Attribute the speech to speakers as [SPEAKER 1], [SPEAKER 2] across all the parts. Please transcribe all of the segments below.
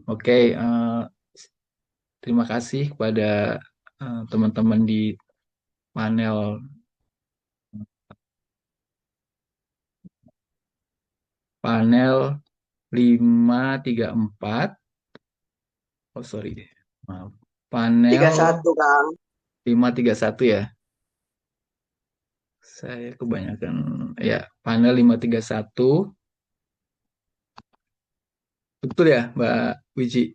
[SPEAKER 1] Oke, terima kasih kepada teman-teman di panel panel 534. Oh, sorry. Maaf.
[SPEAKER 2] Tiga
[SPEAKER 1] Panel
[SPEAKER 2] satu Kang.
[SPEAKER 1] 531 ya. Saya kebanyakan ya, panel 531. Betul ya, Mbak Wiji?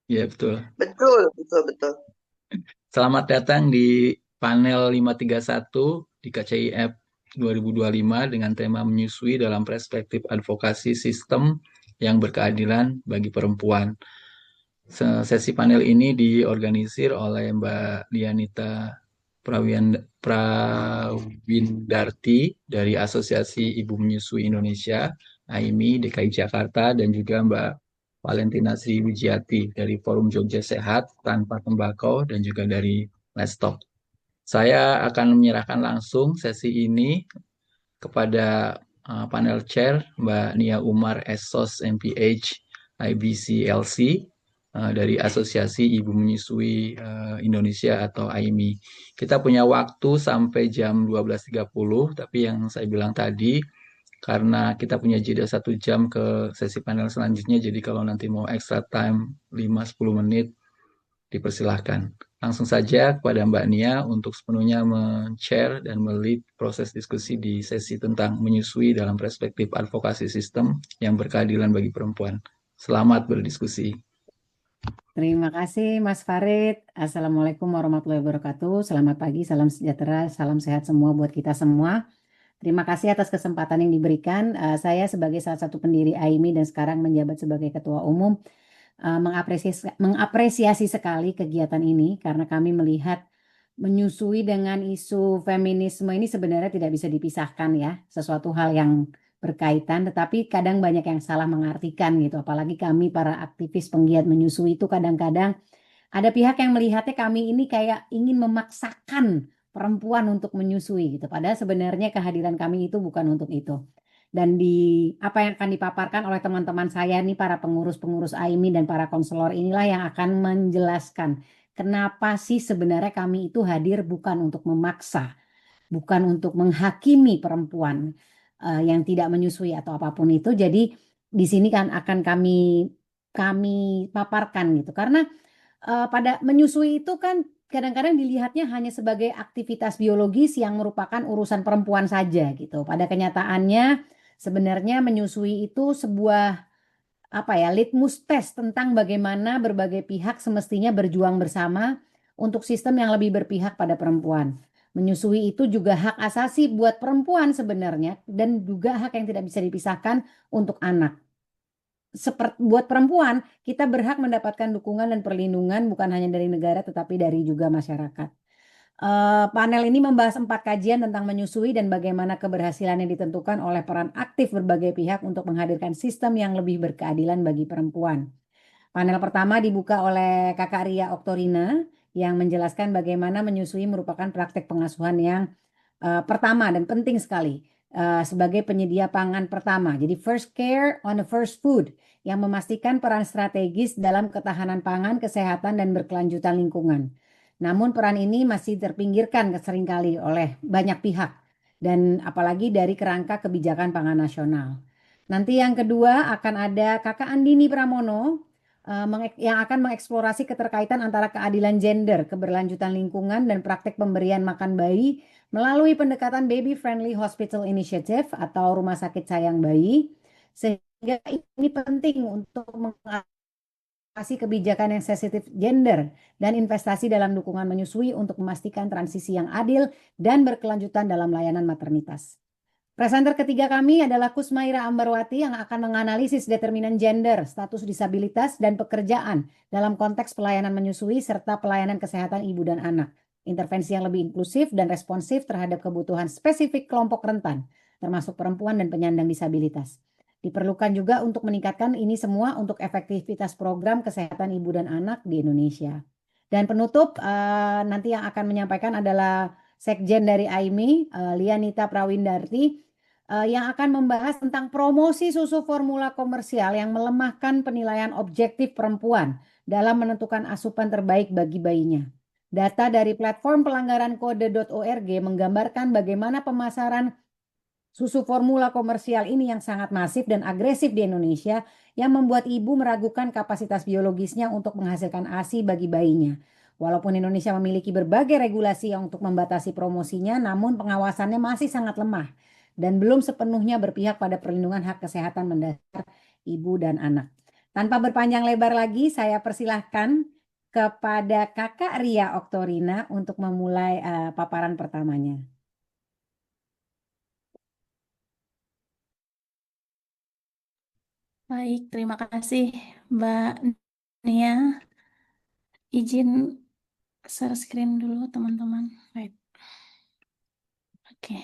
[SPEAKER 1] Ya, betul.
[SPEAKER 2] Betul, betul, betul.
[SPEAKER 1] Selamat datang di panel 531 di KCIF 2025 dengan tema menyusui dalam perspektif advokasi sistem yang berkeadilan bagi perempuan. Sesi panel ini diorganisir oleh Mbak Dianita Prawindarti dari Asosiasi Ibu Menyusui Indonesia, AIMI, DKI Jakarta, dan juga Mbak Valentina Sriwijiati dari Forum Jogja Sehat Tanpa Tembakau dan juga dari Let's Talk. Saya akan menyerahkan langsung sesi ini kepada panel chair Mbak Nia Umar Esos MPH IBCLC dari Asosiasi Ibu Menyusui Indonesia atau AIMI. Kita punya waktu sampai jam 12.30, tapi yang saya bilang tadi karena kita punya jeda 1 jam ke sesi panel selanjutnya, jadi kalau nanti mau extra time 5-10 menit, dipersilahkan. Langsung saja kepada Mbak Nia untuk sepenuhnya men-share dan melit proses diskusi di sesi tentang menyusui dalam perspektif advokasi sistem yang berkeadilan bagi perempuan. Selamat berdiskusi.
[SPEAKER 3] Terima kasih Mas Farid. Assalamualaikum warahmatullahi wabarakatuh. Selamat pagi, salam sejahtera, salam sehat semua buat kita semua. Terima kasih atas kesempatan yang diberikan. Saya sebagai salah satu pendiri AIMI dan sekarang menjabat sebagai Ketua Umum mengapresiasi sekali kegiatan ini karena kami melihat menyusui dengan isu feminisme ini sebenarnya tidak bisa dipisahkan ya, sesuatu hal yang berkaitan, tetapi kadang banyak yang salah mengartikan gitu. Apalagi kami para aktivis penggiat menyusui itu kadang-kadang ada pihak yang melihatnya kami ini kayak ingin memaksakan perempuan untuk menyusui gitu. Padahal sebenarnya kehadiran kami itu bukan untuk itu. Dan di apa yang akan dipaparkan oleh teman-teman saya nih para pengurus-pengurus AIMI dan para konselor inilah yang akan menjelaskan kenapa sih sebenarnya kami itu hadir bukan untuk memaksa, bukan untuk menghakimi perempuan yang tidak menyusui atau apapun itu. Jadi di sini kan akan kami kami paparkan gitu. Karena pada menyusui itu kan kadang-kadang dilihatnya hanya sebagai aktivitas biologis yang merupakan urusan perempuan saja gitu. Pada kenyataannya sebenarnya menyusui itu sebuah apa ya, litmus test tentang bagaimana berbagai pihak semestinya berjuang bersama untuk sistem yang lebih berpihak pada perempuan. Menyusui itu juga hak asasi buat perempuan sebenarnya dan juga hak yang tidak bisa dipisahkan untuk anak. Seperti buat perempuan, kita berhak mendapatkan dukungan dan perlindungan bukan hanya dari negara tetapi dari juga masyarakat. Panel ini membahas 4 kajian tentang menyusui dan bagaimana keberhasilan yang ditentukan oleh peran aktif berbagai pihak untuk menghadirkan sistem yang lebih berkeadilan bagi perempuan. Panel pertama dibuka oleh Kakak Ria Oktorina yang menjelaskan bagaimana menyusui merupakan praktek pengasuhan yang pertama dan penting sekali sebagai penyedia pangan pertama. Jadi first care on the first food yang memastikan peran strategis dalam ketahanan pangan, kesehatan, dan berkelanjutan lingkungan. Namun peran ini masih terpinggirkan seringkali oleh banyak pihak dan apalagi dari kerangka kebijakan pangan nasional. Nanti yang kedua akan ada Kakak Andini Pramono yang akan mengeksplorasi keterkaitan antara keadilan gender, keberlanjutan lingkungan, dan praktek pemberian makan bayi melalui pendekatan Baby Friendly Hospital Initiative atau Rumah Sakit Sayang Bayi. Sehingga ini penting untuk mengatasi kebijakan yang sensitif gender dan investasi dalam dukungan menyusui untuk memastikan transisi yang adil dan berkelanjutan dalam layanan maternitas. Presenter ketiga kami adalah Kusmaira Ambarwati yang akan menganalisis determinan gender, status disabilitas, dan pekerjaan dalam konteks pelayanan menyusui serta pelayanan kesehatan ibu dan anak. Intervensi yang lebih inklusif dan responsif terhadap kebutuhan spesifik kelompok rentan, termasuk perempuan dan penyandang disabilitas. Diperlukan juga untuk meningkatkan ini semua untuk efektivitas program kesehatan ibu dan anak di Indonesia. Dan penutup nanti yang akan menyampaikan adalah Sekjen dari AIMI, Lianita Prawindarti. yang akan membahas tentang promosi susu formula komersial yang melemahkan penilaian objektif perempuan dalam menentukan asupan terbaik bagi bayinya. Data dari platform pelanggaran kode.org menggambarkan bagaimana pemasaran susu formula komersial ini yang sangat masif dan agresif di Indonesia yang membuat ibu meragukan kapasitas biologisnya untuk menghasilkan ASI bagi bayinya. Walaupun Indonesia memiliki berbagai regulasi yang untuk membatasi promosinya, namun pengawasannya masih sangat lemah dan belum sepenuhnya berpihak pada perlindungan hak kesehatan mendasar ibu dan anak. Tanpa berpanjang lebar lagi, saya persilahkan kepada Kakak Ria Oktorina untuk memulai paparan pertamanya.
[SPEAKER 4] Baik, terima kasih Mbak Nia. Izin share screen dulu teman-teman. Baik. Oke.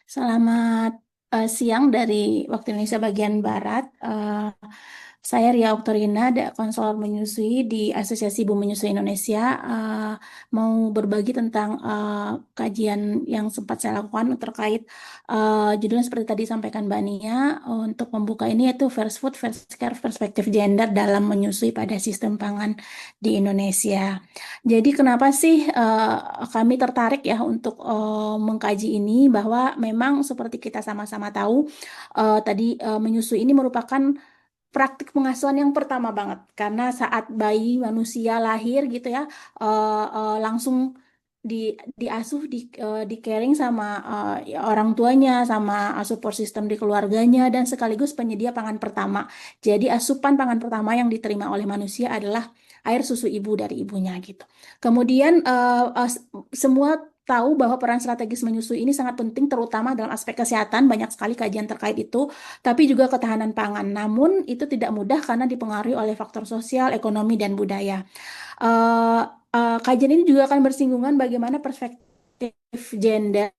[SPEAKER 4] Selamat siang dari waktu Indonesia bagian Barat. Saya Ria Oktorina, konselor menyusui di Asosiasi Ibu Menyusui Indonesia. Mau berbagi tentang kajian yang sempat saya lakukan terkait judulnya seperti tadi sampaikan Mbak Nia. Untuk membuka ini yaitu First Food, First Care, Perspektif Gender dalam menyusui pada sistem pangan di Indonesia. Jadi kenapa sih kami tertarik ya untuk mengkaji ini, bahwa memang seperti kita sama-sama tahu tadi menyusui ini merupakan praktik pengasuhan yang pertama banget, karena saat bayi manusia lahir gitu ya langsung diasuh di caring sama orang tuanya, sama support system di keluarganya, dan sekaligus penyedia pangan pertama. Jadi asupan pangan pertama yang diterima oleh manusia adalah air susu ibu dari ibunya gitu. Kemudian semua tahu bahwa peran strategis menyusui ini sangat penting, terutama dalam aspek kesehatan. Banyak sekali kajian terkait itu, tapi juga ketahanan pangan. Namun itu tidak mudah karena dipengaruhi oleh faktor sosial, ekonomi, dan budaya. Kajian ini juga akan bersinggungan bagaimana perspektif gender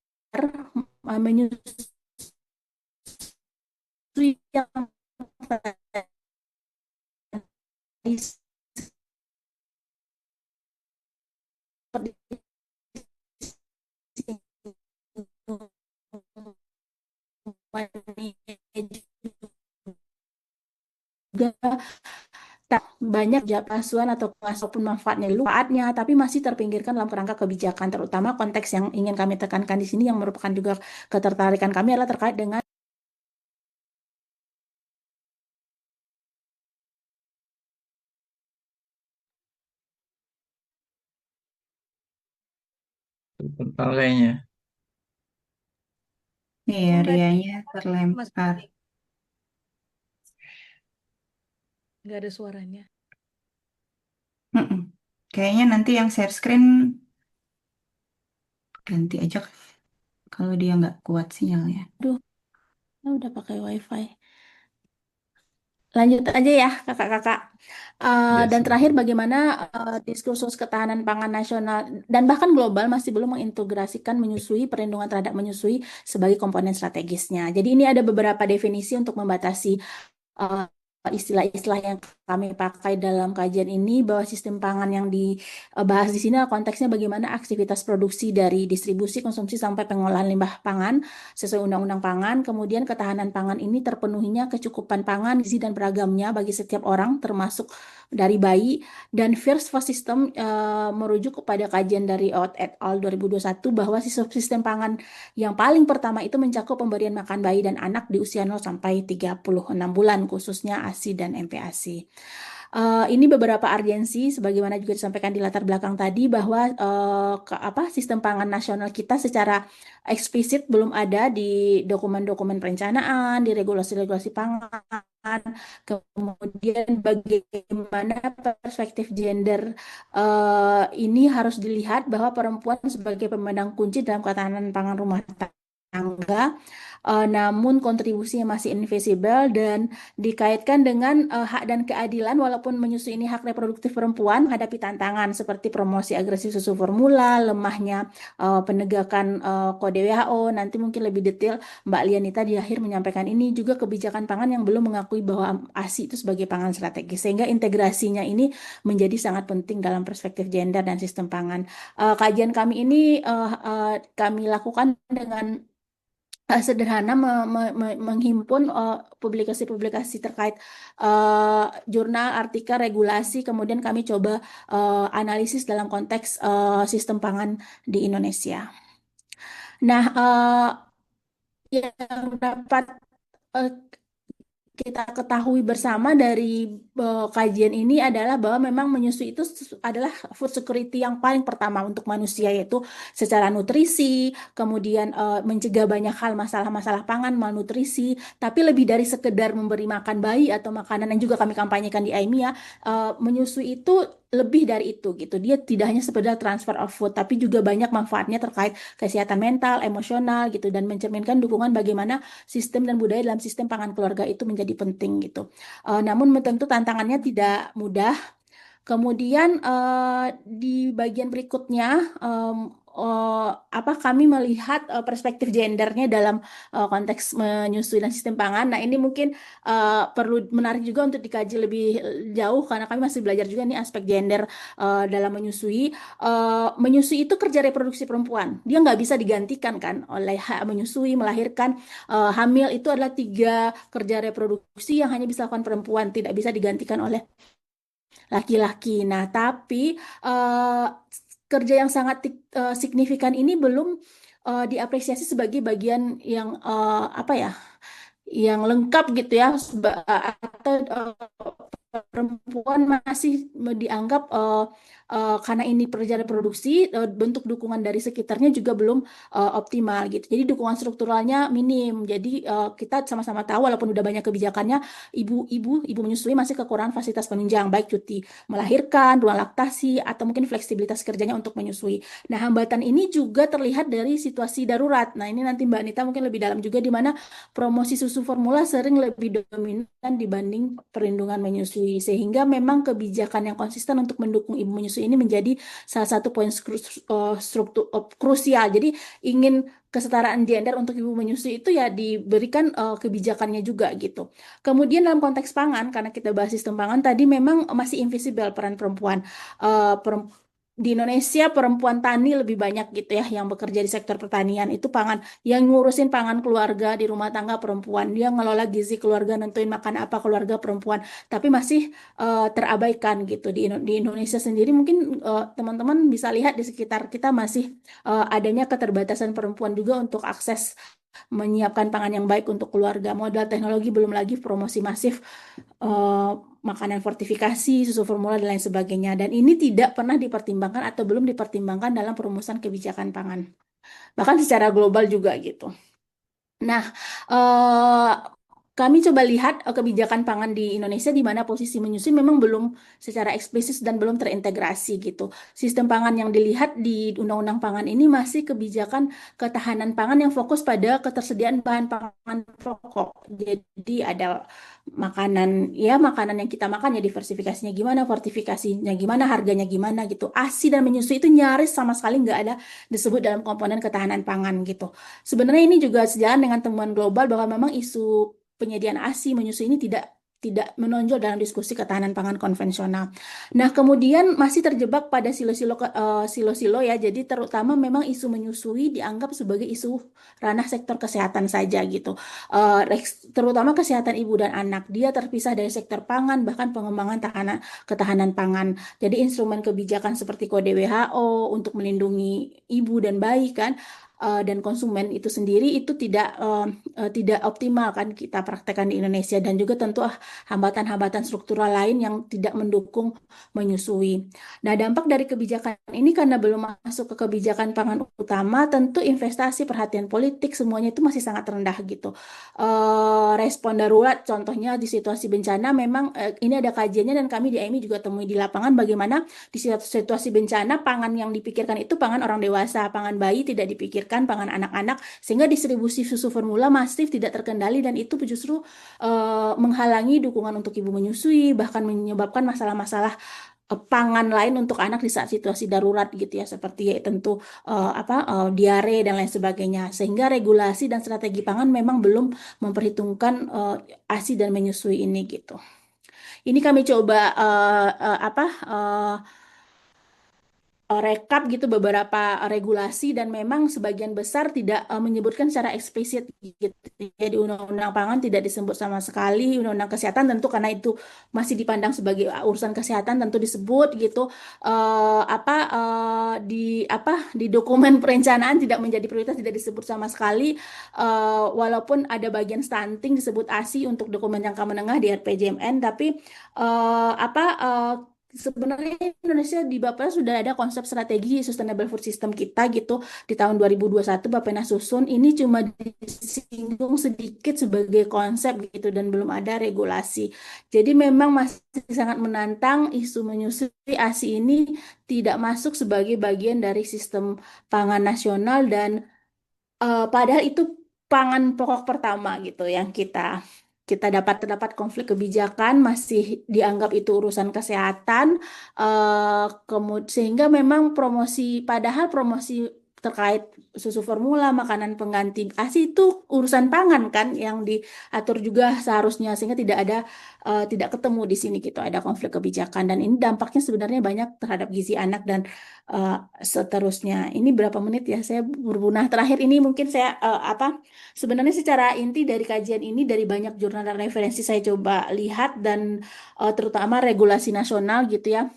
[SPEAKER 4] menyusui yang tadi juga tak banyak asuhan atau pengasuhan manfaatnya manfaatnya, tapi masih terpinggirkan dalam kerangka kebijakan. Terutama konteks yang ingin kami tekankan di sini yang merupakan juga ketertarikan kami adalah terkait dengan
[SPEAKER 1] Bentar kayaknya.
[SPEAKER 5] Iya, Rianya terlempar.
[SPEAKER 4] nggak ada suaranya.
[SPEAKER 5] Mm-mm. Kayaknya nanti yang share screen ganti aja kalau dia nggak kuat sinyalnya.
[SPEAKER 4] Udah pakai wifi. Lanjut aja ya kakak-kakak. Dan terakhir, bagaimana diskursus ketahanan pangan nasional dan bahkan global masih belum mengintegrasikan menyusui, perlindungan terhadap menyusui sebagai komponen strategisnya. Jadi ini ada beberapa definisi untuk membatasi istilah-istilah yang kami pakai dalam kajian ini, bahwa sistem pangan yang dibahas di sini konteksnya bagaimana aktivitas produksi dari distribusi, konsumsi, sampai pengolahan limbah pangan sesuai Undang-Undang Pangan. Kemudian ketahanan pangan ini terpenuhinya kecukupan pangan, gizi dan beragamnya bagi setiap orang termasuk dari bayi. Dan First Food System merujuk kepada kajian dari Ott et al. 2021 bahwa sistem pangan yang paling pertama itu mencakup pemberian makan bayi dan anak di usia 0 sampai 36 bulan, khususnya ASI dan MPASI. Ini beberapa urgensi, sebagaimana juga disampaikan di latar belakang tadi, bahwa sistem pangan nasional kita secara eksplisit belum ada di dokumen-dokumen perencanaan, di regulasi-regulasi pangan. Kemudian bagaimana perspektif gender ini harus dilihat, bahwa perempuan sebagai pemegang kunci dalam ketahanan pangan rumah tangga, namun kontribusinya masih invisible dan dikaitkan dengan hak dan keadilan. Walaupun menyusui ini hak reproduktif perempuan, menghadapi tantangan seperti promosi agresif susu formula, lemahnya penegakan kode WHO. Nanti mungkin lebih detail Mbak Lianita di akhir menyampaikan ini, juga kebijakan pangan yang belum mengakui bahwa ASI itu sebagai pangan strategis, sehingga integrasinya ini menjadi sangat penting dalam perspektif gender dan sistem pangan. Kajian kami ini kami lakukan dengan sederhana menghimpun publikasi-publikasi terkait jurnal, artikel, regulasi, kemudian kami coba analisis dalam konteks sistem pangan di Indonesia. Nah, yang dapat eh, kita ketahui bersama dari kajian ini adalah bahwa memang menyusui itu adalah food security yang paling pertama untuk manusia, yaitu secara nutrisi, kemudian mencegah banyak hal masalah-masalah pangan, malnutrisi, tapi lebih dari sekedar memberi makan bayi atau makanan yang juga kami kampanyekan di AIMI ya, menyusui itu lebih dari itu gitu. Dia tidak hanya sekedar transfer of food, tapi juga banyak manfaatnya terkait kesehatan mental, emosional gitu, dan mencerminkan dukungan bagaimana sistem dan budaya dalam sistem pangan keluarga itu menjadi penting gitu. Namun tentu tantangannya tidak mudah. Kemudian di bagian berikutnya kami melihat perspektif gendernya dalam konteks menyusui dan sistem pangan. Nah, ini mungkin perlu menarik juga untuk dikaji lebih jauh karena kami masih belajar juga nih aspek gender dalam menyusui. Menyusui itu kerja reproduksi perempuan. Dia nggak bisa digantikan kan oleh menyusui, melahirkan. Hamil itu adalah 3 kerja reproduksi yang hanya bisa dilakukan perempuan, tidak bisa digantikan oleh laki-laki. Nah, tapi kerja yang sangat signifikan ini belum diapresiasi sebagai bagian yang yang lengkap gitu ya, atau perempuan masih dianggap karena ini pekerjaan reproduksi, bentuk dukungan dari sekitarnya juga belum optimal gitu. Jadi dukungan strukturalnya minim. Jadi kita sama-sama tahu walaupun udah banyak kebijakannya, ibu menyusui masih kekurangan fasilitas penunjang, baik cuti melahirkan, ruang laktasi, atau mungkin fleksibilitas kerjanya untuk menyusui. Nah, hambatan ini juga terlihat dari situasi darurat. Nah, ini nanti Mbak Anita mungkin lebih dalam juga, di mana promosi susu formula sering lebih dominan dibanding perlindungan menyusui, sehingga memang kebijakan yang konsisten untuk mendukung ibu menyusui ini menjadi salah satu poin struktur krusial. Jadi ingin kesetaraan gender untuk ibu menyusui itu ya diberikan kebijakannya juga gitu. Kemudian dalam konteks pangan, karena kita bahas sistem pangan tadi, memang masih invisible peran perempuan. Di Indonesia perempuan tani lebih banyak gitu ya yang bekerja di sektor pertanian. Itu pangan yang ngurusin pangan keluarga di rumah tangga perempuan, dia ngelola gizi keluarga, nentuin makan apa keluarga perempuan, tapi masih terabaikan gitu. Di Indonesia sendiri mungkin teman-teman bisa lihat di sekitar kita masih adanya keterbatasan perempuan juga untuk akses menyiapkan pangan yang baik untuk keluarga. Modal teknologi, belum lagi promosi masif makanan fortifikasi, susu formula, dan lain sebagainya. Dan ini tidak pernah dipertimbangkan atau belum dipertimbangkan dalam perumusan kebijakan pangan. Bahkan secara global juga gitu. Nah, kami coba lihat kebijakan pangan di Indonesia di mana posisi menyusui memang belum secara eksplisit dan belum terintegrasi gitu. Sistem pangan yang dilihat di Undang-Undang Pangan ini masih kebijakan ketahanan pangan yang fokus pada ketersediaan bahan pangan pokok. Jadi ada makanan yang kita makan ya, diversifikasinya gimana, fortifikasinya gimana, harganya gimana gitu. ASI dan menyusui itu nyaris sama sekali nggak ada disebut dalam komponen ketahanan pangan gitu. Sebenarnya ini juga sejalan dengan temuan global bahwa memang isu penyediaan ASI menyusui ini tidak menonjol dalam diskusi ketahanan pangan konvensional. Nah, kemudian masih terjebak pada silo-silo ya. Jadi terutama memang isu menyusui dianggap sebagai isu ranah sektor kesehatan saja gitu. Terutama kesehatan ibu dan anak. Dia terpisah dari sektor pangan, bahkan pengembangan ketahanan pangan. Jadi instrumen kebijakan seperti Kode WHO untuk melindungi ibu dan bayi kan, dan konsumen itu sendiri itu tidak optimal kan kita praktekkan di Indonesia, dan juga tentu hambatan-hambatan struktural lain yang tidak mendukung menyusui. Nah, dampak dari kebijakan ini karena belum masuk ke kebijakan pangan utama, tentu investasi, perhatian politik, semuanya itu masih sangat rendah gitu. Respon darurat contohnya di situasi bencana, memang ini ada kajiannya dan kami di AIMI juga temui di lapangan bagaimana di situasi bencana pangan yang dipikirkan itu pangan orang dewasa, pangan bayi tidak dipikirkan, pangan anak-anak, sehingga distribusi susu formula masif tidak terkendali, dan itu justru menghalangi dukungan untuk ibu menyusui, bahkan menyebabkan masalah-masalah pangan lain untuk anak di saat situasi darurat gitu ya, seperti ya tentu diare dan lain sebagainya, sehingga regulasi dan strategi pangan memang belum memperhitungkan ASI dan menyusui ini gitu. Ini kami coba rekap gitu beberapa regulasi dan memang sebagian besar tidak menyebutkan secara eksplisit gitu. Jadi Undang-Undang Pangan tidak disebut sama sekali, Undang-Undang Kesehatan tentu karena itu masih dipandang sebagai urusan kesehatan tentu disebut gitu. Di dokumen perencanaan tidak menjadi prioritas, tidak disebut sama sekali. Walaupun ada bagian stunting disebut ASI untuk dokumen jangka menengah di RPJMN, tapi eh, apa eh, sebenarnya Indonesia di Bappenas sudah ada konsep strategi Sustainable Food System kita gitu di tahun 2021 Bappenas susun. Ini cuma disinggung sedikit sebagai konsep gitu dan belum ada regulasi. Jadi memang masih sangat menantang isu menyusui ASI ini tidak masuk sebagai bagian dari sistem pangan nasional dan padahal itu pangan pokok pertama gitu yang kita terdapat konflik kebijakan masih dianggap itu urusan kesehatan, sehingga memang padahal promosi terkait susu formula, makanan pengganti ASI itu urusan pangan kan yang diatur juga seharusnya, sehingga tidak ketemu di sini gitu, ada konflik kebijakan dan ini dampaknya sebenarnya banyak terhadap gizi anak dan seterusnya. Ini berapa menit ya saya berbenah terakhir ini mungkin saya sebenarnya secara inti dari kajian ini dari banyak jurnal dan referensi saya coba lihat dan terutama regulasi nasional gitu ya.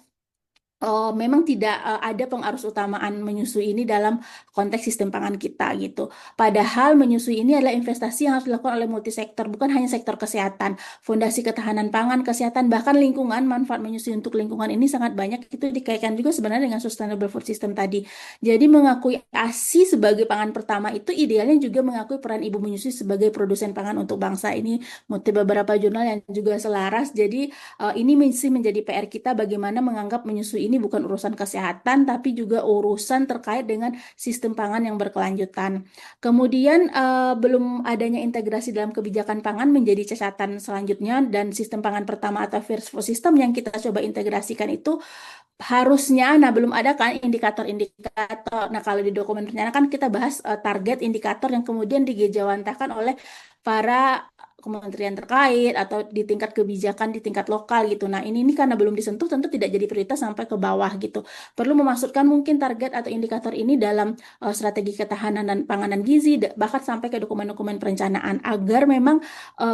[SPEAKER 4] Memang tidak ada pengarus utamaan menyusui ini dalam konteks sistem pangan kita gitu. Padahal menyusui ini adalah investasi yang harus dilakukan oleh multisektor, bukan hanya sektor kesehatan. Fondasi ketahanan pangan, kesehatan, bahkan lingkungan, manfaat menyusui untuk lingkungan ini sangat banyak. Itu dikaitkan juga sebenarnya dengan Sustainable Food System tadi. Jadi mengakui ASI sebagai pangan pertama itu idealnya juga mengakui peran ibu menyusui sebagai produsen pangan untuk bangsa. Ini mengutip beberapa jurnal yang juga selaras. Jadi ini masih menjadi PR kita bagaimana menganggap menyusui ini bukan urusan kesehatan tapi juga urusan terkait dengan sistem pangan yang berkelanjutan. Kemudian belum adanya integrasi dalam kebijakan pangan menjadi catatan selanjutnya dan sistem pangan pertama atau first food system yang kita coba integrasikan itu harusnya, nah belum ada kan indikator-indikator. Nah kalau di dokumen perencanaan kan kita bahas target indikator yang kemudian digejawantahkan oleh para kementerian terkait atau di tingkat kebijakan di tingkat lokal gitu. Nah ini karena belum disentuh tentu tidak jadi prioritas sampai ke bawah gitu. Perlu memasukkan mungkin target atau indikator ini dalam strategi ketahanan dan panganan gizi bahkan sampai ke dokumen-dokumen perencanaan agar memang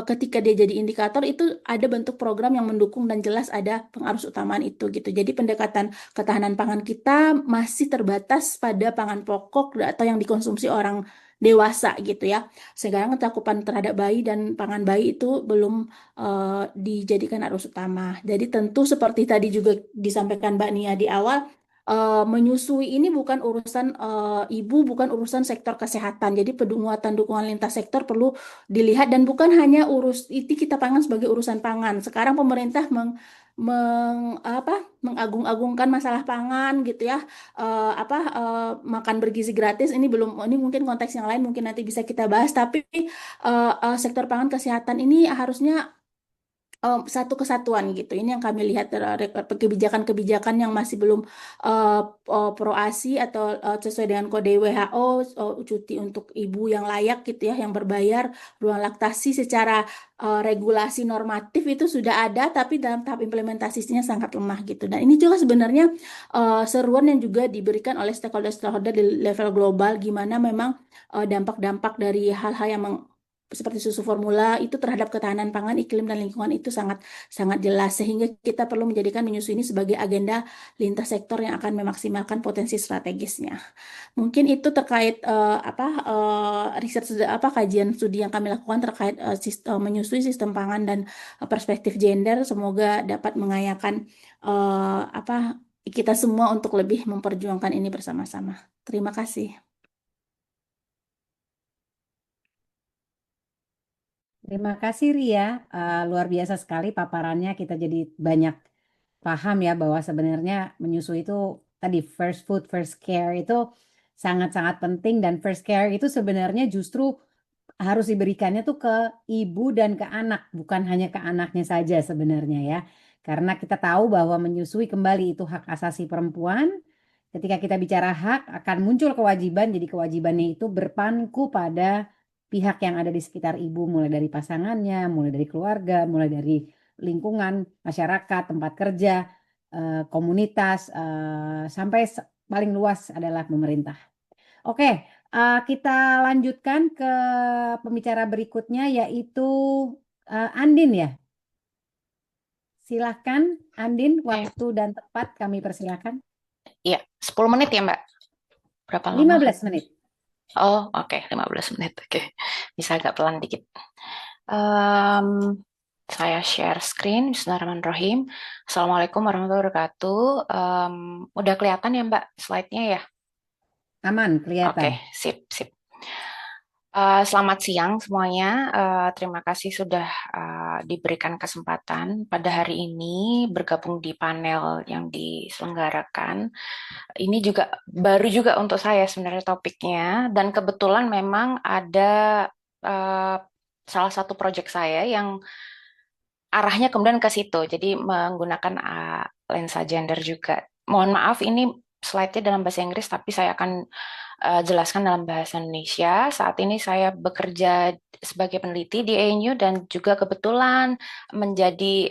[SPEAKER 4] ketika dia jadi indikator itu ada bentuk program yang mendukung dan jelas ada pengarus utamaan itu gitu. Jadi pendekatan ketahanan pangan kita masih terbatas pada pangan pokok atau yang dikonsumsi orang dewasa gitu ya. Sekarang cakupan terhadap bayi dan pangan bayi itu belum dijadikan arus utama. Jadi tentu seperti tadi juga disampaikan Mbak Nia di awal, menyusui ini bukan urusan ibu, bukan urusan sektor kesehatan. Jadi dukungan lintas sektor perlu dilihat dan bukan hanya itu kita pangan sebagai urusan pangan. Sekarang pemerintah mengagung-agungkan masalah pangan gitu ya. Makan bergizi gratis ini mungkin konteks yang lain mungkin nanti bisa kita bahas, tapi sektor pangan kesehatan ini harusnya satu kesatuan gitu. Ini yang kami lihat kebijakan-kebijakan yang masih belum pro ASI atau sesuai dengan kode WHO, cuti untuk ibu yang layak gitu ya, yang berbayar, ruang laktasi secara regulasi normatif itu sudah ada, tapi dalam tahap implementasinya sangat lemah gitu. Dan ini juga sebenarnya seruan yang juga diberikan oleh stakeholder-stakeholder di level global, gimana memang dampak-dampak dari hal-hal yang seperti susu formula itu terhadap ketahanan pangan, iklim dan lingkungan itu sangat sangat jelas, sehingga kita perlu menjadikan menyusui ini sebagai agenda lintas sektor yang akan memaksimalkan potensi strategisnya. Mungkin itu terkait riset kajian studi yang kami lakukan terkait menyusui sistem pangan dan perspektif gender. Semoga dapat mengayakan kita semua untuk lebih memperjuangkan ini bersama-sama. Terima kasih.
[SPEAKER 3] Terima kasih Ria. Luar biasa sekali paparannya. Kita jadi banyak paham ya bahwa sebenarnya menyusui itu tadi first food, first care itu sangat-sangat penting, dan first care itu sebenarnya justru harus diberikannya tuh ke ibu dan ke anak, bukan hanya ke anaknya saja sebenarnya ya. Karena kita tahu bahwa menyusui kembali itu hak asasi perempuan. Ketika kita bicara hak akan muncul kewajiban, jadi kewajibannya itu berpangku pada pihak yang ada di sekitar ibu, mulai dari pasangannya, mulai dari keluarga, mulai dari lingkungan, masyarakat, tempat kerja, komunitas, sampai paling luas adalah pemerintah. Oke, kita lanjutkan ke pembicara berikutnya yaitu Andin ya. Silahkan Andin, waktu dan tempat kami persilakan.
[SPEAKER 6] Iya, 10 menit ya Mbak? Berapa lama?
[SPEAKER 3] 15 menit.
[SPEAKER 6] Oh, oke, 15 menit. Oke, bisa agak pelan dikit. Saya share screen. Bismillahirrahmanirrahim. Assalamualaikum warahmatullahi wabarakatuh. Udah kelihatan ya Mbak slide-nya ya?
[SPEAKER 3] Aman,
[SPEAKER 6] Oke,
[SPEAKER 3] kelihatan.
[SPEAKER 6] sip, sip. Selamat siang semuanya. Terima kasih sudah diberikan kesempatan pada hari ini bergabung di panel yang diselenggarakan. Ini juga baru juga untuk saya sebenarnya topiknya, dan kebetulan memang ada salah satu proyek saya yang arahnya kemudian ke situ, jadi menggunakan lensa gender juga. Mohon maaf ini slide-nya dalam bahasa Inggris, tapi saya akan jelaskan dalam bahasa Indonesia. Saat ini saya bekerja sebagai peneliti di ANU dan juga kebetulan menjadi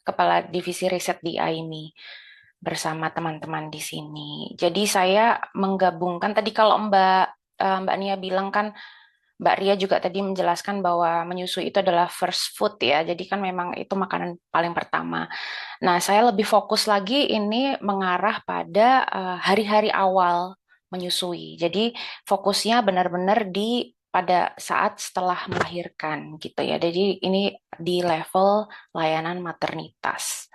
[SPEAKER 6] kepala divisi riset di AIMI bersama teman-teman di sini. Jadi saya menggabungkan tadi kalau Mbak Nia bilang kan, Mbak Ria juga tadi menjelaskan bahwa menyusui itu adalah first food ya. Jadi kan memang itu makanan paling pertama. Nah, saya lebih fokus lagi ini mengarah pada hari-hari awal menyusui. Jadi fokusnya benar-benar pada saat setelah melahirkan gitu ya. Jadi ini di level layanan maternitas.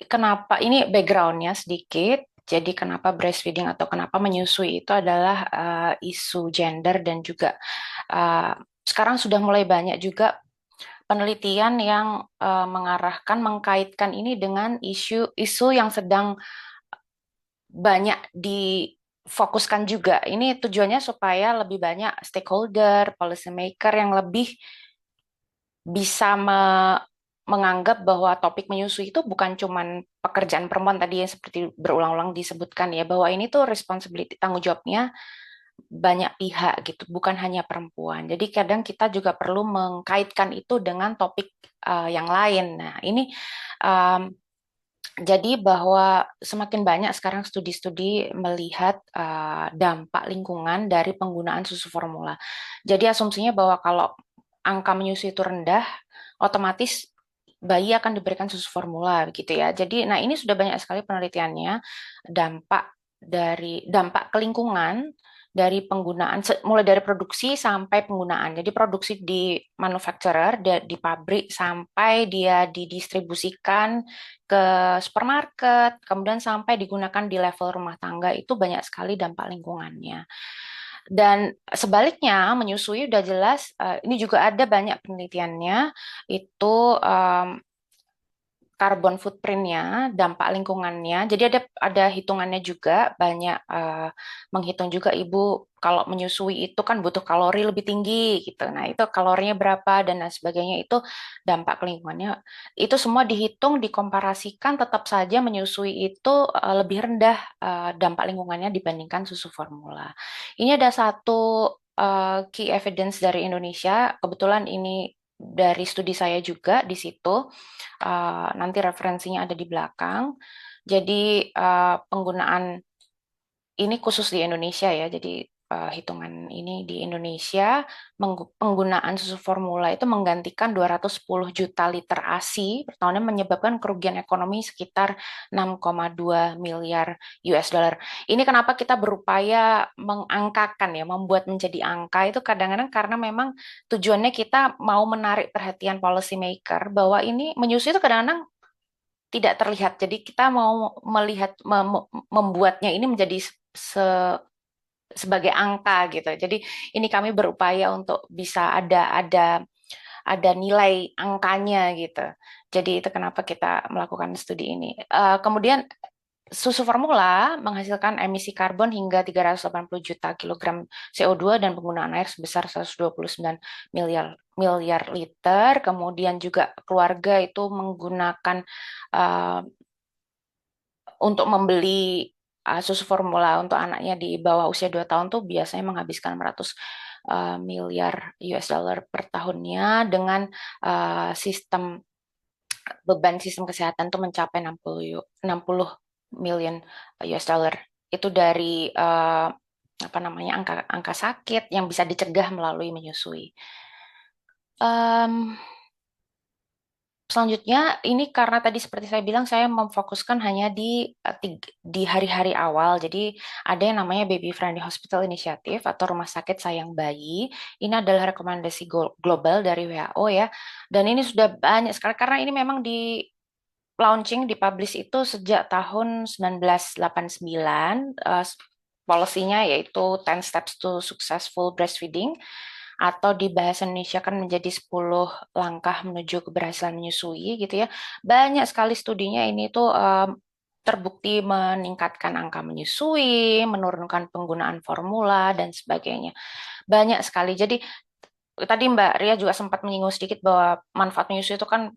[SPEAKER 6] Kenapa ini background-nya sedikit? Jadi kenapa breastfeeding atau kenapa menyusui itu adalah isu gender, dan juga sekarang sudah mulai banyak juga penelitian yang mengkaitkan ini dengan isu yang sedang banyak difokuskan juga. Ini tujuannya supaya lebih banyak stakeholder, policy maker yang lebih bisa menganggap bahwa topik menyusui itu bukan cuman pekerjaan perempuan tadi yang seperti berulang-ulang disebutkan ya, bahwa ini tuh responsibility, tanggung jawabnya banyak pihak gitu, bukan hanya perempuan. Jadi kadang kita juga perlu mengkaitkan itu dengan topik yang lain. Nah, ini jadi bahwa semakin banyak sekarang studi-studi melihat dampak lingkungan dari penggunaan susu formula. Jadi asumsinya bahwa kalau angka menyusui itu rendah, otomatis bayi akan diberikan susu formula gitu ya. Jadi nah ini sudah banyak sekali penelitiannya dampak ke lingkungan dari penggunaan mulai dari produksi sampai penggunaan. Jadi produksi di manufacturer di pabrik sampai dia didistribusikan ke supermarket, kemudian sampai digunakan di level rumah tangga, itu banyak sekali dampak lingkungannya. Dan sebaliknya menyusui udah jelas, ini juga ada banyak penelitiannya, itu carbon footprint-nya, dampak lingkungannya. Jadi ada hitungannya juga, banyak menghitung juga ibu kalau menyusui itu kan butuh kalori lebih tinggi gitu. Nah, itu kalorinya berapa dan lain sebagainya, itu dampak lingkungannya. Itu semua dihitung, dikomparasikan, tetap saja menyusui itu lebih rendah dampak lingkungannya dibandingkan susu formula. Ini ada satu key evidence dari Indonesia. Kebetulan ini dari studi saya juga di situ. Nanti referensinya ada di belakang. Jadi penggunaan ini khusus di Indonesia ya. Jadi hitungan ini di Indonesia, penggunaan susu formula itu menggantikan 210 juta liter ASI per tahunnya, menyebabkan kerugian ekonomi sekitar 6,2 miliar US dollar. Ini kenapa kita berupaya mengangkakan ya, membuat menjadi angka itu kadang-kadang karena memang tujuannya kita mau menarik perhatian policy maker bahwa ini menyusui itu kadang-kadang tidak terlihat. Jadi kita mau melihat membuatnya ini menjadi sebagai angka gitu. Jadi ini kami berupaya untuk bisa ada nilai angkanya gitu. Jadi itu kenapa kita melakukan studi ini. Kemudian susu formula menghasilkan emisi karbon hingga 380 juta kilogram CO2 dan penggunaan air sebesar 129 miliar liter. Kemudian juga keluarga itu menggunakan untuk membeli susu formula untuk anaknya di bawah usia 2 tahun tuh biasanya menghabiskan 100 miliar US dollar per tahunnya dengan sistem beban sistem kesehatan tuh mencapai 60 million US dollar. Itu dari apa namanya angka sakit yang bisa dicegah melalui menyusui. Selanjutnya, ini karena tadi seperti saya bilang, saya memfokuskan hanya di hari-hari awal. Jadi ada yang namanya Baby Friendly Hospital Initiative atau Rumah Sakit Sayang Bayi. Ini adalah rekomendasi global dari WHO ya. Dan ini sudah banyak sekali karena ini memang di launching, dipublish itu sejak tahun 1989. Policy-nya yaitu 10 Steps to Successful Breastfeeding, atau di bahasa Indonesia kan menjadi 10 langkah menuju keberhasilan menyusui gitu ya. Banyak sekali studinya ini tuh terbukti meningkatkan angka menyusui, menurunkan penggunaan formula dan sebagainya. Banyak sekali. Jadi tadi Mbak Ria juga sempat menyinggung sedikit bahwa manfaat menyusui itu kan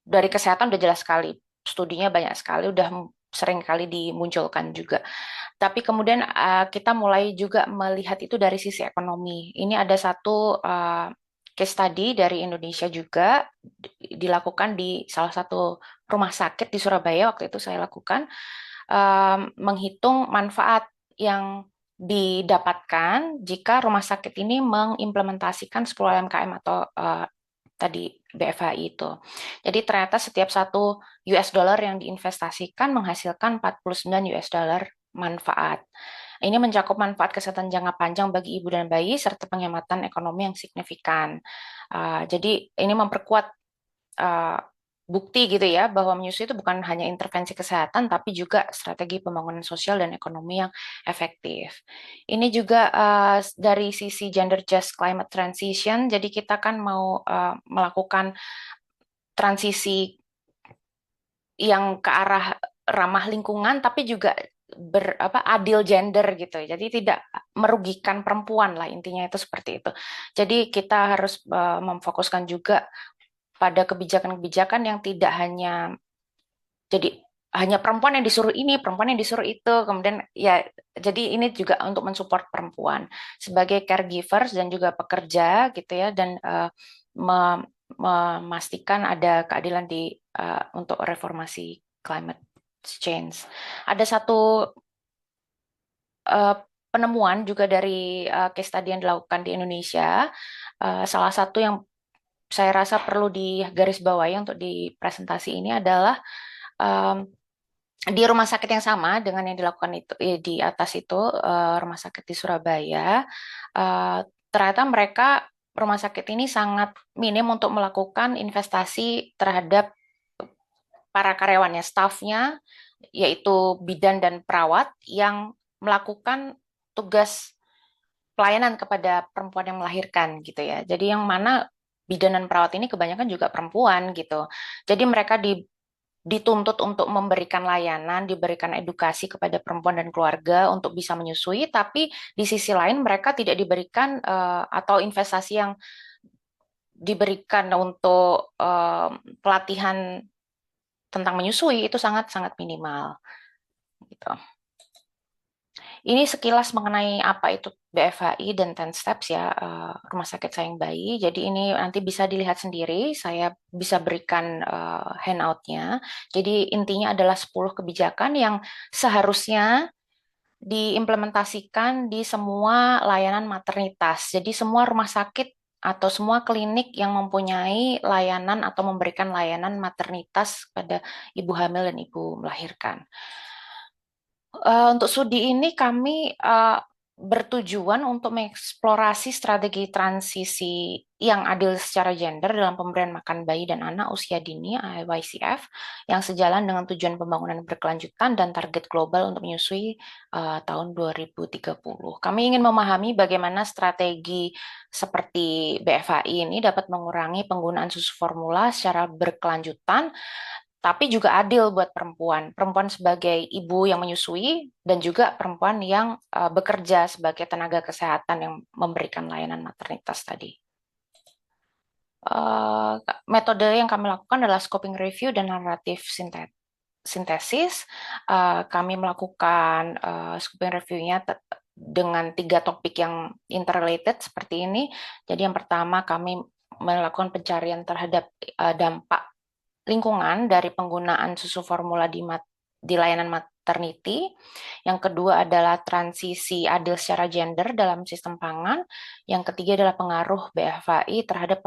[SPEAKER 6] dari kesehatan udah jelas sekali. Studinya banyak sekali, udah sering kali dimunculkan juga. Tapi kemudian kita mulai juga melihat itu dari sisi ekonomi. Ini ada satu case study dari Indonesia juga dilakukan di salah satu rumah sakit di Surabaya. Waktu itu saya lakukan menghitung manfaat yang didapatkan jika rumah sakit ini mengimplementasikan 10 UMKM atau tadi BFHI itu. Jadi ternyata setiap $1 yang diinvestasikan menghasilkan 49 US dollar manfaat. Ini mencakup manfaat kesehatan jangka panjang bagi ibu dan bayi serta penghematan ekonomi yang signifikan. Jadi ini memperkuat bukti gitu ya bahwa menyusui itu bukan hanya intervensi kesehatan tapi juga strategi pembangunan sosial dan ekonomi yang efektif. Ini juga dari sisi gender just climate transition. Jadi kita kan mau melakukan transisi yang ke arah ramah lingkungan tapi juga adil gender gitu. Jadi tidak merugikan perempuan lah, intinya itu seperti itu. Jadi kita harus memfokuskan juga pada kebijakan-kebijakan yang tidak hanya jadi hanya perempuan yang disuruh ini, perempuan yang disuruh itu, kemudian ya jadi ini juga untuk mensupport perempuan sebagai caregivers dan juga pekerja gitu ya, dan memastikan ada keadilan untuk reformasi climate change. Ada satu penemuan juga dari case study yang dilakukan di Indonesia. Salah satu yang saya rasa perlu digarisbawahi untuk di presentasi ini adalah di rumah sakit yang sama dengan yang dilakukan itu di atas itu, rumah sakit di Surabaya, ternyata rumah sakit ini sangat minim untuk melakukan investasi terhadap para karyawannya, stafnya, yaitu bidan dan perawat yang melakukan tugas pelayanan kepada perempuan yang melahirkan gitu ya. Jadi yang mana bidan dan perawat ini kebanyakan juga perempuan gitu. Jadi mereka dituntut untuk memberikan layanan, diberikan edukasi kepada perempuan dan keluarga untuk bisa menyusui, tapi di sisi lain mereka tidak diberikan atau investasi yang diberikan untuk pelatihan tentang menyusui itu sangat-sangat minimal. Gitu. Ini sekilas mengenai apa itu BFHI dan 10 Steps ya, Rumah Sakit Sayang Bayi. Jadi ini nanti bisa dilihat sendiri, saya bisa berikan handout-nya. Jadi intinya adalah 10 kebijakan yang seharusnya diimplementasikan di semua layanan maternitas. Jadi semua rumah sakit atau semua klinik yang mempunyai layanan atau memberikan layanan maternitas pada ibu hamil dan ibu melahirkan. Untuk studi ini kami bertujuan untuk mengeksplorasi strategi transisi yang adil secara gender dalam pemberian makan bayi dan anak usia dini (YCF) yang sejalan dengan tujuan pembangunan berkelanjutan dan target global untuk menyusui tahun 2030. Kami ingin memahami bagaimana strategi seperti BFHI ini dapat mengurangi penggunaan susu formula secara berkelanjutan, tapi juga adil buat perempuan sebagai ibu yang menyusui dan juga perempuan yang bekerja sebagai tenaga kesehatan yang memberikan layanan maternitas tadi. Metode yang kami lakukan adalah scoping review dan naratif sintesis. Kami melakukan scoping review-nya dengan 3 topik yang interrelated seperti ini. Jadi yang pertama kami melakukan pencarian terhadap dampak lingkungan dari penggunaan susu formula di layanan maternity. Yang kedua adalah transisi adil secara gender dalam sistem pangan. Yang ketiga adalah pengaruh BFAI terhadap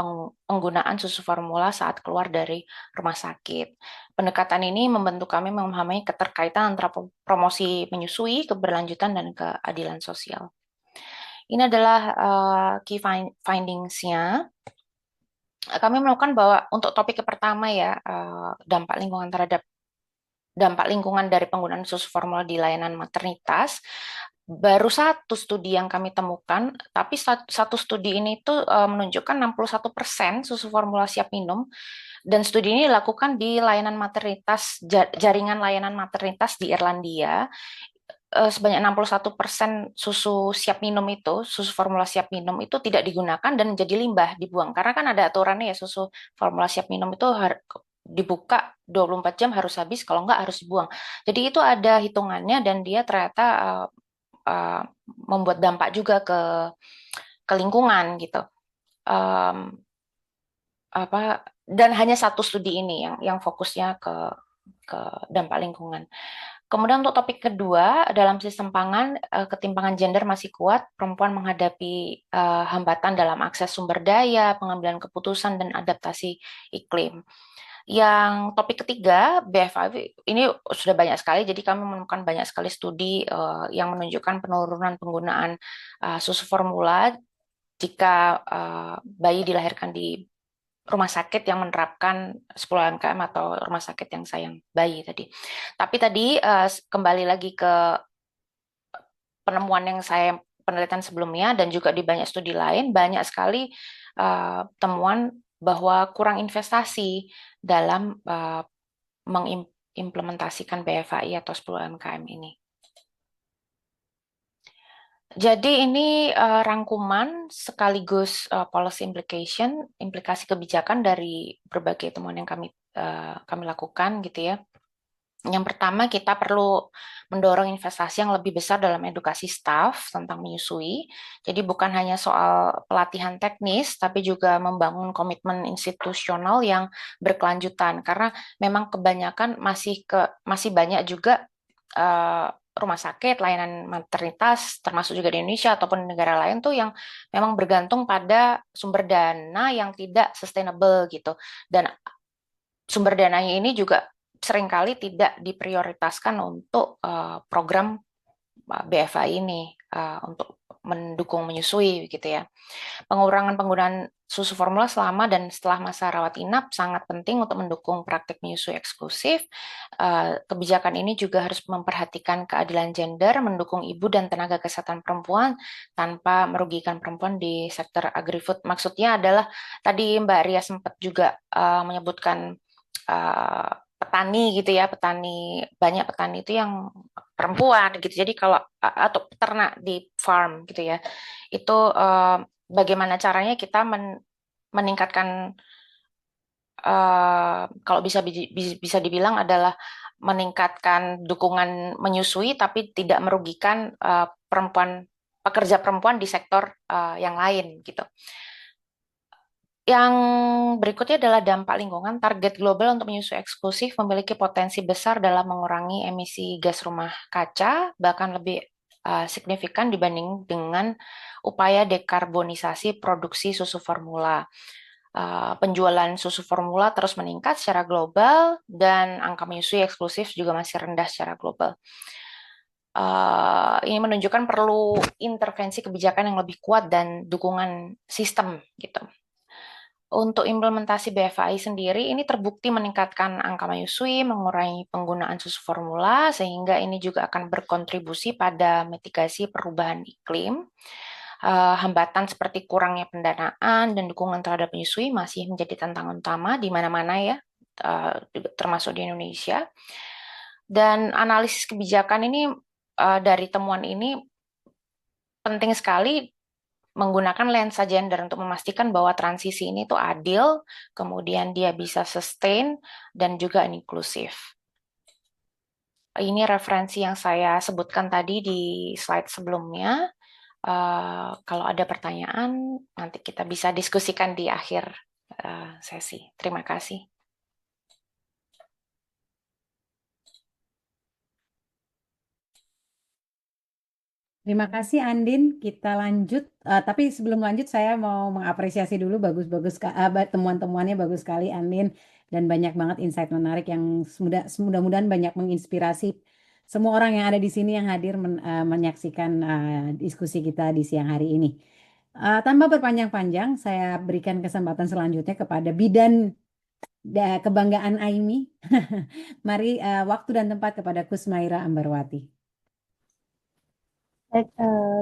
[SPEAKER 6] penggunaan susu formula saat keluar dari rumah sakit. Pendekatan ini membantu kami memahami keterkaitan antara promosi menyusui, keberlanjutan, dan keadilan sosial. Ini adalah key findings-nya. Kami menemukan bahwa untuk topik pertama ya, dampak lingkungan dari penggunaan susu formula di layanan maternitas, baru satu studi yang kami temukan, tapi satu studi ini tuh menunjukkan 61% susu formula siap minum, dan studi ini dilakukan di layanan maternitas, jaringan layanan maternitas di Irlandia. Sebanyak 61% susu siap minum itu, susu formula siap minum itu tidak digunakan dan jadi limbah, dibuang. Karena kan ada aturannya ya, susu formula siap minum itu dibuka 24 jam harus habis, kalau enggak harus dibuang. Jadi itu ada hitungannya dan dia ternyata membuat dampak juga ke lingkungan gitu. Dan hanya satu studi ini yang fokusnya ke dampak lingkungan. Kemudian untuk topik kedua, dalam sistem pangan, ketimpangan gender masih kuat, perempuan menghadapi hambatan dalam akses sumber daya, pengambilan keputusan, dan adaptasi iklim. Yang topik ketiga, BFAI, ini sudah banyak sekali, jadi kami menemukan banyak sekali studi yang menunjukkan penurunan penggunaan susu formula jika bayi dilahirkan di rumah sakit yang menerapkan 10 MKM atau rumah sakit yang sayang bayi tadi. Tapi tadi kembali lagi ke penemuan yang saya penelitian sebelumnya dan juga di banyak studi lain, banyak sekali temuan bahwa kurang investasi dalam mengimplementasikan BFAI atau 10 MKM ini. Jadi ini rangkuman sekaligus policy implication, implikasi kebijakan dari berbagai temuan yang kami lakukan gitu ya. Yang pertama, kita perlu mendorong investasi yang lebih besar dalam edukasi staf tentang menyusui. Jadi bukan hanya soal pelatihan teknis, tapi juga membangun komitmen institusional yang berkelanjutan. Karena memang kebanyakan masih banyak juga rumah sakit, layanan maternitas, termasuk juga di Indonesia ataupun di negara lain tuh yang memang bergantung pada sumber dana yang tidak sustainable gitu. Dan sumber dananya ini juga seringkali tidak diprioritaskan untuk program BFAI ini untuk mendukung menyusui gitu ya. Pengurangan penggunaan susu formula selama dan setelah masa rawat inap sangat penting untuk mendukung praktik menyusui eksklusif. Kebijakan ini juga harus memperhatikan keadilan gender, mendukung ibu dan tenaga kesehatan perempuan tanpa merugikan perempuan di sektor agri-food. Maksudnya adalah tadi Mbak Ria sempat juga menyebutkan petani gitu ya, banyak petani itu yang perempuan gitu. Jadi kalau atau peternak di farm gitu ya, itu bagaimana caranya kita meningkatkan kalau bisa dibilang adalah meningkatkan dukungan menyusui tapi tidak merugikan pekerja perempuan di sektor yang lain gitu. Yang berikutnya adalah dampak lingkungan. Target global untuk menyusui eksklusif memiliki potensi besar dalam mengurangi emisi gas rumah kaca, bahkan lebih signifikan dibanding dengan upaya dekarbonisasi produksi susu formula. Penjualan susu formula terus meningkat secara global dan angka menyusui eksklusif juga masih rendah secara global. Ini menunjukkan perlu intervensi kebijakan yang lebih kuat dan dukungan sistem gitu. Untuk implementasi BFAI sendiri, ini terbukti meningkatkan angka menyusui, mengurangi penggunaan susu formula, sehingga ini juga akan berkontribusi pada mitigasi perubahan iklim. Hambatan seperti kurangnya pendanaan dan dukungan terhadap menyusui masih menjadi tantangan utama di mana-mana ya, termasuk di Indonesia. Dan analisis kebijakan ini dari temuan ini penting sekali menggunakan lensa gender untuk memastikan bahwa transisi ini tuh adil, kemudian dia bisa sustain, dan juga inklusif. Ini referensi yang saya sebutkan tadi di slide sebelumnya. Kalau ada pertanyaan, nanti kita bisa diskusikan di akhir sesi. Terima kasih.
[SPEAKER 3] Terima kasih Andin. Kita lanjut. Tapi sebelum lanjut saya mau mengapresiasi dulu temuan-temuannya bagus sekali Andin dan banyak banget insight menarik yang mudah-mudahan banyak menginspirasi semua orang yang ada di sini yang hadir menyaksikan diskusi kita di siang hari ini. Tanpa berpanjang-panjang, saya berikan kesempatan selanjutnya kepada bidan kebanggaan Aimi. Mari waktu dan tempat kepada Kusmaira Ambarwati.
[SPEAKER 7] Baik,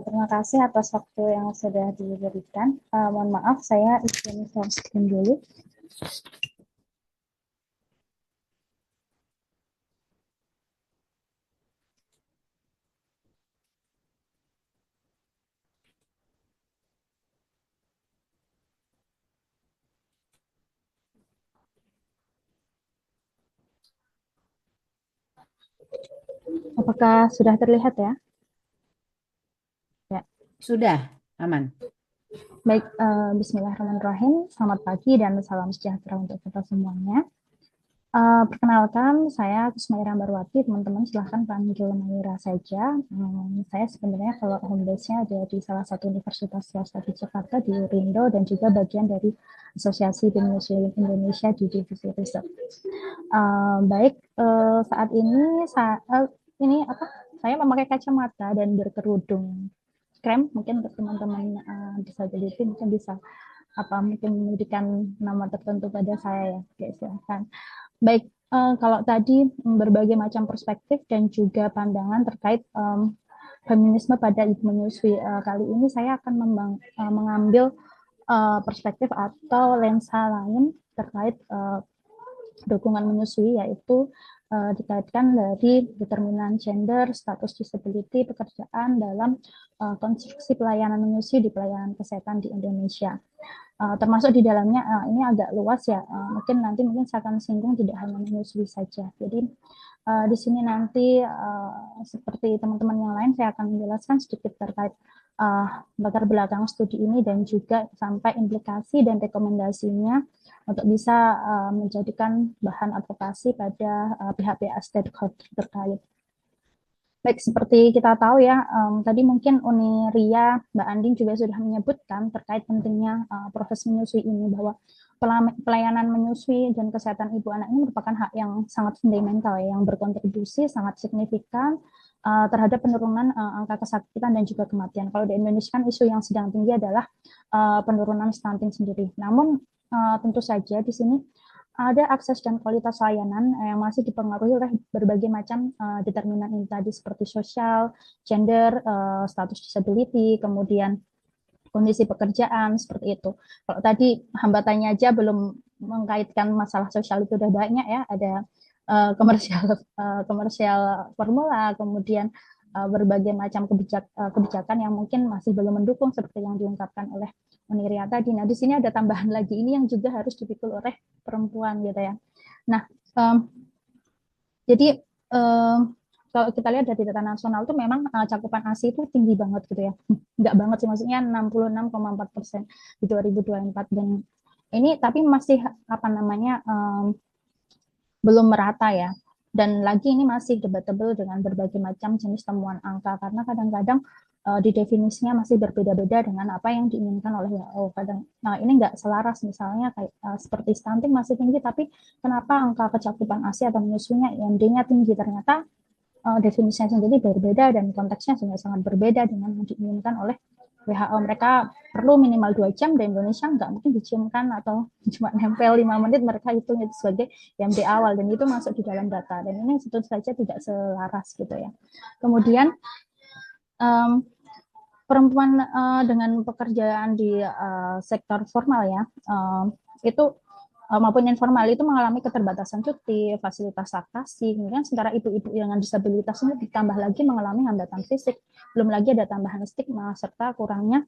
[SPEAKER 7] terima kasih atas waktu yang sudah diberikan. Mohon maaf, saya izin share screen dulu. Apakah sudah terlihat ya? Ya.
[SPEAKER 3] Sudah, aman.
[SPEAKER 7] Baik, bismillahirrahmanirrahim. Selamat pagi dan salam sejahtera untuk kita semuanya. Perkenalkan, saya Kusmaira Ambarwati. Teman-teman silahkan panggil Maira saja. Saya sebenarnya kalau home base-nya ada di salah satu universitas swasta di Jakarta, di Urindo, dan juga bagian dari Asosiasi Muslim Indonesia di Divisi Riset. Baik, saat ini saya memakai kacamata dan berkerudung krem. Mungkin untuk teman-teman disability mungkin bisa mungkin memberikan nama tertentu pada saya ya. Oke, silahkan. Baik, kalau tadi berbagai macam perspektif dan juga pandangan terkait feminisme pada ibu menyusui, kali ini saya akan mengambil perspektif atau lensa lain terkait dukungan menyusui, yaitu dikaitkan dari determinan gender, status disability, pekerjaan dalam konstruksi pelayanan menyusui di pelayanan kesehatan di Indonesia. Termasuk di dalamnya ini agak luas ya, mungkin saya akan singgung tidak hanya menyusui saja. Jadi di sini nanti seperti teman-teman yang lain saya akan menjelaskan sedikit terkait latar belakang studi ini dan juga sampai implikasi dan rekomendasinya untuk bisa menjadikan bahan advokasi pada pihak-pihak stakeholder terkait. Baik, seperti kita tahu ya, tadi mungkin Uni Ria, Mbak Andin juga sudah menyebutkan terkait pentingnya proses menyusui ini, bahwa pelayanan menyusui dan kesehatan ibu anak ini merupakan hak yang sangat fundamental, yang berkontribusi sangat signifikan terhadap penurunan angka kesakitan dan juga kematian. Kalau di Indonesia kan isu yang sedang tinggi adalah penurunan stunting sendiri. Namun tentu saja di sini ada akses dan kualitas layanan yang masih dipengaruhi oleh berbagai macam determinan ini tadi, seperti sosial, gender, status disability, kemudian kondisi pekerjaan, seperti itu. Kalau tadi hambatannya aja belum mengkaitkan masalah sosial itu udah banyak ya, ada komersial formula, kemudian berbagai macam kebijakan yang mungkin masih belum mendukung seperti yang diungkapkan oleh Uni Ria tadi. Nah, di sini ada tambahan lagi ini yang juga harus dipikul oleh perempuan gitu ya. Nah, jadi kalau kita lihat dari data nasional itu memang cakupan ASI itu tinggi banget gitu ya. Enggak banget sih, maksudnya 66,4% di 2024, dan ini tapi masih belum merata ya. Dan lagi ini masih debatable dengan berbagai macam jenis temuan angka, karena kadang-kadang di definisinya masih berbeda-beda dengan apa yang diinginkan oleh WHO. Nah, ini nggak selaras, misalnya kayak seperti stunting masih tinggi, tapi kenapa angka kecakupan ASI atau menyusuinya IMD-nya tinggi? Ternyata definisinya sendiri berbeda dan konteksnya juga sangat berbeda dengan yang diinginkan oleh WHO. Mereka perlu minimal 2 jam, dan Indonesia nggak mungkin diciumkan atau cuma nempel 5 menit, mereka hitung itu sebagai IMD awal, dan itu masuk di dalam data, dan ini tentu saja tidak selaras gitu ya. Kemudian perempuan dengan pekerjaan di sektor formal ya, itu maupun informal itu mengalami keterbatasan cuti, fasilitas laktasi, kemudian sementara ibu-ibu dengan disabilitas ini ditambah lagi mengalami hambatan fisik, belum lagi ada tambahan stigma serta kurangnya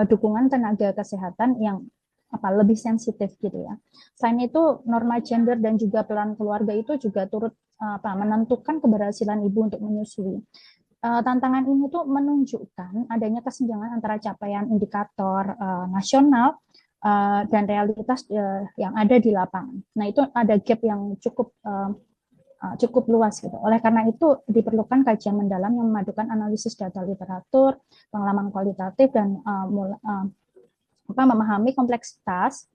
[SPEAKER 7] dukungan tenaga kesehatan yang lebih sensitif gitu ya. Selain itu, norma gender dan juga peran keluarga itu juga turut menentukan keberhasilan ibu untuk menyusui. Tantangan ini tuh menunjukkan adanya kesenjangan antara capaian indikator nasional dan realitas yang ada di lapangan. Nah, itu ada gap yang cukup cukup luas gitu. Oleh karena itu diperlukan kajian mendalam yang memadukan analisis data literatur, pengalaman kualitatif dan memahami kompleksitas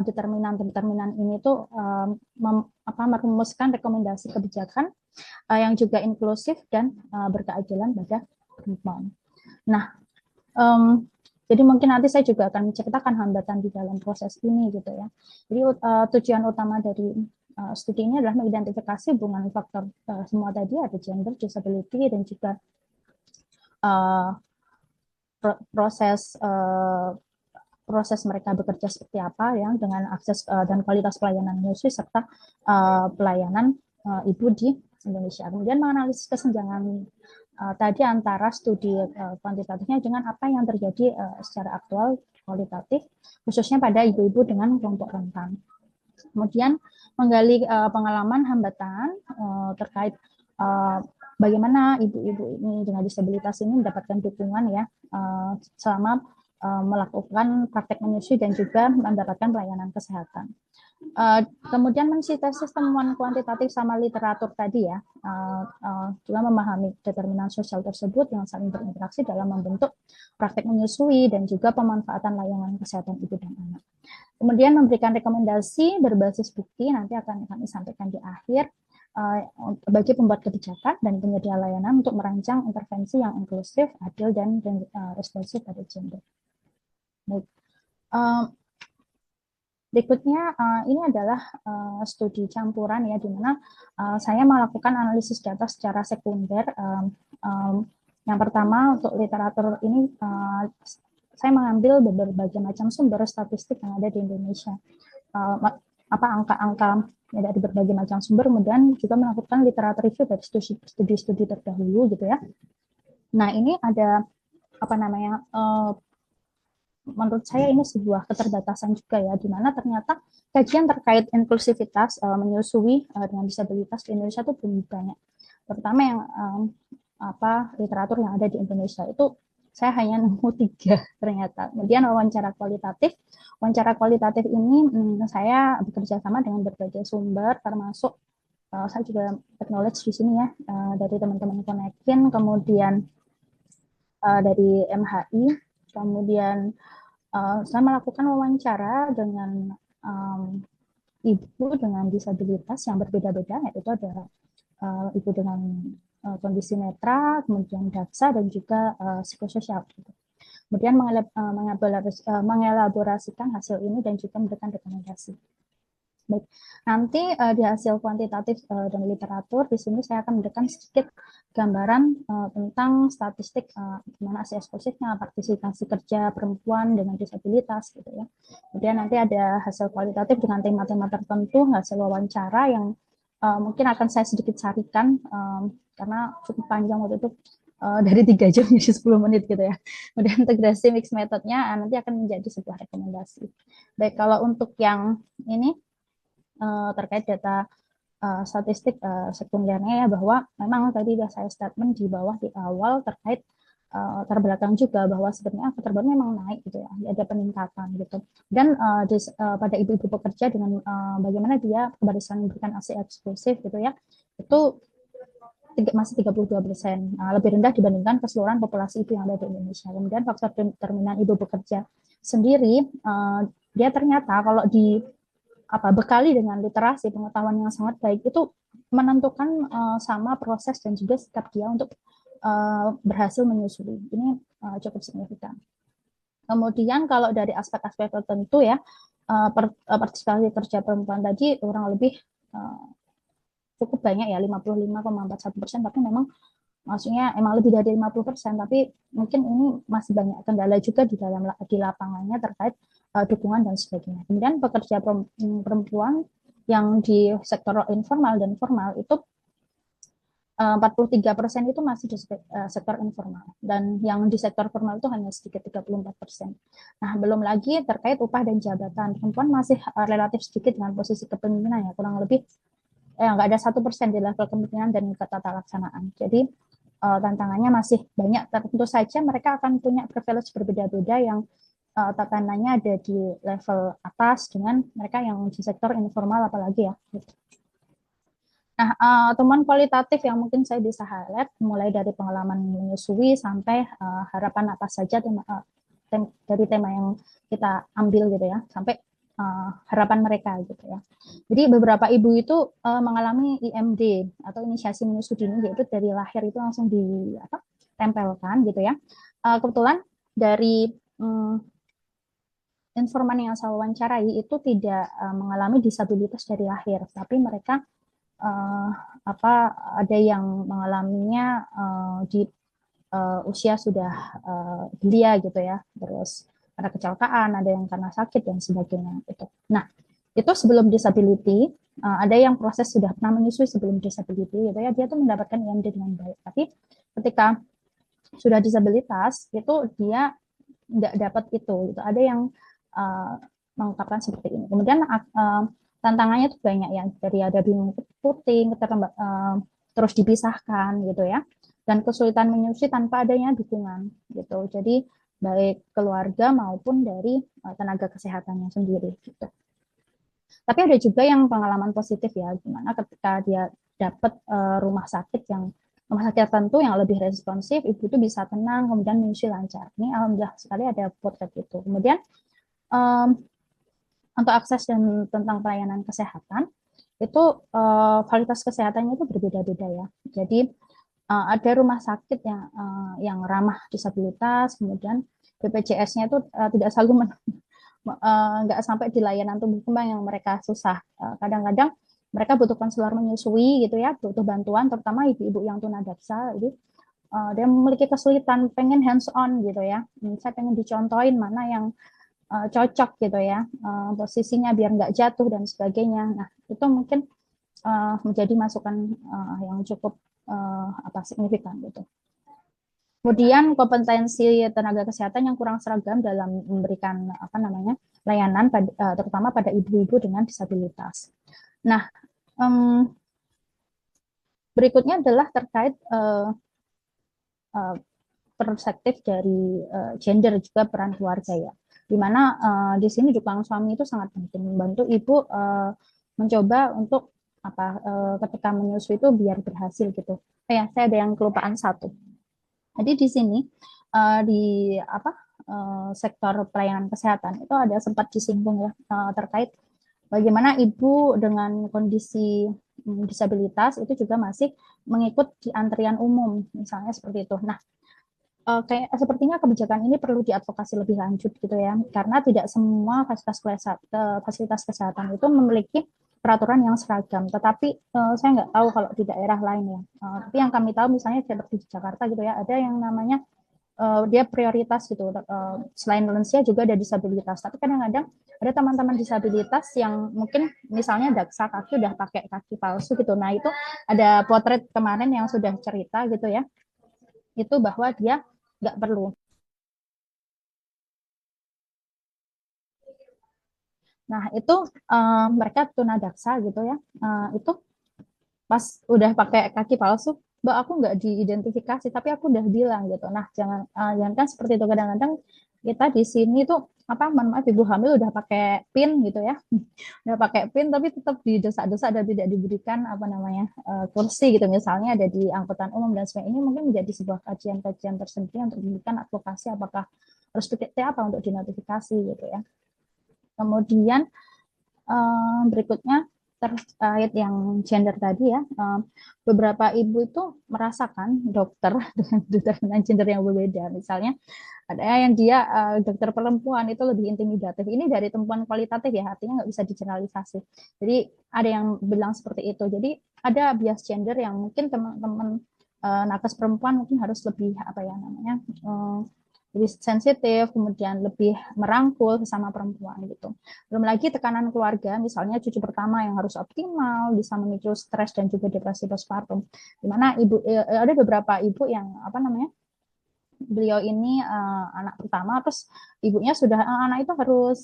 [SPEAKER 7] determinan-determinan ini tuh merumuskan rekomendasi kebijakan yang juga inklusif dan berkeadilan pada perempuan. Nah, jadi mungkin nanti saya juga akan menceritakan hambatan di dalam proses ini gitu ya. Jadi tujuan utama dari studi ini adalah mengidentifikasi hubungan faktor semua tadi, ada gender, disability, dan juga proses mereka bekerja seperti apa ya, dengan akses dan kualitas pelayanan menyusui serta pelayanan ibu di Indonesia. Kemudian menganalisis kesenjangan tadi antara studi kuantitatifnya dengan apa yang terjadi secara aktual kualitatif, khususnya pada ibu-ibu dengan kelompok rentan. Kemudian menggali pengalaman hambatan terkait bagaimana ibu-ibu ini dengan disabilitas ini mendapatkan dukungan ya selama melakukan praktek menyusui dan juga mendapatkan pelayanan kesehatan. Kemudian mensintesis temuan kuantitatif sama literatur tadi ya, juga memahami determinan sosial tersebut yang saling berinteraksi dalam membentuk praktek menyusui dan juga pemanfaatan layanan kesehatan ibu dan anak. Kemudian memberikan rekomendasi berbasis bukti, nanti akan kami sampaikan di akhir, bagi pembuat kebijakan dan penyedia layanan untuk merancang intervensi yang inklusif, adil, dan responsif pada gender. Baik. Berikutnya ini adalah studi campuran ya, di mana saya melakukan analisis data secara sekunder. Yang pertama untuk literatur ini saya mengambil berbagai macam sumber statistik yang ada di Indonesia, angka-angka dari berbagai macam sumber, kemudian juga melakukan literatur review dari studi-studi terdahulu gitu ya. Nah ini ada menurut saya ini sebuah keterbatasan juga ya, di mana ternyata kajian terkait inklusivitas menyusui dengan disabilitas di Indonesia itu belum banyak. Terutama yang literatur yang ada di Indonesia itu saya hanya nemu 3 ternyata. Kemudian wawancara kualitatif ini saya bekerja sama dengan berbagai sumber, termasuk saya juga acknowledge di sini ya dari teman-teman Konekin, kemudian dari MHI, kemudian saya melakukan wawancara dengan ibu dengan disabilitas yang berbeda-beda, yaitu ada ibu dengan kondisi netra, kemudian daksa, dan juga psikososial. Kemudian mengelaborasikan hasil ini dan juga memberikan rekomendasi. Baik, nanti di hasil kuantitatif dan literatur di sini saya akan memberikan sedikit gambaran tentang statistik gimana aksi eksklusifnya, partisipasi kerja perempuan dengan disabilitas gitu ya. Kemudian nanti ada hasil kualitatif dengan tema-tema tertentu, hasil wawancara yang mungkin akan saya sedikit sarikan karena cukup panjang waktu itu, dari 3 jam jadi 10 menit gitu ya. Kemudian integrasi mix metodenya nanti akan menjadi sebuah rekomendasi. Baik, kalau untuk yang ini terkait data statistik sekundernya ya, bahwa memang tadi sudah saya statement di bawah di awal terkait terbelakang juga bahwa sebenarnya keterbukaan memang naik gitu ya, ada peningkatan gitu. Dan pada ibu-ibu pekerja dengan bagaimana dia kebarisan memberikan aksi eksklusif gitu ya, itu masih 32%, lebih rendah dibandingkan keseluruhan populasi ibu yang ada di Indonesia. Kemudian faktor determinan ibu bekerja sendiri, dia ternyata kalau bekali dengan literasi pengetahuan yang sangat baik, itu menentukan sama proses dan juga sikap dia untuk berhasil menyusui. Ini cukup signifikan. Kemudian kalau dari aspek-aspek tertentu ya, partisipasi kerja perempuan tadi kurang lebih cukup banyak ya, 55,41%, tapi memang maksudnya emang lebih dari 50%, tapi mungkin ini masih banyak kendala juga di lapangannya terkait dukungan dan sebagainya. Kemudian pekerja perempuan yang di sektor informal dan formal itu 43% itu masih di sektor informal, dan yang di sektor formal itu hanya sedikit 34%. Nah, belum lagi terkait upah dan jabatan, perempuan masih relatif sedikit dengan posisi kepemimpinan ya, kurang lebih nggak ada 1% di level kepemimpinan dan tata laksanaan. Jadi tantangannya masih banyak. Tentu saja mereka akan punya privilege berbeda-beda yang tatanannya ada di level atas dengan mereka yang di sektor informal apalagi ya. Nah, temuan kualitatif yang mungkin saya bisa highlight mulai dari pengalaman menyusui sampai harapan apa saja dari tema yang kita ambil gitu ya, sampai harapan mereka gitu ya. Jadi beberapa ibu itu mengalami IMD atau inisiasi menyusui dini, yaitu dari lahir itu langsung ditempelkan gitu ya. Kebetulan dari informan yang saya wawancarai itu tidak mengalami disabilitas dari lahir, tapi mereka ada yang mengalaminya di usia sudah belia gitu ya, terus ada kecelakaan, ada yang karena sakit dan sebagainya gitu. Nah, itu sebelum disability, ada yang proses sudah pernah menyusui sebelum disability gitu ya, dia tuh mendapatkan IMD dengan baik. Tapi ketika sudah disabilitas itu dia nggak dapat itu gitu. Ada yang mengungkapkan seperti ini. Kemudian tantangannya tuh banyak ya, dari ada bingung puting, terus dipisahkan gitu ya, dan kesulitan menyusui tanpa adanya dukungan gitu. Jadi baik keluarga maupun dari tenaga kesehatannya sendiri gitu. Tapi ada juga yang pengalaman positif ya, gimana ketika dia dapat rumah sakit tertentu yang lebih responsif, ibu itu bisa tenang, kemudian menyusui lancar. Ini alhamdulillah sekali ada potret itu. Kemudian untuk akses dan tentang pelayanan kesehatan, itu kualitas kesehatannya itu berbeda-beda ya. Jadi ada rumah sakit yang ramah disabilitas, kemudian BPJS-nya itu tidak selalu nggak sampai di layanan tumbuh kembang yang mereka susah. Kadang-kadang mereka butuh konselor menyusui gitu ya, butuh bantuan, terutama ibu-ibu yang tunadaksa. Jadi dia memiliki kesulitan, pengen hands on gitu ya. Saya pengen dicontohin mana yang cocok gitu ya, posisinya biar nggak jatuh dan sebagainya. Nah, itu mungkin menjadi masukan yang cukup signifikan gitu. Kemudian kompetensi tenaga kesehatan yang kurang seragam dalam memberikan layanan terutama pada ibu-ibu dengan disabilitas. Nah, berikutnya adalah terkait perspektif dari gender juga peran keluarga ya. Dimana di sini dukungan suami itu sangat penting, membantu ibu mencoba untuk ketika menyusui itu biar berhasil gitu. Saya ada yang kelupaan satu. Jadi di sini di sektor pelayanan kesehatan itu ada sempat disinggung ya terkait bagaimana ibu dengan kondisi disabilitas itu juga masih mengikut di antrian umum misalnya seperti itu. Nah, kayak sepertinya kebijakan ini perlu diadvokasi lebih lanjut gitu ya, karena tidak semua fasilitas kesehatan itu memiliki peraturan yang seragam. Tetapi saya nggak tahu kalau di daerah lain ya. Tapi yang kami tahu misalnya seperti di Jakarta gitu ya, ada yang namanya dia prioritas gitu. Selain lansia juga ada disabilitas. Tapi kadang-kadang ada teman-teman disabilitas yang mungkin misalnya daksa kaki udah pakai kaki palsu gitu. Nah itu ada potret kemarin yang sudah cerita gitu ya, itu bahwa dia nggak perlu. Nah itu mereka tunadaksa gitu ya, itu pas udah pakai kaki palsu, Mbak aku nggak diidentifikasi, tapi aku udah bilang gitu. Nah jangan kan seperti itu, kadang-kadang kita di sini tuh mohon maaf ibu hamil udah pakai pin gitu ya, udah pakai pin tapi tetap didesak-desak dan tidak diberikan kursi gitu misalnya ada di angkutan umum dan sebagainya. Ini mungkin menjadi sebuah kajian-kajian tersendiri untuk memberikan advokasi apakah harus seperti apa untuk dinotifikasi gitu ya. Kemudian berikutnya terkait yang gender tadi ya, beberapa ibu itu merasakan dokter dengan gender yang berbeda. Misalnya ada yang dia dokter perempuan itu lebih intimidatif. Ini dari temuan kualitatif ya, artinya nggak bisa digeneralisasi. Jadi ada yang bilang seperti itu. Jadi ada bias gender yang mungkin teman-teman nakes perempuan mungkin harus lebih lebih sensitif, kemudian lebih merangkul sesama perempuan gitu. Belum lagi tekanan keluarga, misalnya cucu pertama yang harus optimal, bisa memicu stres dan juga depresi postpartum. Dimana ada beberapa ibu yang beliau ini anak pertama, terus ibunya sudah anak itu harus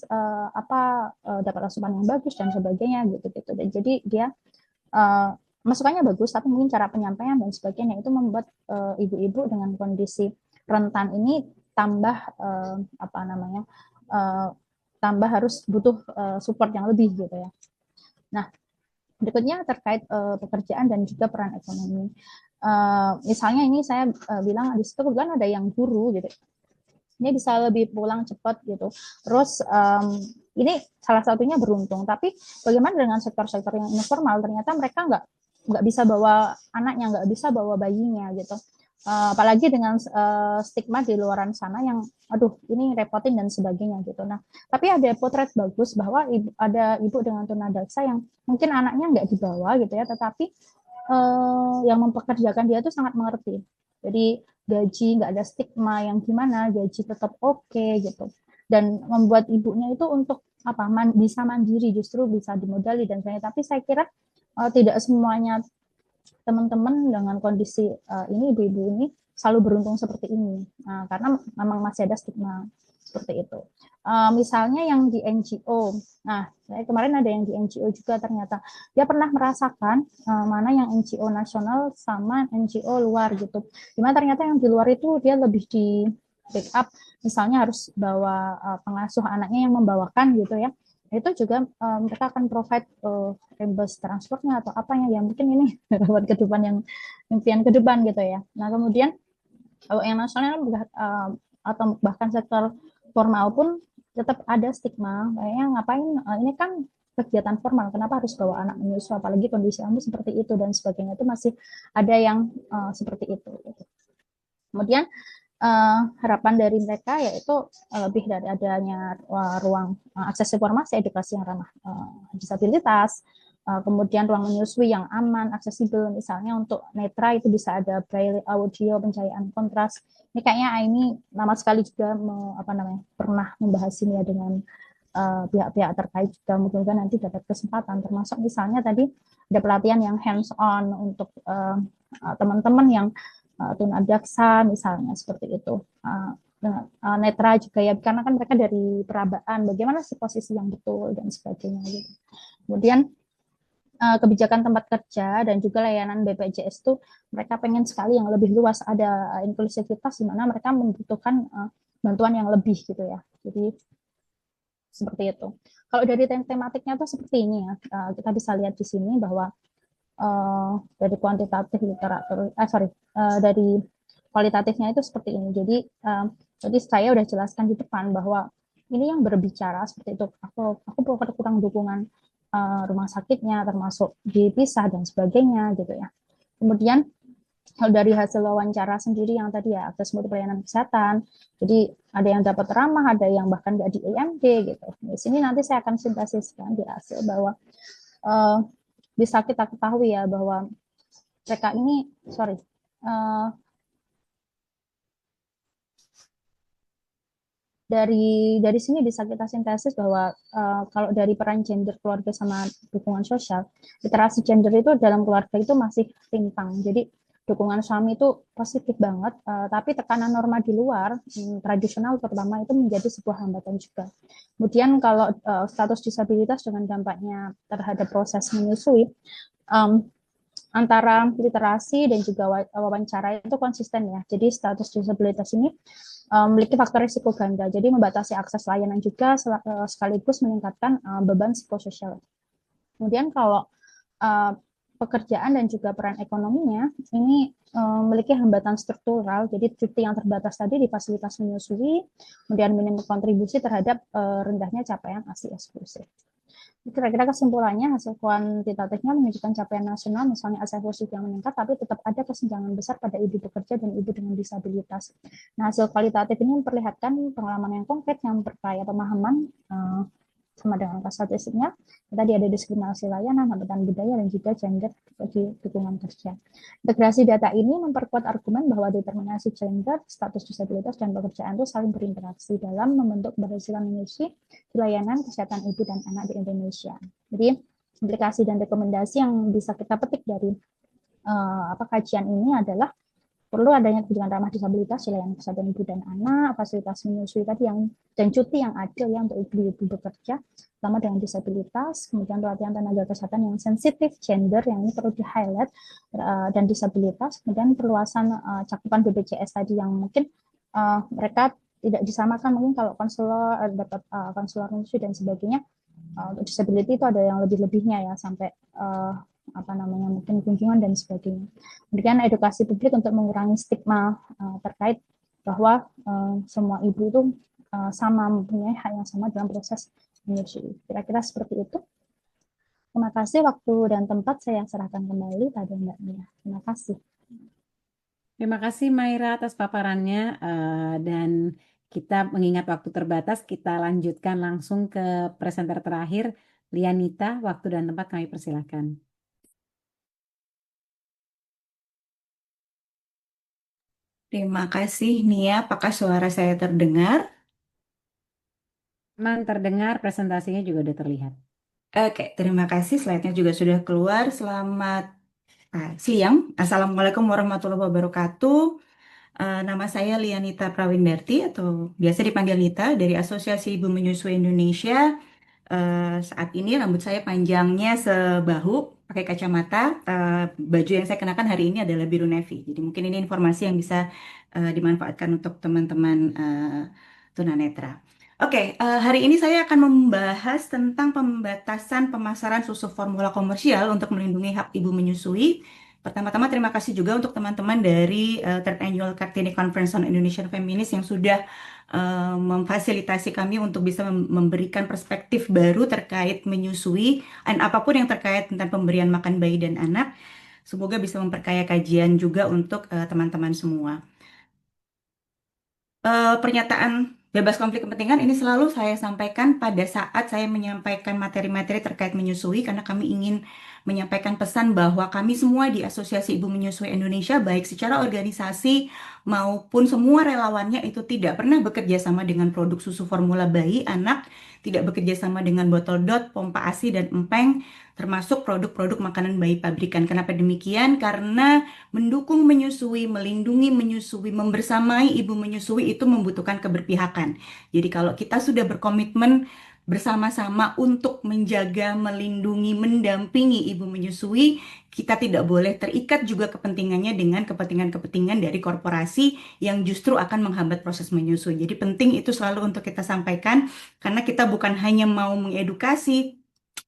[SPEAKER 7] dapat asupan yang bagus dan sebagainya gitu. Dan jadi dia masukannya bagus, tapi mungkin cara penyampaian dan sebagainya itu membuat ibu-ibu dengan kondisi rentan ini tambah tambah harus butuh support yang lebih gitu ya. Nah, Berikutnya terkait pekerjaan dan juga peran ekonomi. Misalnya ini saya bilang di situ kan ada yang guru gitu, ini bisa lebih pulang cepat gitu. Terus ini salah satunya beruntung. Tapi bagaimana dengan sektor-sektor yang informal? Ternyata mereka nggak bisa bawa anaknya, nggak bisa bawa bayinya gitu. Apalagi dengan stigma di luaran sana yang, aduh ini repotin dan sebagainya gitu. Nah, tapi ada potret bagus bahwa ada ibu dengan tunadaksa yang mungkin anaknya nggak dibawa gitu ya, tetapi yang mempekerjakan dia tuh sangat mengerti. Jadi gaji nggak ada stigma yang gimana, gaji tetap oke gitu. Dan membuat ibunya itu untuk apa bisa mandiri, justru bisa dimodali dan sebagainya. Tapi saya kira tidak semuanya teman-teman dengan kondisi ini, ibu-ibu ini selalu beruntung seperti ini. Nah, karena memang masih ada stigma seperti itu. Misalnya yang di NGO, nah saya kemarin ada yang di NGO juga, ternyata dia pernah merasakan mana yang NGO nasional sama NGO luar gitu. Dimana ternyata yang di luar itu dia lebih di backup, misalnya harus bawa pengasuh anaknya yang membawakan gitu ya. Itu juga mereka akan provide reimburse transportnya atau apanya ya, mungkin ini buat ke depan, yang impian ke depan gitu ya. Nah kemudian kalau yang nasional atau bahkan sektor formal pun tetap ada stigma, kayaknya ngapain ini kan kegiatan formal, kenapa harus bawa anak menyusu, apalagi kondisi kamu seperti itu dan sebagainya, itu masih ada yang seperti itu. Kemudian harapan dari mereka yaitu lebih dari adanya ruang akses informasi, edukasi yang ramah disabilitas, kemudian ruang menyusui yang aman, aksesibel, misalnya untuk netra itu bisa ada braille, audio, pencahayaan kontras. Ini kayaknya ini lama sekali juga pernah membahas ini ya dengan pihak-pihak terkait juga, mudah-mudahan nanti dapat kesempatan, termasuk misalnya tadi ada pelatihan yang hands on untuk teman-teman yang tunadaksa misalnya seperti itu. Netra juga ya, karena kan mereka dari perabaan, bagaimana sih posisi yang betul dan sebagainya gitu. Kemudian kebijakan tempat kerja dan juga layanan BPJS itu mereka pengen sekali yang lebih luas, ada inklusivitas di mana mereka membutuhkan bantuan yang lebih gitu ya. Jadi seperti itu. Kalau dari tematiknya tuh seperti ini ya, kita bisa lihat di sini bahwa dari kuantitatif literatur, dari kualitatifnya itu seperti ini. Jadi saya udah jelaskan di depan bahwa ini yang berbicara seperti itu. Aku kurang dukungan rumah sakitnya, termasuk dipisah dan sebagainya gitu ya. Kemudian kalau dari hasil wawancara sendiri yang tadi ya, akses mutu pelayanan kesehatan, jadi ada yang dapat ramah, ada yang bahkan nggak di IMD gitu. Di sini nanti saya akan sintesiskan di hasil bahwa bisa kita ketahui ya bahwa mereka ini, dari sini bisa kita sintesis bahwa kalau dari peran gender, keluarga sama dukungan sosial, literasi gender itu dalam keluarga itu masih timpang. Jadi dukungan suami itu positif banget, tapi tekanan norma di luar tradisional terutama itu menjadi sebuah hambatan juga. Kemudian kalau status disabilitas dengan dampaknya terhadap proses menyusui, antara literasi dan juga wawancara itu konsisten ya. Jadi status disabilitas ini memiliki faktor risiko ganda, jadi membatasi akses layanan juga sekaligus meningkatkan beban psikososial. Kemudian kalau pekerjaan dan juga peran ekonominya ini memiliki hambatan struktural, jadi cuti yang terbatas tadi di fasilitas menyusui, kemudian minim kontribusi terhadap rendahnya capaian ASI eksklusif. Kira-kira kesimpulannya, hasil kuantitatifnya menunjukkan capaian nasional, misalnya ASI eksklusif yang meningkat, tapi tetap ada kesenjangan besar pada ibu bekerja dan ibu dengan disabilitas. Nah, hasil kualitatif ini memperlihatkan pengalaman yang konkret yang memperkaya pemahaman sama dengan angka statistiknya. Tadi ada diskriminasi layanan, hambatan budaya, dan juga gender bagi dukungan kerja. Integrasi data ini memperkuat argumen bahwa determinasi gender, status disabilitas, dan pekerjaan itu saling berinteraksi dalam membentuk keberhasilan menyusui di layanan kesehatan ibu dan anak di Indonesia. Jadi, implikasi dan rekomendasi yang bisa kita petik dari kajian ini adalah perlu adanya kebijakan ramah disabilitas di layanan kesehatan ibu dan anak, fasilitas menyusui tadi dan cuti yang adil ya untuk ibu-ibu bekerja, sama dengan disabilitas, kemudian pelatihan tenaga kesehatan yang sensitif gender yang ini perlu di-highlight, dan disabilitas, kemudian perluasan cakupan BPJS tadi yang mungkin mereka tidak disamakan, mungkin kalau konselor dapat konselor menyusui dan sebagainya, Untuk disability itu ada yang lebih-lebihnya ya, sampai mungkin kunjungan dan sebagainya. Kemudian edukasi publik untuk mengurangi stigma terkait bahwa semua ibu itu sama, mempunyai hak yang sama dalam proses menyusui. Kira-kira seperti itu. Terima kasih, waktu dan tempat saya serahkan kembali pada Mbak Nia. Terima kasih.
[SPEAKER 3] Terima kasih Maira atas paparannya, dan kita mengingat waktu terbatas, kita lanjutkan langsung ke presenter terakhir, Lianita. Waktu dan tempat kami persilakan.
[SPEAKER 5] Terima kasih Nia, apakah suara saya terdengar?
[SPEAKER 3] Aman, terdengar, presentasinya juga sudah terlihat.
[SPEAKER 5] Oke, terima kasih. Slide-nya juga sudah keluar. Selamat siang. Assalamualaikum warahmatullahi wabarakatuh. Nama saya Lianita Prawindarti atau biasa dipanggil Nita dari Asosiasi Ibu Menyusui Indonesia. Saat ini rambut saya panjangnya sebahu, pakai kacamata. Baju yang saya kenakan hari ini adalah biru navy. Jadi mungkin ini informasi yang bisa dimanfaatkan untuk teman-teman tunanetra. Oke, hari ini saya akan membahas tentang pembatasan pemasaran susu formula komersial untuk melindungi hak ibu menyusui. Pertama-tama terima kasih juga untuk teman-teman dari Third Annual Kartini Conference on Indonesian Feminist yang sudah memfasilitasi kami untuk bisa memberikan perspektif baru terkait menyusui dan apapun yang terkait tentang pemberian makan bayi dan anak. Semoga bisa memperkaya kajian juga untuk teman-teman semua. Pernyataan bebas konflik kepentingan ini selalu saya sampaikan pada saat saya menyampaikan materi-materi terkait menyusui karena kami ingin menyampaikan pesan bahwa kami semua di Asosiasi Ibu Menyusui Indonesia baik secara organisasi maupun semua relawannya itu tidak pernah bekerja sama dengan produk susu formula bayi anak, tidak bekerja sama dengan botol dot, pompa ASI dan empeng, termasuk produk-produk makanan bayi pabrikan. Kenapa demikian? Karena mendukung menyusui, melindungi menyusui, membersamai ibu menyusui itu membutuhkan keberpihakan. Jadi kalau kita sudah berkomitmen bersama-sama untuk menjaga, melindungi, mendampingi ibu menyusui, kita tidak boleh terikat juga kepentingannya dengan kepentingan-kepentingan dari korporasi yang justru akan menghambat proses menyusui. Jadi penting itu selalu untuk kita sampaikan karena kita bukan hanya mau mengedukasi,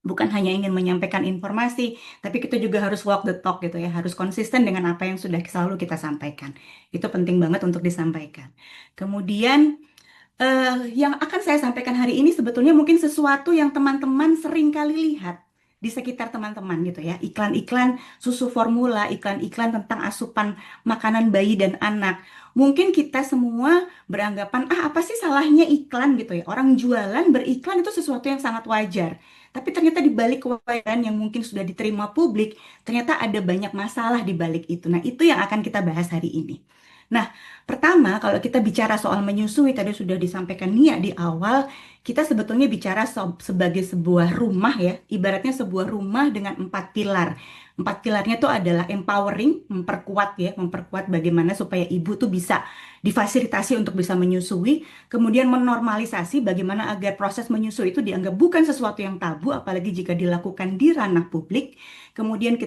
[SPEAKER 5] bukan hanya ingin menyampaikan informasi, tapi kita juga harus walk the talk gitu ya, harus konsisten dengan apa yang sudah selalu kita sampaikan. Itu penting banget untuk disampaikan. Kemudian yang akan saya sampaikan hari ini sebetulnya mungkin sesuatu yang teman-teman sering kali lihat di sekitar teman-teman gitu ya. Iklan-iklan susu formula, iklan-iklan tentang asupan makanan bayi dan anak. Mungkin kita semua beranggapan, apa sih salahnya iklan gitu ya. Orang jualan beriklan itu sesuatu yang sangat wajar. Tapi ternyata di balik kewajaran yang mungkin sudah diterima publik, ternyata ada banyak masalah di balik itu. Nah, itu yang akan kita bahas hari ini. Nah, pertama, kalau kita bicara soal menyusui, tadi sudah disampaikan Nia di awal, kita sebetulnya bicara sebagai sebuah rumah ya, ibaratnya sebuah rumah dengan 4 pilar. 4 pilarnya itu adalah empowering, memperkuat bagaimana supaya ibu tuh bisa difasilitasi untuk bisa menyusui, kemudian menormalisasi bagaimana agar proses menyusui itu dianggap bukan sesuatu yang tabu, apalagi jika dilakukan di ranah publik. Kemudian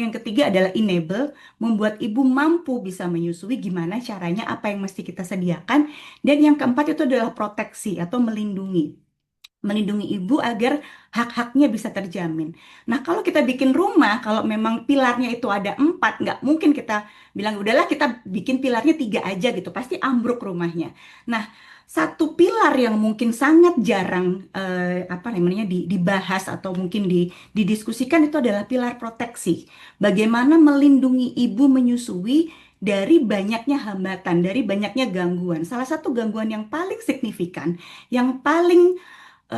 [SPEAKER 5] yang ketiga adalah enable, membuat ibu mampu bisa menyusui, gimana caranya, apa yang mesti kita sediakan. Dan yang keempat itu adalah proteksi atau melindungi ibu agar hak-haknya bisa terjamin. Nah, kalau kita bikin rumah, kalau memang pilarnya itu ada 4, nggak mungkin kita bilang, udahlah kita bikin pilarnya 3 aja gitu, pasti ambruk rumahnya. Nah, satu pilar yang mungkin sangat jarang dibahas atau mungkin didiskusikan itu adalah pilar proteksi. Bagaimana melindungi ibu menyusui dari banyaknya hambatan, dari banyaknya gangguan. Salah satu gangguan yang paling signifikan, yang paling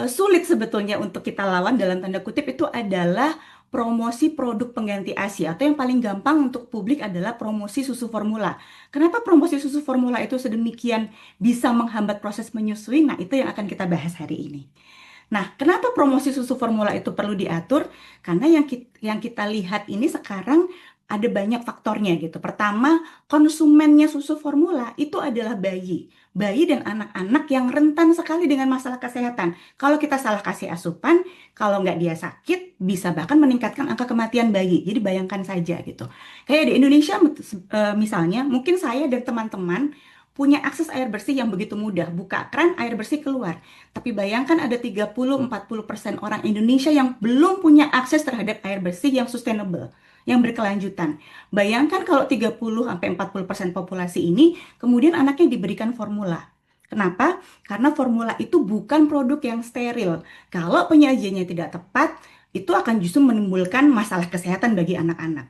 [SPEAKER 5] sulit sebetulnya untuk kita lawan dalam tanda kutip itu adalah promosi produk pengganti ASI, atau yang paling gampang untuk publik adalah promosi susu formula. Kenapa promosi susu formula itu sedemikian bisa menghambat proses menyusui? Nah, itu yang akan kita bahas hari ini. Nah, kenapa promosi susu formula itu perlu diatur? Karena yang kita lihat ini sekarang ada banyak faktornya gitu. Pertama, konsumennya susu formula itu adalah bayi dan anak-anak yang rentan sekali dengan masalah kesehatan. Kalau kita salah kasih asupan, kalau nggak dia sakit, bisa bahkan meningkatkan angka kematian bayi. Jadi bayangkan saja gitu. Kayak di Indonesia misalnya, mungkin saya dan teman-teman punya akses air bersih yang begitu mudah. Buka keran, air bersih keluar. Tapi bayangkan ada 30-40% orang Indonesia yang belum punya akses terhadap air bersih yang sustainable, yang berkelanjutan. Bayangkan kalau 30-40% populasi ini, kemudian anaknya diberikan formula. Kenapa? Karena formula itu bukan produk yang steril. Kalau penyajiannya tidak tepat, itu akan justru menimbulkan masalah kesehatan bagi anak-anak.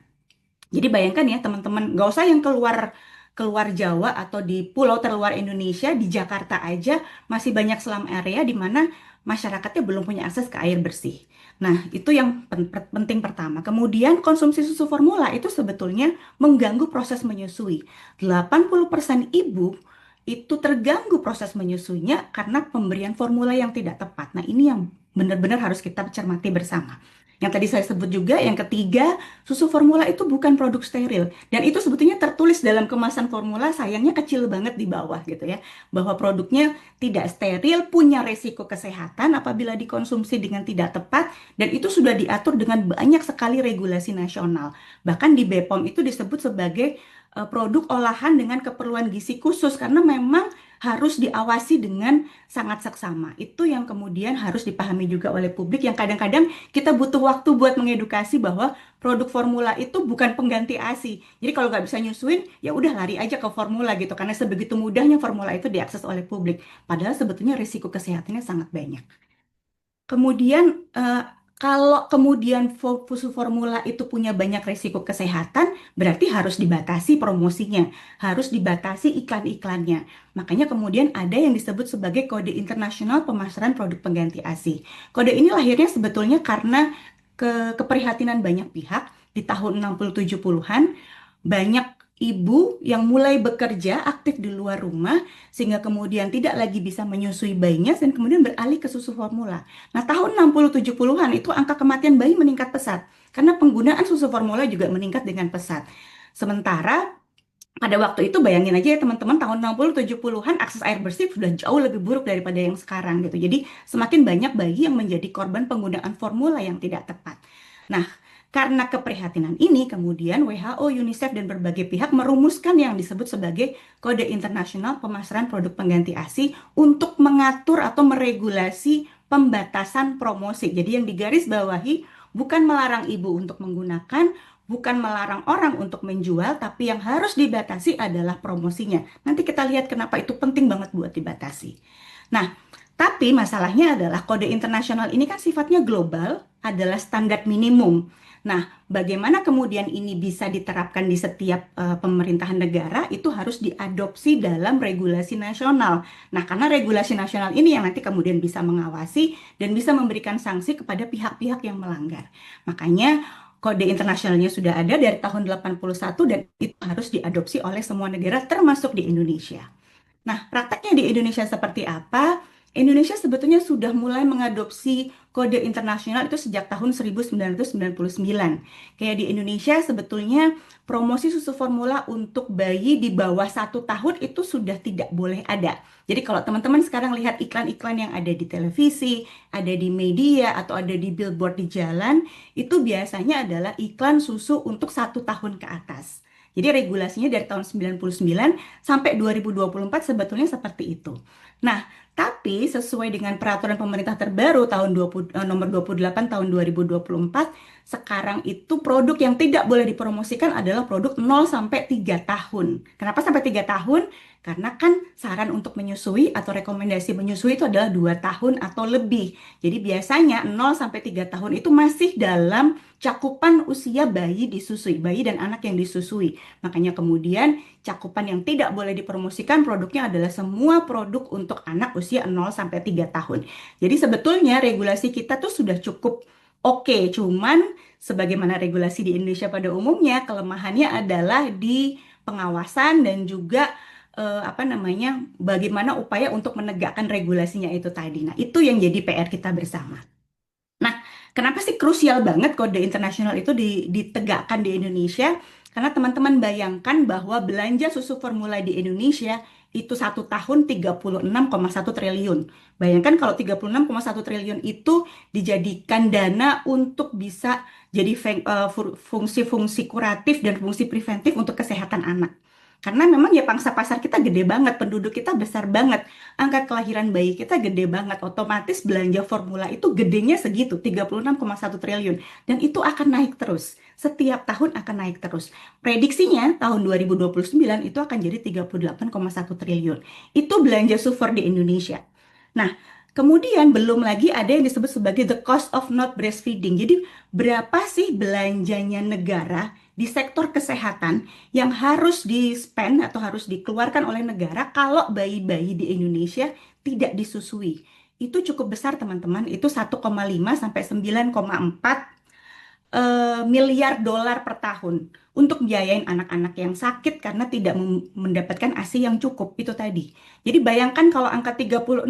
[SPEAKER 5] Jadi bayangkan ya teman-teman, nggak usah yang keluar keluar Jawa atau di pulau terluar Indonesia, di Jakarta aja masih banyak slum area di mana masyarakatnya belum punya akses ke air bersih. Nah, itu yang penting pertama. Kemudian konsumsi susu formula itu sebetulnya mengganggu proses menyusui. 80% ibu itu terganggu proses menyusuinya karena pemberian formula yang tidak tepat. Nah, ini yang benar-benar harus kita cermati bersama. Yang tadi saya sebut juga, yang ketiga, susu formula itu bukan produk steril. Dan itu sebetulnya tertulis dalam kemasan formula, sayangnya kecil banget di bawah gitu ya. Bahwa produknya tidak steril, punya resiko kesehatan apabila dikonsumsi dengan tidak tepat, dan itu sudah diatur dengan banyak sekali regulasi nasional. Bahkan di BPOM itu disebut sebagai produk olahan dengan keperluan gizi khusus, karena memang harus diawasi dengan sangat seksama. Itu yang kemudian harus dipahami juga oleh publik, yang kadang-kadang kita butuh waktu buat mengedukasi bahwa produk formula itu bukan pengganti ASI. Jadi kalau nggak bisa nyusuin, ya udah lari aja ke formula gitu, karena sebegitu mudahnya formula itu diakses oleh publik. Padahal sebetulnya risiko kesehatannya sangat banyak. Kemudian kalau kemudian susu formula itu punya banyak risiko kesehatan, berarti harus dibatasi promosinya, harus dibatasi iklan-iklannya. Makanya kemudian ada yang disebut sebagai Kode Internasional Pemasaran Produk Pengganti ASI. Kode ini lahirnya sebetulnya karena keprihatinan banyak pihak di tahun 60-70-an, banyak ibu yang mulai bekerja aktif di luar rumah sehingga kemudian tidak lagi bisa menyusui bayinya dan kemudian beralih ke susu formula. Nah, tahun 60-70-an itu angka kematian bayi meningkat pesat karena penggunaan susu formula juga meningkat dengan pesat. Sementara pada waktu itu bayangin aja ya teman-teman, tahun 60-70-an akses air bersih sudah jauh lebih buruk daripada yang sekarang gitu. Jadi semakin banyak bayi yang menjadi korban penggunaan formula yang tidak tepat. Nah, karena keprihatinan ini, kemudian WHO, UNICEF, dan berbagai pihak merumuskan yang disebut sebagai Kode Internasional Pemasaran Produk Pengganti ASI untuk mengatur atau meregulasi pembatasan promosi. Jadi yang digarisbawahi bukan melarang ibu untuk menggunakan, bukan melarang orang untuk menjual, tapi yang harus dibatasi adalah promosinya. Nanti kita lihat kenapa itu penting banget buat dibatasi. Nah, tapi masalahnya adalah kode internasional ini kan sifatnya global, adalah standar minimum. Nah, bagaimana kemudian ini bisa diterapkan di setiap pemerintahan negara, itu harus diadopsi dalam regulasi nasional. Nah, karena regulasi nasional ini yang nanti kemudian bisa mengawasi dan bisa memberikan sanksi kepada pihak-pihak yang melanggar. Makanya kode internasionalnya sudah ada dari tahun 81 dan itu harus diadopsi oleh semua negara termasuk di Indonesia. Nah, prakteknya di Indonesia seperti apa? Indonesia sebetulnya sudah mulai mengadopsi kode internasional itu sejak tahun 1999. Kayak di Indonesia sebetulnya promosi susu formula untuk bayi di bawah 1 tahun itu sudah tidak boleh ada. Jadi kalau teman-teman sekarang lihat iklan-iklan yang ada di televisi, ada di media, atau ada di billboard di jalan, itu biasanya adalah iklan susu untuk 1 tahun ke atas. Jadi regulasinya dari tahun 99 sampai 2024 sebetulnya seperti itu. Nah, tapi sesuai dengan peraturan pemerintah terbaru tahun nomor 28 tahun 2024, sekarang itu produk yang tidak boleh dipromosikan adalah produk 0 sampai 3 tahun. Kenapa sampai 3 tahun? Karena kan saran untuk menyusui atau rekomendasi menyusui itu adalah 2 tahun atau lebih. Jadi biasanya 0 sampai 3 tahun itu masih dalam cakupan usia bayi disusui, bayi dan anak yang disusui. Makanya kemudian cakupan yang tidak boleh dipromosikan produknya adalah semua produk untuk anak usia 0 sampai 3 tahun. Jadi sebetulnya regulasi kita tuh sudah cukup oke, cuman sebagaimana regulasi di Indonesia pada umumnya, kelemahannya adalah di pengawasan dan juga bagaimana upaya untuk menegakkan regulasinya itu tadi. Nah, itu yang jadi PR kita bersama. Nah, kenapa sih krusial banget kode internasional itu ditegakkan di Indonesia? Karena teman-teman bayangkan bahwa belanja susu formula di Indonesia itu 1 tahun 36,1 triliun. Bayangkan kalau 36,1 triliun itu dijadikan dana untuk bisa jadi fungsi-fungsi kuratif dan fungsi preventif untuk kesehatan anak. Karena memang ya pangsa pasar kita gede banget, penduduk kita besar banget, angka kelahiran bayi kita gede banget, otomatis belanja formula itu gedenya segitu, 36,1 triliun. Dan itu akan naik terus, setiap tahun akan naik terus. Prediksinya tahun 2029 itu akan jadi 38,1 triliun. Itu belanja super di Indonesia. Nah, kemudian belum lagi ada yang disebut sebagai the cost of not breastfeeding. Jadi berapa sih belanjanya negara di sektor kesehatan yang harus di-spend atau harus dikeluarkan oleh negara kalau bayi-bayi di Indonesia tidak disusui. Itu cukup besar teman-teman, itu 1,5 sampai 9,4 miliar dolar per tahun untuk biayain anak-anak yang sakit karena tidak mendapatkan ASI yang cukup itu tadi. Jadi bayangkan kalau angka 36,1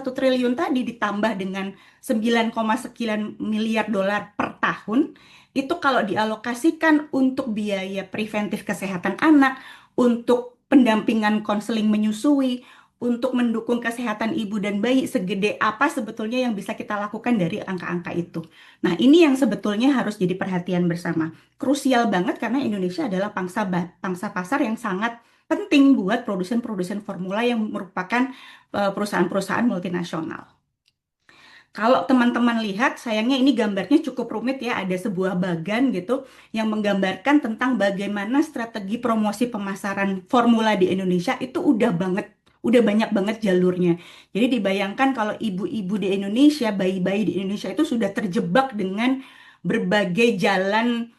[SPEAKER 5] triliun tadi ditambah dengan 9, sekian miliar dolar per tahun, itu kalau dialokasikan untuk biaya preventif kesehatan anak, untuk pendampingan konseling menyusui, untuk mendukung kesehatan ibu dan bayi, segede apa sebetulnya yang bisa kita lakukan dari angka-angka itu. Nah, ini yang sebetulnya harus jadi perhatian bersama. Krusial banget karena Indonesia adalah pangsa pasar yang sangat penting buat produsen-produsen formula yang merupakan perusahaan-perusahaan multinasional. Kalau teman-teman lihat, sayangnya ini gambarnya cukup rumit ya, ada sebuah bagan gitu yang menggambarkan tentang bagaimana strategi promosi pemasaran formula di Indonesia itu udah banyak banget jalurnya. Jadi dibayangkan kalau ibu-ibu di Indonesia, bayi-bayi di Indonesia itu sudah terjebak dengan berbagai jalan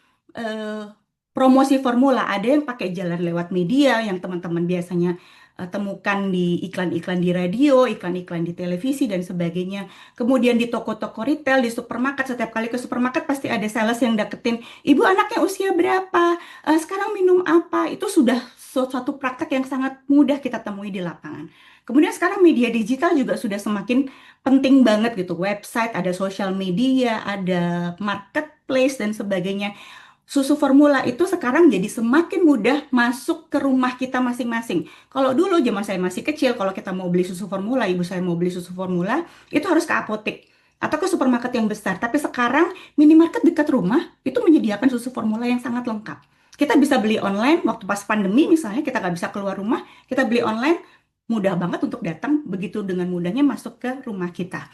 [SPEAKER 5] promosi formula. Ada yang pakai jalan lewat media yang teman-teman biasanya temukan di iklan-iklan di radio, iklan-iklan di televisi dan sebagainya. Kemudian di toko-toko retail, di supermarket, setiap kali ke supermarket pasti ada sales yang deketin, ibu anaknya usia berapa, sekarang minum apa, itu sudah suatu praktek yang sangat mudah kita temui di lapangan. Kemudian sekarang media digital juga sudah semakin penting banget gitu, website, ada social media, ada marketplace dan sebagainya. Susu formula itu sekarang jadi semakin mudah masuk ke rumah kita masing-masing. Kalau dulu zaman saya masih kecil, kalau kita mau beli susu formula, ibu saya mau beli susu formula, itu harus ke apotek atau ke supermarket yang besar. Tapi sekarang minimarket dekat rumah itu menyediakan susu formula yang sangat lengkap. Kita bisa beli online, waktu pas pandemi misalnya kita nggak bisa keluar rumah, kita beli online, mudah banget untuk datang, begitu dengan mudahnya masuk ke rumah kita.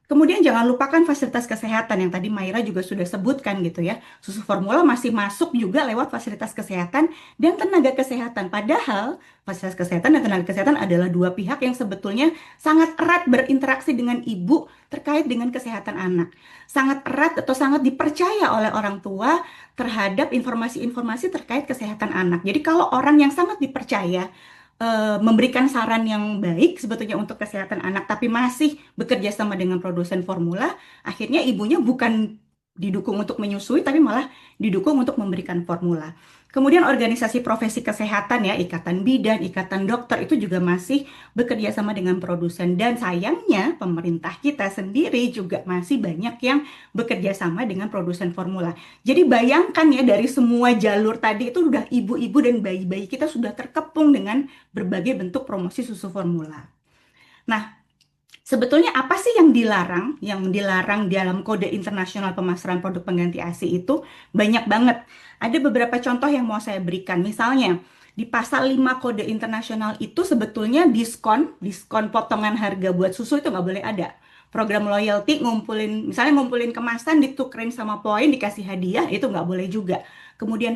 [SPEAKER 5] Kemudian jangan lupakan fasilitas kesehatan yang tadi Maira juga sudah sebutkan gitu ya. Susu formula masih masuk juga lewat fasilitas kesehatan dan tenaga kesehatan. Padahal fasilitas kesehatan dan tenaga kesehatan adalah dua pihak yang sebetulnya sangat erat berinteraksi dengan ibu terkait dengan kesehatan anak. Sangat erat atau sangat dipercaya oleh orang tua terhadap informasi-informasi terkait kesehatan anak. Jadi kalau orang yang sangat dipercaya memberikan saran yang baik sebetulnya untuk kesehatan anak, tapi masih bekerja sama dengan produsen formula, akhirnya ibunya bukan didukung untuk menyusui, tapi malah didukung untuk memberikan formula. Kemudian organisasi profesi kesehatan ya, Ikatan Bidan, Ikatan Dokter itu juga masih bekerja sama dengan produsen. Dan sayangnya pemerintah kita sendiri juga masih banyak yang bekerja sama dengan produsen formula. Jadi bayangkan ya dari semua jalur tadi itu udah ibu-ibu dan bayi-bayi kita sudah terkepung dengan berbagai bentuk promosi susu formula. Nah, sebetulnya apa sih yang dilarang? Yang dilarang dalam Kode Internasional Pemasaran Produk Pengganti ASI itu banyak banget. Ada beberapa contoh yang mau saya berikan. Misalnya, di pasal 5 Kode Internasional itu sebetulnya diskon potongan harga buat susu itu nggak boleh ada. Program loyalty misalnya ngumpulin kemasan, ditukerin sama poin, dikasih hadiah, itu nggak boleh juga. Kemudian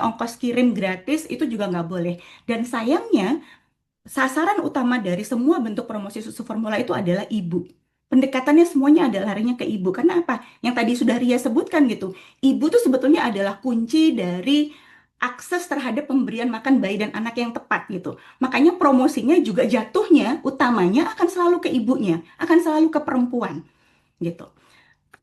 [SPEAKER 5] ongkos kirim gratis itu juga nggak boleh. Dan sayangnya, sasaran utama dari semua bentuk promosi susu formula itu adalah ibu. Pendekatannya semuanya adalah larinya ke ibu. Karena apa? Yang tadi sudah Ria sebutkan gitu. Ibu tuh sebetulnya adalah kunci dari akses terhadap pemberian makan bayi dan anak yang tepat gitu. Makanya promosinya juga jatuhnya utamanya akan selalu ke ibunya, akan selalu ke perempuan gitu.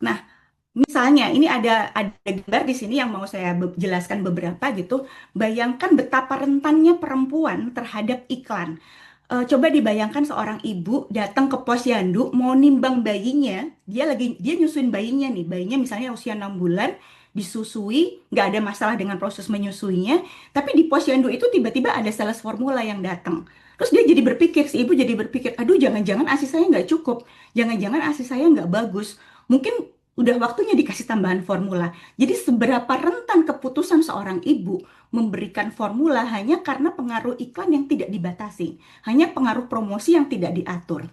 [SPEAKER 5] Nah, misalnya ini ada gambar di sini yang mau saya jelaskan beberapa gitu. Bayangkan betapa rentannya perempuan terhadap iklan. Coba dibayangkan seorang ibu datang ke posyandu mau nimbang bayinya, dia nyusuin bayinya nih, bayinya misalnya usia 6 bulan, disusui, nggak ada masalah dengan proses menyusuinya, tapi di posyandu itu tiba-tiba ada sales formula yang datang. Terus dia jadi berpikir, si ibu jadi berpikir, aduh jangan-jangan ASI saya nggak cukup, jangan-jangan ASI saya nggak bagus, mungkin udah waktunya dikasih tambahan formula. Jadi seberapa rentan keputusan seorang ibu memberikan formula hanya karena pengaruh iklan yang tidak dibatasi, hanya pengaruh promosi yang tidak diatur.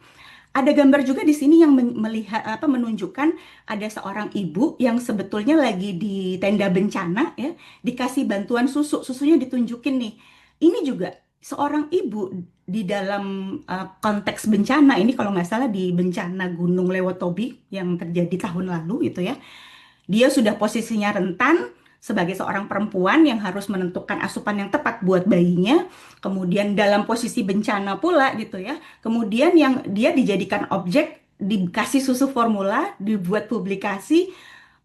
[SPEAKER 5] Ada gambar juga di sini yang melihat menunjukkan ada seorang ibu yang sebetulnya lagi di tenda bencana ya, dikasih bantuan susu, susunya ditunjukin nih. Ini juga seorang ibu di dalam konteks bencana ini, kalau nggak salah di bencana Gunung Lewotobi yang terjadi tahun lalu itu ya. Dia sudah posisinya rentan sebagai seorang perempuan yang harus menentukan asupan yang tepat buat bayinya, kemudian dalam posisi bencana pula gitu ya. Kemudian yang dia dijadikan objek, dikasih susu formula, dibuat publikasi,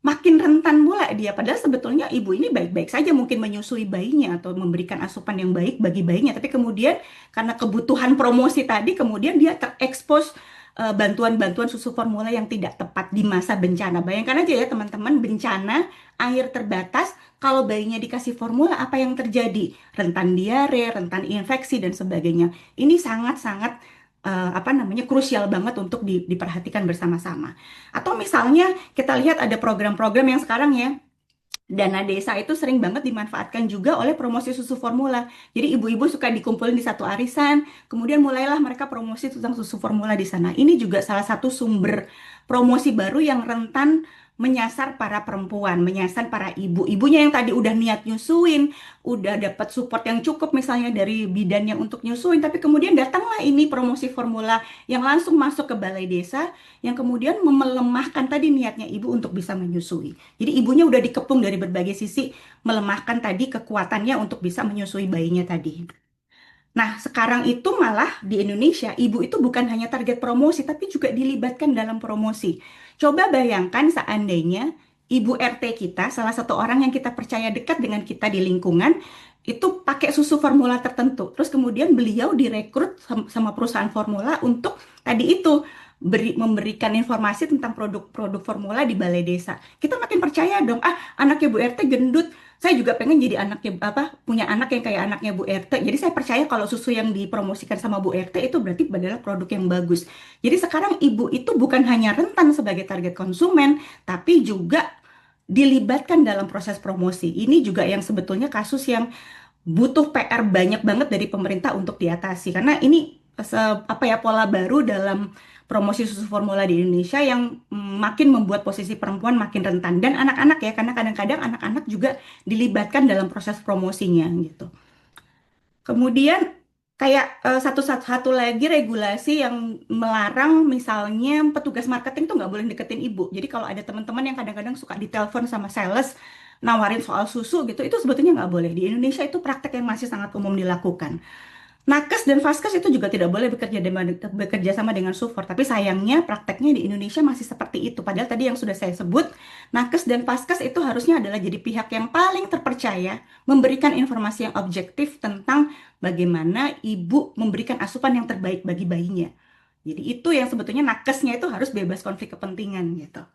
[SPEAKER 5] makin rentan pula dia. Padahal sebetulnya ibu ini baik-baik saja mungkin menyusui bayinya atau memberikan asupan yang baik bagi bayinya. Tapi kemudian karena kebutuhan promosi tadi, kemudian dia terekspos bantuan-bantuan susu formula yang tidak tepat di masa bencana. Bayangkan aja ya teman-teman, bencana, air terbatas, kalau bayinya dikasih formula apa yang terjadi? Rentan diare, rentan infeksi dan sebagainya. Ini sangat-sangat krusial banget untuk diperhatikan bersama-sama. Atau misalnya kita lihat ada program-program yang sekarang ya, dana desa itu sering banget dimanfaatkan juga oleh promosi susu formula. Jadi ibu-ibu suka dikumpulin di satu arisan, kemudian mulailah mereka promosi tentang susu formula di sana. Ini juga salah satu sumber promosi baru yang rentan menyasar para perempuan, menyasar para ibu-ibunya yang tadi udah niat nyusuin, udah dapat support yang cukup misalnya dari bidannya untuk nyusuin, tapi kemudian datanglah ini promosi formula yang langsung masuk ke balai desa, yang kemudian melemahkan tadi niatnya ibu untuk bisa menyusui. Jadi ibunya udah dikepung dari berbagai sisi, melemahkan tadi kekuatannya untuk bisa menyusui bayinya tadi. Nah, sekarang itu malah di Indonesia, ibu itu bukan hanya target promosi, tapi juga dilibatkan dalam promosi. Coba bayangkan seandainya ibu RT kita, salah satu orang yang kita percaya dekat dengan kita di lingkungan, itu pakai susu formula tertentu. Terus kemudian beliau direkrut sama perusahaan formula untuk tadi itu, memberikan informasi tentang produk-produk formula di balai desa. Kita makin percaya dong, anaknya Bu RT gendut, saya juga pengen jadi anaknya punya anak yang kayak anaknya Bu RT. Jadi saya percaya kalau susu yang dipromosikan sama Bu RT itu berarti adalah produk yang bagus. Jadi sekarang ibu itu bukan hanya rentan sebagai target konsumen, tapi juga dilibatkan dalam proses promosi. Ini juga yang sebetulnya kasus yang butuh PR banyak banget dari pemerintah untuk diatasi. Karena ini pola baru dalam promosi susu formula di Indonesia yang makin membuat posisi perempuan makin rentan, dan anak-anak ya, karena kadang-kadang anak-anak juga dilibatkan dalam proses promosinya gitu. Kemudian kayak satu lagi regulasi yang melarang misalnya petugas marketing tuh nggak boleh deketin ibu. Jadi kalau ada teman-teman yang kadang-kadang suka ditelepon sama sales nawarin soal susu gitu, itu sebetulnya nggak boleh. Di Indonesia itu praktek yang masih sangat umum dilakukan. Nakes dan Vaskes itu juga tidak boleh bekerja sama dengan Sufor, tapi sayangnya prakteknya di Indonesia masih seperti itu. Padahal tadi yang sudah saya sebut, Nakes dan Vaskes itu harusnya adalah jadi pihak yang paling terpercaya, memberikan informasi yang objektif tentang bagaimana ibu memberikan asupan yang terbaik bagi bayinya. Jadi itu yang sebetulnya Nakesnya itu harus bebas konflik kepentingan gitu.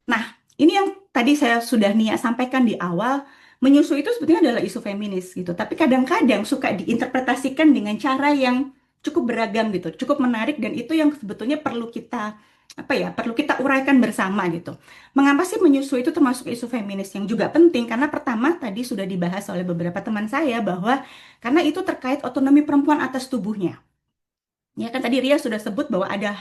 [SPEAKER 5] Nah, ini yang tadi saya sudah niat sampaikan di awal. Menyusui itu sebetulnya adalah isu feminis gitu, tapi kadang-kadang suka diinterpretasikan dengan cara yang cukup beragam gitu, cukup menarik, dan itu yang sebetulnya perlu kita uraikan bersama gitu. Mengapa sih menyusui itu termasuk isu feminis yang juga penting? Karena pertama tadi sudah dibahas oleh beberapa teman saya bahwa karena itu terkait otonomi perempuan atas tubuhnya. Ya kan tadi Ria sudah sebut bahwa ada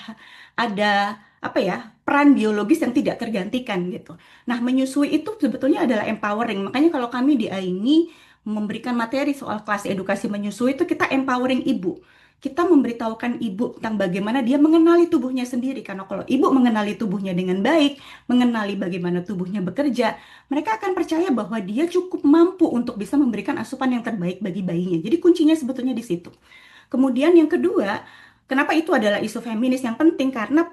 [SPEAKER 5] peran biologis yang tidak tergantikan gitu. Nah, menyusui itu sebetulnya adalah empowering. Makanya kalau kami di AIMI memberikan materi soal kelas edukasi menyusui itu kita empowering ibu. Kita memberitahukan ibu tentang bagaimana dia mengenali tubuhnya sendiri. Karena kalau ibu mengenali tubuhnya dengan baik, mengenali bagaimana tubuhnya bekerja, mereka akan percaya bahwa dia cukup mampu untuk bisa memberikan asupan yang terbaik bagi bayinya. Jadi kuncinya sebetulnya di situ. Kemudian yang kedua, kenapa itu adalah isu feminis yang penting? Karena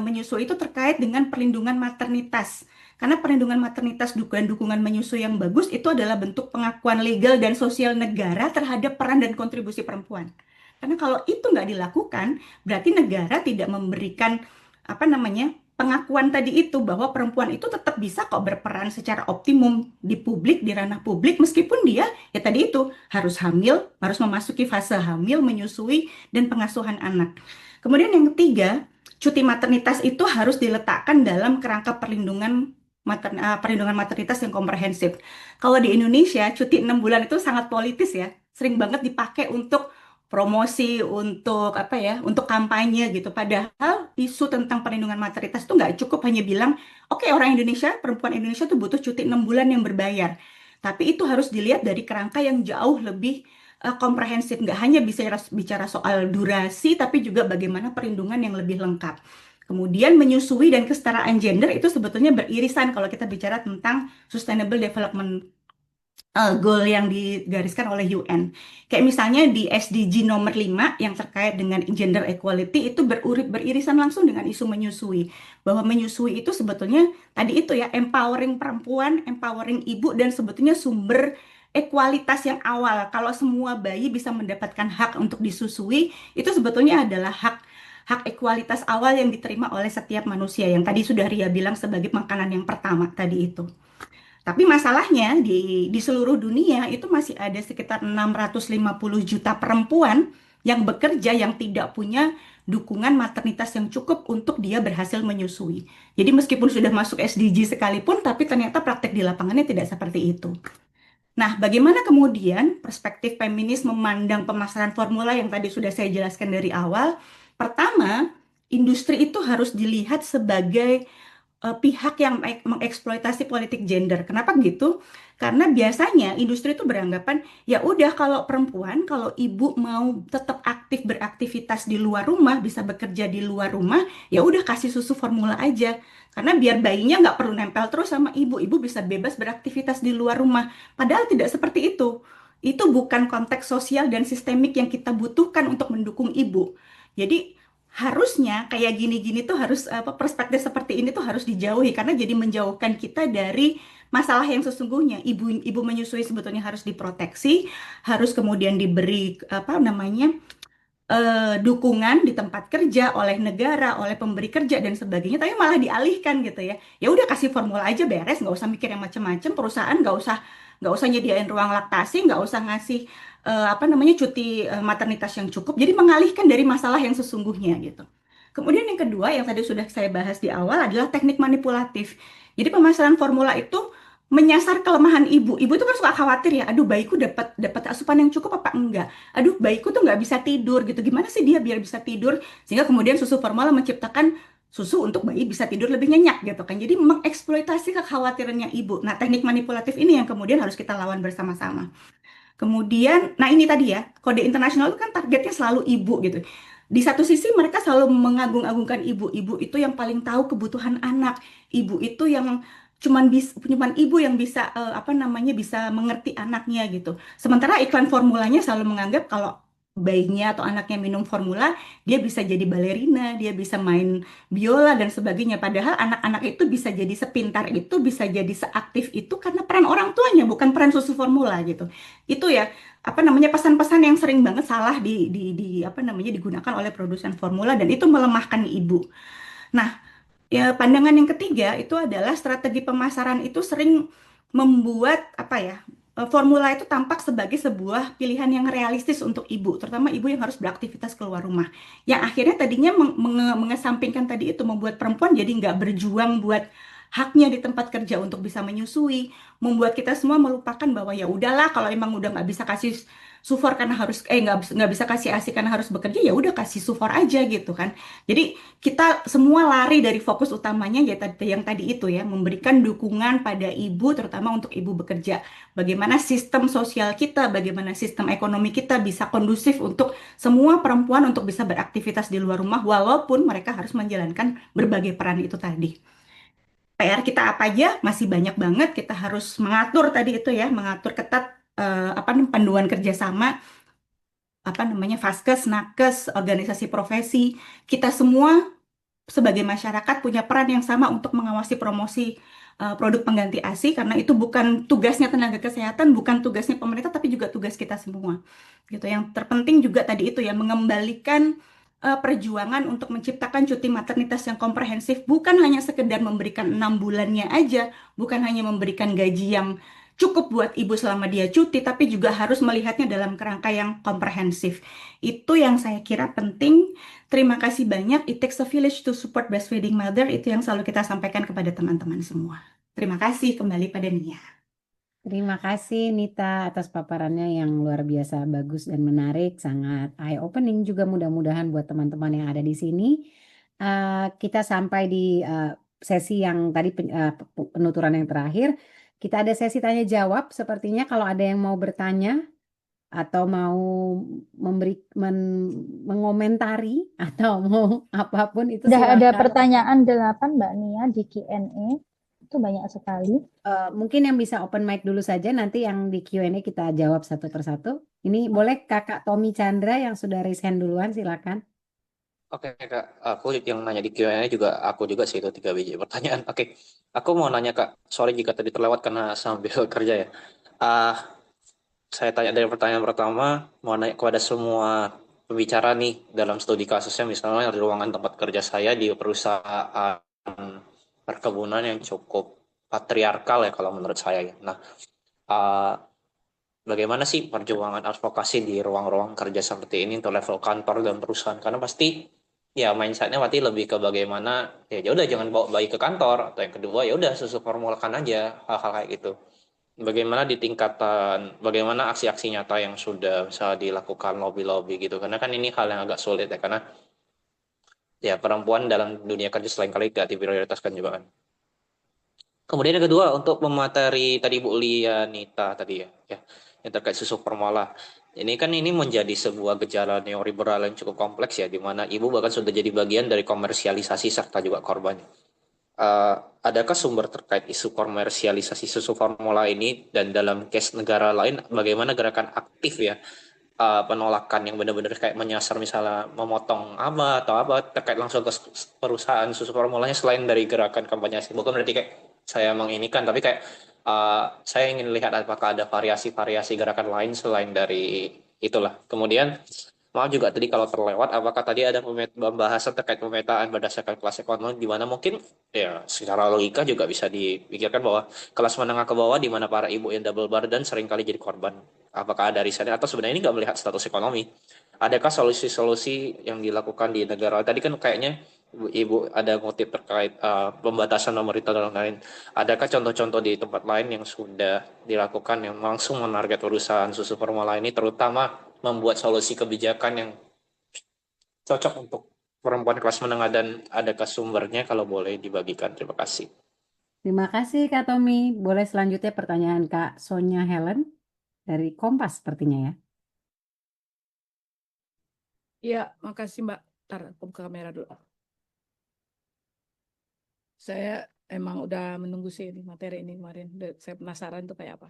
[SPEAKER 5] menyusui itu terkait dengan perlindungan maternitas. Karena perlindungan maternitas dan dukungan menyusui yang bagus itu adalah bentuk pengakuan legal dan sosial negara terhadap peran dan kontribusi perempuan. Karena kalau itu nggak dilakukan, berarti negara tidak memberikan pengakuan tadi itu bahwa perempuan itu tetap bisa kok berperan secara optimum di publik, di ranah publik, meskipun dia ya tadi itu harus hamil, harus memasuki fase hamil, menyusui, dan pengasuhan anak. Kemudian yang ketiga, cuti maternitas itu harus diletakkan dalam kerangka perlindungan perlindungan maternitas yang komprehensif. Kalau di Indonesia, cuti 6 bulan itu sangat politis ya. Sering banget dipakai untuk promosi, untuk apa ya, untuk kampanye gitu. Padahal isu tentang perlindungan maternitas itu nggak cukup hanya bilang, oke, orang Indonesia, perempuan Indonesia tuh butuh cuti 6 bulan yang berbayar. Tapi itu harus dilihat dari kerangka yang jauh lebih komprehensif. Nggak hanya bicara soal durasi, tapi juga bagaimana perlindungan yang lebih lengkap. Kemudian menyusui dan kesetaraan gender itu sebetulnya beririsan kalau kita bicara tentang Sustainable Development Goal yang digariskan oleh UN. Kayak misalnya di SDG nomor 5 yang terkait dengan gender equality itu beririsan langsung dengan isu menyusui. Bahwa menyusui itu sebetulnya tadi itu ya, empowering perempuan, empowering ibu, dan sebetulnya sumber ekualitas yang awal. Kalau semua bayi bisa mendapatkan hak untuk disusui, itu sebetulnya adalah hak ekualitas awal yang diterima oleh setiap manusia yang tadi sudah Ria bilang sebagai makanan yang pertama tadi itu. Tapi masalahnya di seluruh dunia itu masih ada sekitar 650 juta perempuan yang bekerja yang tidak punya dukungan maternitas yang cukup untuk dia berhasil menyusui. Jadi meskipun sudah masuk SDG sekalipun, tapi ternyata praktek di lapangannya tidak seperti itu. Nah, bagaimana kemudian perspektif feminis memandang pemasaran formula yang tadi sudah saya jelaskan dari awal? Pertama, industri itu harus dilihat sebagai pihak yang mengeksploitasi politik gender. Kenapa gitu? Karena biasanya industri itu beranggapan, ya udah kalau perempuan, kalau ibu mau tetap aktif beraktivitas di luar rumah, bisa bekerja di luar rumah, ya udah kasih susu formula aja. Karena biar bayinya nggak perlu nempel terus sama ibu bisa bebas beraktivitas di luar rumah. Padahal tidak seperti itu. Itu bukan konteks sosial dan sistemik yang kita butuhkan untuk mendukung ibu. Jadi harusnya kayak gini-gini tuh harus perspektif seperti ini tuh harus dijauhi karena jadi menjauhkan kita dari masalah yang sesungguhnya. Ibu menyusui sebetulnya harus diproteksi, harus kemudian diberi apa namanya dukungan di tempat kerja oleh negara, oleh pemberi kerja dan sebagainya, tapi malah dialihkan gitu ya. Ya udah kasih formula aja beres, nggak usah mikir yang macam-macam. Perusahaan nggak usah nyediain ruang laktasi, nggak usah ngasih apa namanya cuti maternitas yang cukup. Jadi mengalihkan dari masalah yang sesungguhnya gitu. Kemudian yang kedua yang tadi sudah saya bahas di awal adalah teknik manipulatif. Jadi pemasaran formula itu menyasar kelemahan ibu. Ibu itu kan suka khawatir ya, aduh bayiku dapat asupan yang cukup apa enggak? Aduh bayiku tuh nggak bisa tidur gitu. Gimana sih dia biar bisa tidur? Sehingga kemudian susu formula menciptakan susu untuk bayi bisa tidur lebih nyenyak gitu kan. Jadi mengeksploitasi kekhawatirannya ibu. Nah teknik manipulatif ini yang kemudian harus kita lawan bersama-sama. Kemudian, nah ini tadi ya, kode internasional itu kan targetnya selalu ibu gitu. Di satu sisi mereka selalu mengagung-agungkan ibu. Ibu itu yang paling tahu kebutuhan anak. Ibu itu yang cuman ibu yang bisa apa namanya bisa mengerti anaknya gitu. Sementara iklan formulanya selalu menganggap kalau bayinya atau anaknya minum formula, dia bisa jadi balerina, dia bisa main biola dan sebagainya. Padahal anak-anak itu bisa jadi sepintar itu, bisa jadi seaktif itu karena peran orang tuanya, bukan peran susu formula gitu. Itu ya apa namanya pesan-pesan yang sering banget salah di apa namanya digunakan oleh produsen formula dan itu melemahkan ibu. Nah, ya, pandangan yang ketiga itu adalah strategi pemasaran itu sering membuat apa ya formula itu tampak sebagai sebuah pilihan yang realistis untuk ibu, terutama ibu yang harus beraktivitas keluar rumah. Yang akhirnya tadinya mengesampingkan tadi itu membuat perempuan jadi nggak berjuang buat haknya di tempat kerja untuk bisa menyusui, membuat kita semua melupakan bahwa ya udahlah kalau emang udah nggak bisa kasih sufor karena harus nggak bisa kasih ASI karena harus bekerja ya udah kasih sufor aja gitu kan. Jadi kita semua lari dari fokus utamanya ya yang tadi itu ya memberikan dukungan pada ibu terutama untuk ibu bekerja. Bagaimana sistem sosial kita, bagaimana sistem ekonomi kita bisa kondusif untuk semua perempuan untuk bisa beraktivitas di luar rumah walaupun mereka harus menjalankan berbagai peran itu tadi. PR kita apa aja masih banyak banget kita harus mengatur tadi itu ya mengatur ketat apa panduan kerjasama apa namanya Vaskes, Nakes, organisasi profesi kita semua sebagai masyarakat punya peran yang sama untuk mengawasi promosi produk pengganti ASI karena itu bukan tugasnya tenaga kesehatan, bukan tugasnya pemerintah tapi juga tugas kita semua. Gitu. Yang terpenting juga tadi itu ya mengembalikan perjuangan untuk menciptakan cuti maternitas yang komprehensif bukan hanya sekedar memberikan 6 bulannya aja, bukan hanya memberikan gaji yang cukup buat ibu selama dia cuti, tapi juga harus melihatnya dalam kerangka yang komprehensif. Itu yang saya kira penting. Terima kasih banyak. It takes a village to support breastfeeding mother. Itu yang selalu kita sampaikan kepada teman-teman semua. Terima kasih kembali pada Nia.
[SPEAKER 3] Terima kasih Nita atas paparannya yang luar biasa bagus dan menarik, sangat eye-opening juga mudah-mudahan buat teman-teman yang ada di sini. Kita sampai di sesi yang tadi penuturan yang terakhir. Kita ada sesi tanya jawab. Sepertinya kalau ada yang mau bertanya atau mau mengomentari atau mau apapun itu
[SPEAKER 7] Sudah ada
[SPEAKER 3] silakan.
[SPEAKER 7] pertanyaan 8 Mbak Nia di Q&A. Itu banyak sekali.
[SPEAKER 3] Mungkin yang bisa open mic dulu saja, nanti yang di Q&A kita jawab satu persatu. Ini boleh Kakak Tommy Chandra yang sudah raise hand duluan, silakan.
[SPEAKER 8] Oke Kak, aku yang nanya di Q&A juga aku juga sih itu 3 biji pertanyaan. Oke, aku mau nanya Kak, sorry jika tadi terlewat karena sambil kerja ya. Saya tanya dari pertanyaan pertama, mau nanya kepada semua pembicara nih dalam studi kasusnya, misalnya di ruangan tempat kerja saya di perusahaan perkebunan yang cukup patriarkal ya kalau menurut saya ya. Nah, bagaimana sih perjuangan advokasi di ruang-ruang kerja seperti ini untuk level kantor dan perusahaan? Karena pasti ya mindsetnya pasti lebih ke bagaimana ya udah jangan bawa bayi ke kantor, atau yang kedua ya udah susu formulakan aja, hal-hal kayak gitu. Bagaimana di tingkatan, bagaimana aksi-aksi nyata yang sudah bisa dilakukan lobby-lobby gitu, karena kan ini hal yang agak sulit ya, karena ya perempuan dalam dunia kerja selain kali gak diprioritaskan juga kan. Kemudian yang kedua untuk pemateri tadi Bu Lianita tadi ya yang terkait susu formula. Ini kan ini menjadi sebuah gejala neoliberal yang cukup kompleks ya, di mana ibu bahkan sudah jadi bagian dari komersialisasi serta juga korban. Adakah sumber terkait isu komersialisasi susu formula ini, dan dalam case negara lain bagaimana gerakan aktif ya penolakan yang benar-benar kayak menyasar misalnya memotong apa atau apa terkait langsung ke perusahaan susu formulanya, selain dari gerakan kampanye bukan berarti kayak saya menginikan, tapi kayak saya ingin lihat apakah ada variasi-variasi gerakan lain selain dari itulah. Kemudian maaf juga tadi kalau terlewat, apakah tadi ada pembahasan terkait pemetaan berdasarkan kelas ekonomi, di mana mungkin ya secara logika juga bisa dipikirkan bahwa kelas menengah ke bawah, di mana para ibu yang double burden seringkali jadi korban. Apakah ada risetnya atau sebenarnya ini nggak melihat status ekonomi? Adakah solusi-solusi yang dilakukan di negara? Tadi kan kayaknya Ibu ada ngutip terkait pembatasan pemerintah dan lain-lain. Adakah contoh-contoh di tempat lain yang sudah dilakukan yang langsung menarget urusan susu formula ini, terutama membuat solusi kebijakan yang cocok untuk perempuan kelas menengah, dan adakah sumbernya kalau boleh dibagikan? Terima kasih.
[SPEAKER 3] Terima kasih Kak Tommy. Boleh selanjutnya pertanyaan Kak Sonia Helen dari Kompas sepertinya ya.
[SPEAKER 9] Iya, makasih Mbak. Ntar aku buka kamera dulu. Saya emang udah menunggu sih ini materi ini kemarin. Saya penasaran tuh kayak apa.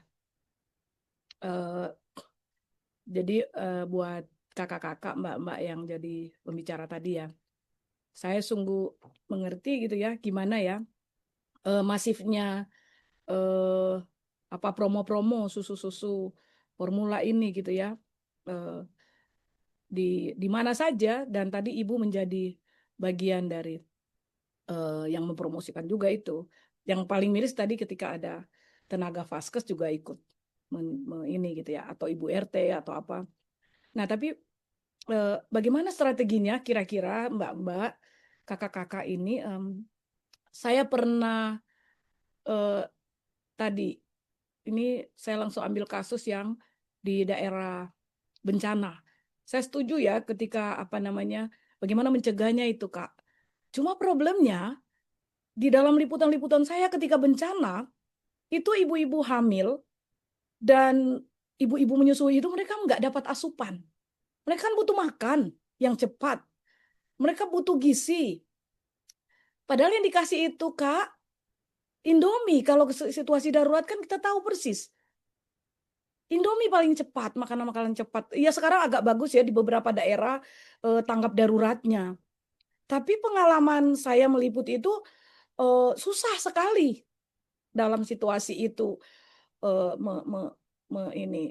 [SPEAKER 9] Jadi buat kakak-kakak, mbak-mbak yang jadi pembicara tadi ya, saya sungguh mengerti gitu ya, gimana ya masifnya apa promo-promo susu-susu formula ini gitu ya, di mana saja, dan tadi Ibu menjadi bagian dari yang mempromosikan juga itu. Yang paling miris tadi ketika ada tenaga vaskes juga ikut ini gitu ya, atau Ibu RT atau apa. Nah, tapi bagaimana strateginya kira-kira mbak-mbak, kakak-kakak ini? Saya pernah tadi, ini saya langsung ambil kasus yang di daerah bencana. Saya setuju ya ketika bagaimana mencegahnya itu Kak. Cuma problemnya di dalam liputan-liputan saya ketika bencana, itu ibu-ibu hamil dan ibu-ibu menyusui itu mereka nggak dapat asupan. Mereka kan butuh makan yang cepat. Mereka butuh gizi. Padahal yang dikasih itu, Kak, Indomie. Kalau situasi darurat kan kita tahu persis. Indomie paling cepat, makanan-makanan cepat. Ya sekarang agak bagus ya di beberapa daerah tanggap daruratnya. Tapi pengalaman saya meliput itu susah sekali dalam situasi itu. Ini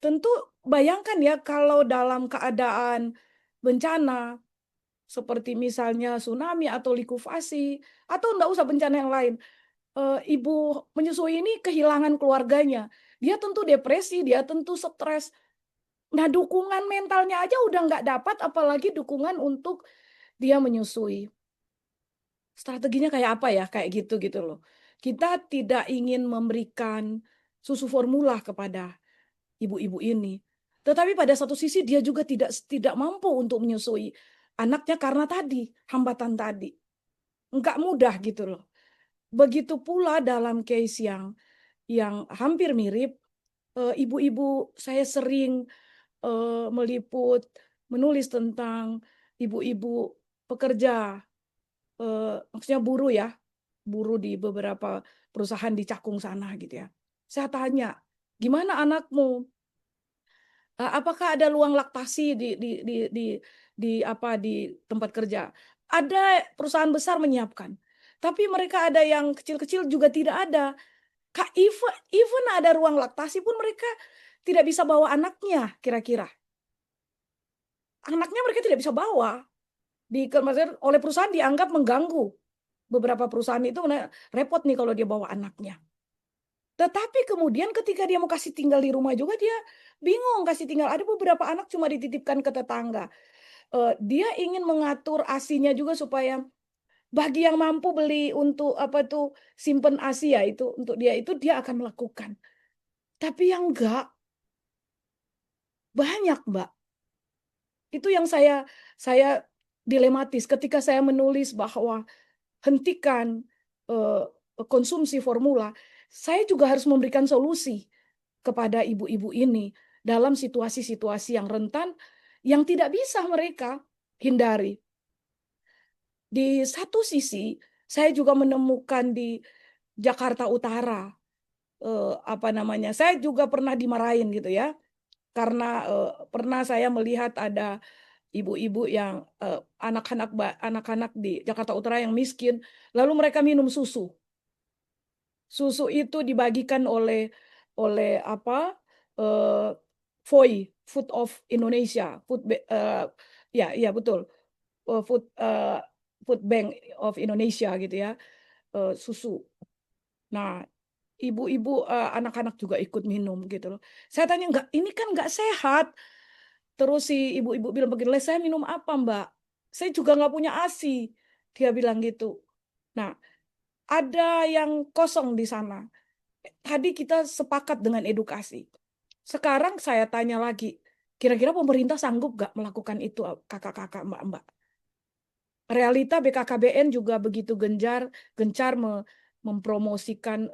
[SPEAKER 9] tentu bayangkan ya kalau dalam keadaan bencana seperti misalnya tsunami atau likufasi atau enggak usah bencana yang lain, ibu menyusui ini kehilangan keluarganya, dia tentu depresi, dia tentu stres. Nah, dukungan mentalnya aja udah nggak dapat, apalagi dukungan untuk dia menyusui. Strateginya kayak apa ya, kayak gitu loh. Kita tidak ingin memberikan susu formula kepada ibu-ibu ini. Tetapi pada satu sisi dia juga tidak mampu untuk menyusui anaknya karena tadi, hambatan tadi. Enggak mudah gitu loh. Begitu pula dalam case yang hampir mirip, ibu-ibu saya sering menulis tentang ibu-ibu pekerja, maksudnya buruh ya, buruh di beberapa perusahaan di Cakung sana gitu ya. Saya tanya, gimana anakmu? Apakah ada ruang laktasi di tempat kerja? Ada perusahaan besar menyiapkan, tapi mereka ada yang kecil-kecil juga tidak ada. Kak, even ada ruang laktasi pun mereka tidak bisa bawa anaknya, kira-kira. Anaknya mereka tidak bisa bawa. Oleh perusahaan dianggap mengganggu. Beberapa perusahaan itu repot nih kalau dia bawa anaknya. Tetapi kemudian ketika dia mau kasih tinggal di rumah juga dia bingung kasih tinggal. Ada beberapa anak cuma dititipkan ke tetangga. Dia ingin mengatur ASI-nya juga supaya bagi yang mampu beli untuk simpen ASI ya itu untuk dia akan melakukan. Tapi yang enggak banyak, Mbak. Itu yang saya dilematis ketika saya menulis bahwa hentikan konsumsi formula. Saya juga harus memberikan solusi kepada ibu-ibu ini dalam situasi-situasi yang rentan yang tidak bisa mereka hindari. Di satu sisi, saya juga menemukan di Jakarta Utara, saya juga pernah dimarahin gitu ya, karena pernah saya melihat ada ibu-ibu yang anak-anak di Jakarta Utara yang miskin, lalu mereka minum susu. Susu itu dibagikan oleh FOI, Food of Indonesia, ya betul, Food Bank of Indonesia gitu ya, susu. Nah, ibu-ibu anak-anak juga ikut minum gitu loh. Saya tanya ini kan nggak sehat. Terus si ibu-ibu bilang begini, saya minum apa Mbak? Saya juga nggak punya ASI. Dia bilang gitu. Nah, ada yang kosong di sana. Tadi kita sepakat dengan edukasi. Sekarang saya tanya lagi, kira-kira pemerintah sanggup nggak melakukan itu, kakak-kakak, mbak-mbak? Realita BKKBN juga begitu gencar mempromosikan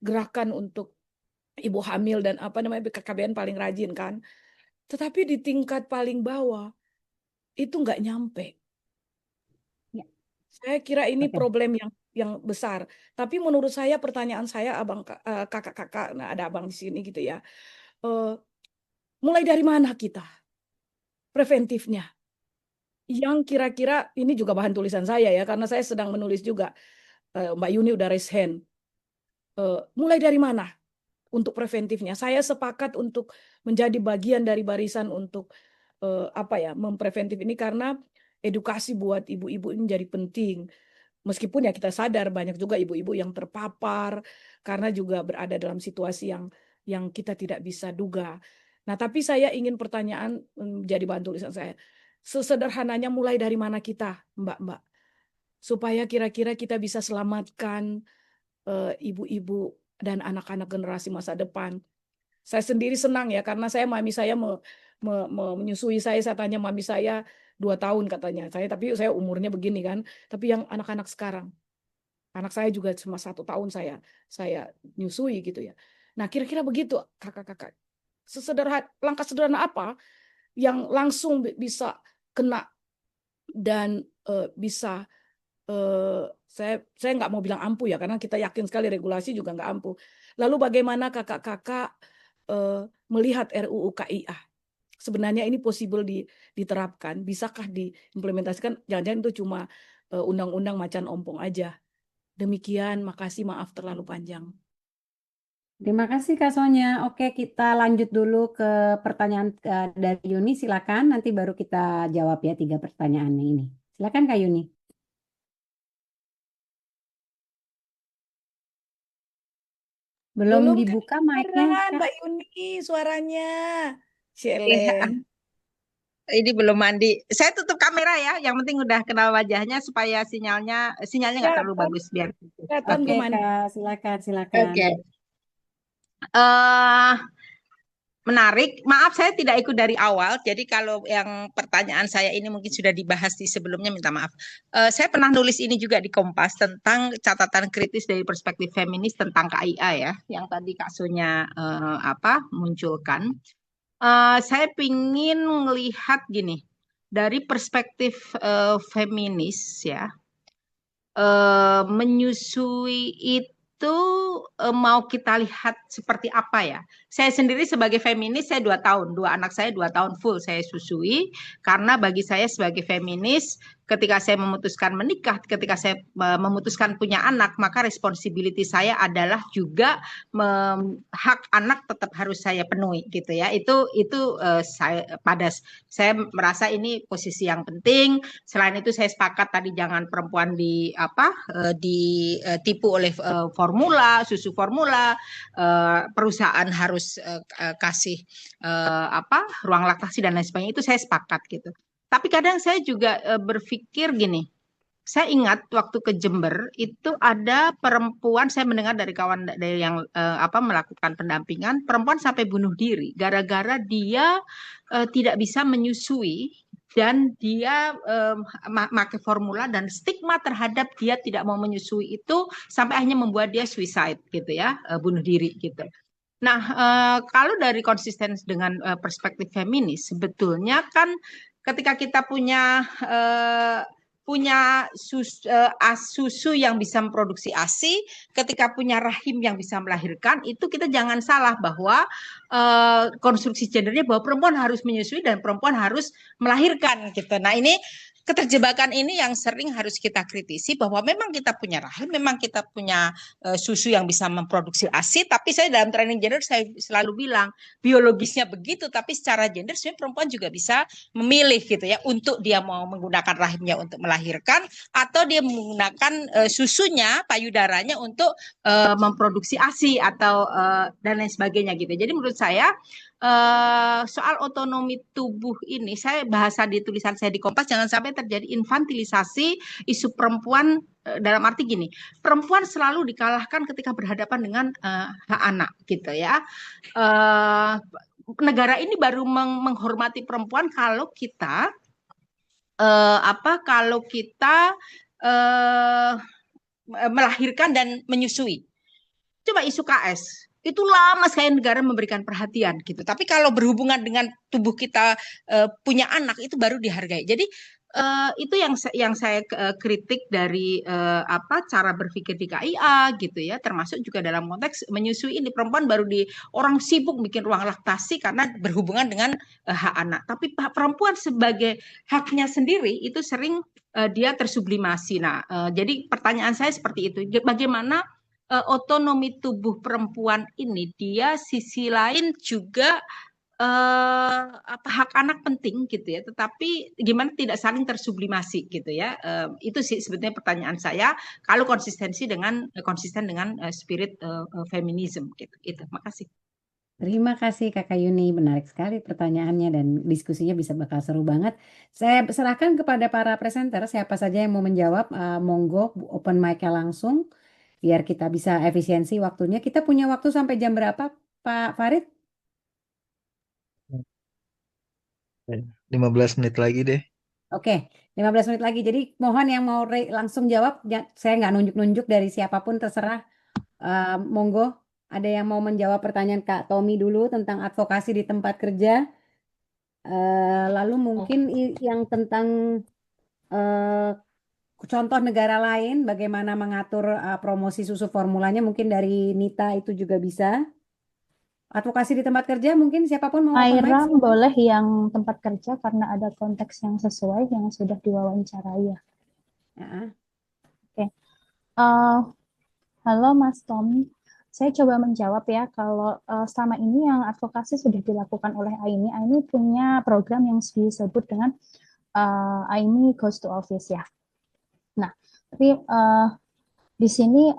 [SPEAKER 9] gerakan untuk ibu hamil dan BKKBN paling rajin kan. Tetapi di tingkat paling bawah itu nggak nyampe.
[SPEAKER 3] Ya.
[SPEAKER 9] Saya kira ini
[SPEAKER 3] Oke.
[SPEAKER 9] problem yang besar. Tapi menurut saya pertanyaan saya kakak-kakak, nah ada abang di sini gitu ya. Mulai dari mana kita preventifnya? Yang kira-kira ini juga bahan tulisan saya ya, karena saya sedang menulis juga. Mbak Yuni udah raise hand. Mulai dari mana untuk preventifnya? Saya sepakat untuk menjadi bagian dari barisan untuk mempreventif ini karena edukasi buat ibu-ibu ini menjadi penting. Meskipun ya kita sadar banyak juga ibu-ibu yang terpapar karena juga berada dalam situasi yang kita tidak bisa duga. Nah, tapi saya ingin pertanyaan menjadi bahan tulisan saya. Sesederhananya mulai dari mana kita, Mbak-mbak? Supaya kira-kira kita bisa selamatkan ibu-ibu dan anak-anak generasi masa depan. Saya sendiri senang ya karena mami saya menyusui saya tanya mami saya 2 tahun katanya. Tapi saya umurnya begini kan. Tapi yang anak-anak sekarang, anak saya juga cuma 1 tahun saya nyusui gitu ya. Nah, kira-kira begitu kakak-kakak. Langkah sederhana apa yang langsung bisa kena dan bisa saya nggak mau bilang ampuh ya karena kita yakin sekali regulasi juga nggak ampuh. Lalu bagaimana kakak-kakak melihat RUU KIA? Sebenarnya ini possible diterapkan, bisakah diimplementasikan? Jangan-jangan itu cuma undang-undang macan ompong aja. Demikian, makasih, maaf terlalu panjang.
[SPEAKER 3] Terima kasih Kak Sonya. Oke, kita lanjut dulu ke pertanyaan dari Yuni. Silakan, nanti baru kita jawab ya 3 pertanyaannya ini. Silakan Kak Yuni. Belum dibuka mic-nya,
[SPEAKER 9] kedengeran,
[SPEAKER 3] Kak.
[SPEAKER 9] Mbak Yuni suaranya. Cieleng.
[SPEAKER 10] ini belum mandi. Saya tutup kamera ya. Yang penting udah kenal wajahnya supaya sinyalnya nggak
[SPEAKER 9] Ya,
[SPEAKER 10] terlalu bagus biar.
[SPEAKER 9] Tan
[SPEAKER 3] Oke,
[SPEAKER 9] mau mandi.
[SPEAKER 3] Kak, silakan.
[SPEAKER 10] Oke. Menarik. Maaf saya tidak ikut dari awal. Jadi kalau yang pertanyaan saya ini mungkin sudah dibahas di sebelumnya, minta maaf. Saya pernah nulis ini juga di Kompas tentang catatan kritis dari perspektif feminis tentang KIA ya, yang tadi Kak Sonya munculkan. Saya pingin melihat gini, dari perspektif feminis ya, menyusui itu mau kita lihat seperti apa ya. Saya sendiri sebagai feminis, saya 2 tahun, 2 anak saya 2 tahun full saya susui, karena bagi saya sebagai feminis, ketika saya memutuskan menikah, ketika saya memutuskan punya anak, maka responsibility saya adalah juga hak anak tetap harus saya penuhi gitu ya. Itu saya merasa ini posisi yang penting. Selain itu saya sepakat tadi jangan perempuan ditipu oleh formula, susu formula, perusahaan harus kasih ruang laktasi dan lain sebagainya, itu saya sepakat gitu. Tapi kadang saya juga berpikir gini, saya ingat waktu ke Jember itu ada perempuan, saya mendengar dari kawan dari yang melakukan pendampingan, perempuan sampai bunuh diri gara-gara dia tidak bisa menyusui dan dia pakai formula, dan stigma terhadap dia tidak mau menyusui itu sampai akhirnya membuat dia suicide gitu ya, bunuh diri gitu. Nah, kalau dari konsisten dengan perspektif feminis, sebetulnya kan ketika kita punya susu yang bisa memproduksi ASI, ketika punya rahim yang bisa melahirkan, itu kita jangan salah bahwa konstruksi gendernya bahwa perempuan harus menyusui dan perempuan harus melahirkan gitu. Nah, ini keterjebakan ini yang sering harus kita kritisi, bahwa memang kita punya rahim, memang kita punya susu yang bisa memproduksi ASI, tapi saya dalam training gender saya selalu bilang biologisnya begitu, tapi secara gender sebenarnya perempuan juga bisa memilih gitu ya, untuk dia mau menggunakan rahimnya untuk melahirkan atau dia menggunakan susunya, payudaranya untuk memproduksi ASI atau dan lain sebagainya gitu. Jadi menurut saya soal otonomi tubuh ini, saya bahasa di tulisan saya di Kompas, jangan sampai terjadi infantilisasi isu perempuan, dalam arti gini, perempuan selalu dikalahkan ketika berhadapan dengan hak anak gitu ya. Negara ini baru menghormati perempuan kalau kita melahirkan dan menyusui. Coba isu KS, itu lama sekali negara memberikan perhatian gitu. Tapi kalau berhubungan dengan tubuh kita punya anak, itu baru dihargai. Jadi itu yang saya kritik dari cara berpikir di KIA gitu ya, termasuk juga dalam konteks menyusui ini, perempuan baru orang sibuk bikin ruang laktasi karena berhubungan dengan hak anak. Tapi perempuan sebagai haknya sendiri itu sering dia tersublimasi. Nah, jadi pertanyaan saya seperti itu, bagaimana otonomi tubuh perempuan ini, dia sisi lain juga hak anak penting gitu ya, tetapi gimana tidak saling tersublimasi gitu ya. Itu sih sebetulnya pertanyaan saya kalau konsisten dengan spirit feminisme gitu. Itu. Makasih.
[SPEAKER 3] Terima kasih Kakak Yuni, menarik sekali pertanyaannya dan diskusinya bisa bakal seru banget. Saya serahkan kepada para presenter, siapa saja yang mau menjawab, monggo open mic-nya langsung biar kita bisa efisiensi waktunya. Kita punya waktu sampai jam berapa, Pak Farid?
[SPEAKER 11] 15 menit lagi deh.
[SPEAKER 3] Oke, 15 menit lagi. Jadi mohon yang mau langsung jawab, saya nggak nunjuk-nunjuk dari siapapun, terserah. Monggo, ada yang mau menjawab pertanyaan Kak Tommy dulu tentang advokasi di tempat kerja. Lalu mungkin yang tentang contoh negara lain, bagaimana mengatur promosi susu formulanya, mungkin dari Nita itu juga bisa. Advokasi di tempat kerja, mungkin siapapun mau open mic.
[SPEAKER 7] Aira boleh yang tempat kerja karena ada konteks yang sesuai yang sudah diwawancarai ya. Oke. Halo Mas Tommy, saya coba menjawab ya, kalau selama ini yang advokasi sudah dilakukan oleh Aimi. Aimi punya program yang disebut dengan Aimi Goes to Office ya. Nah, tapi di sini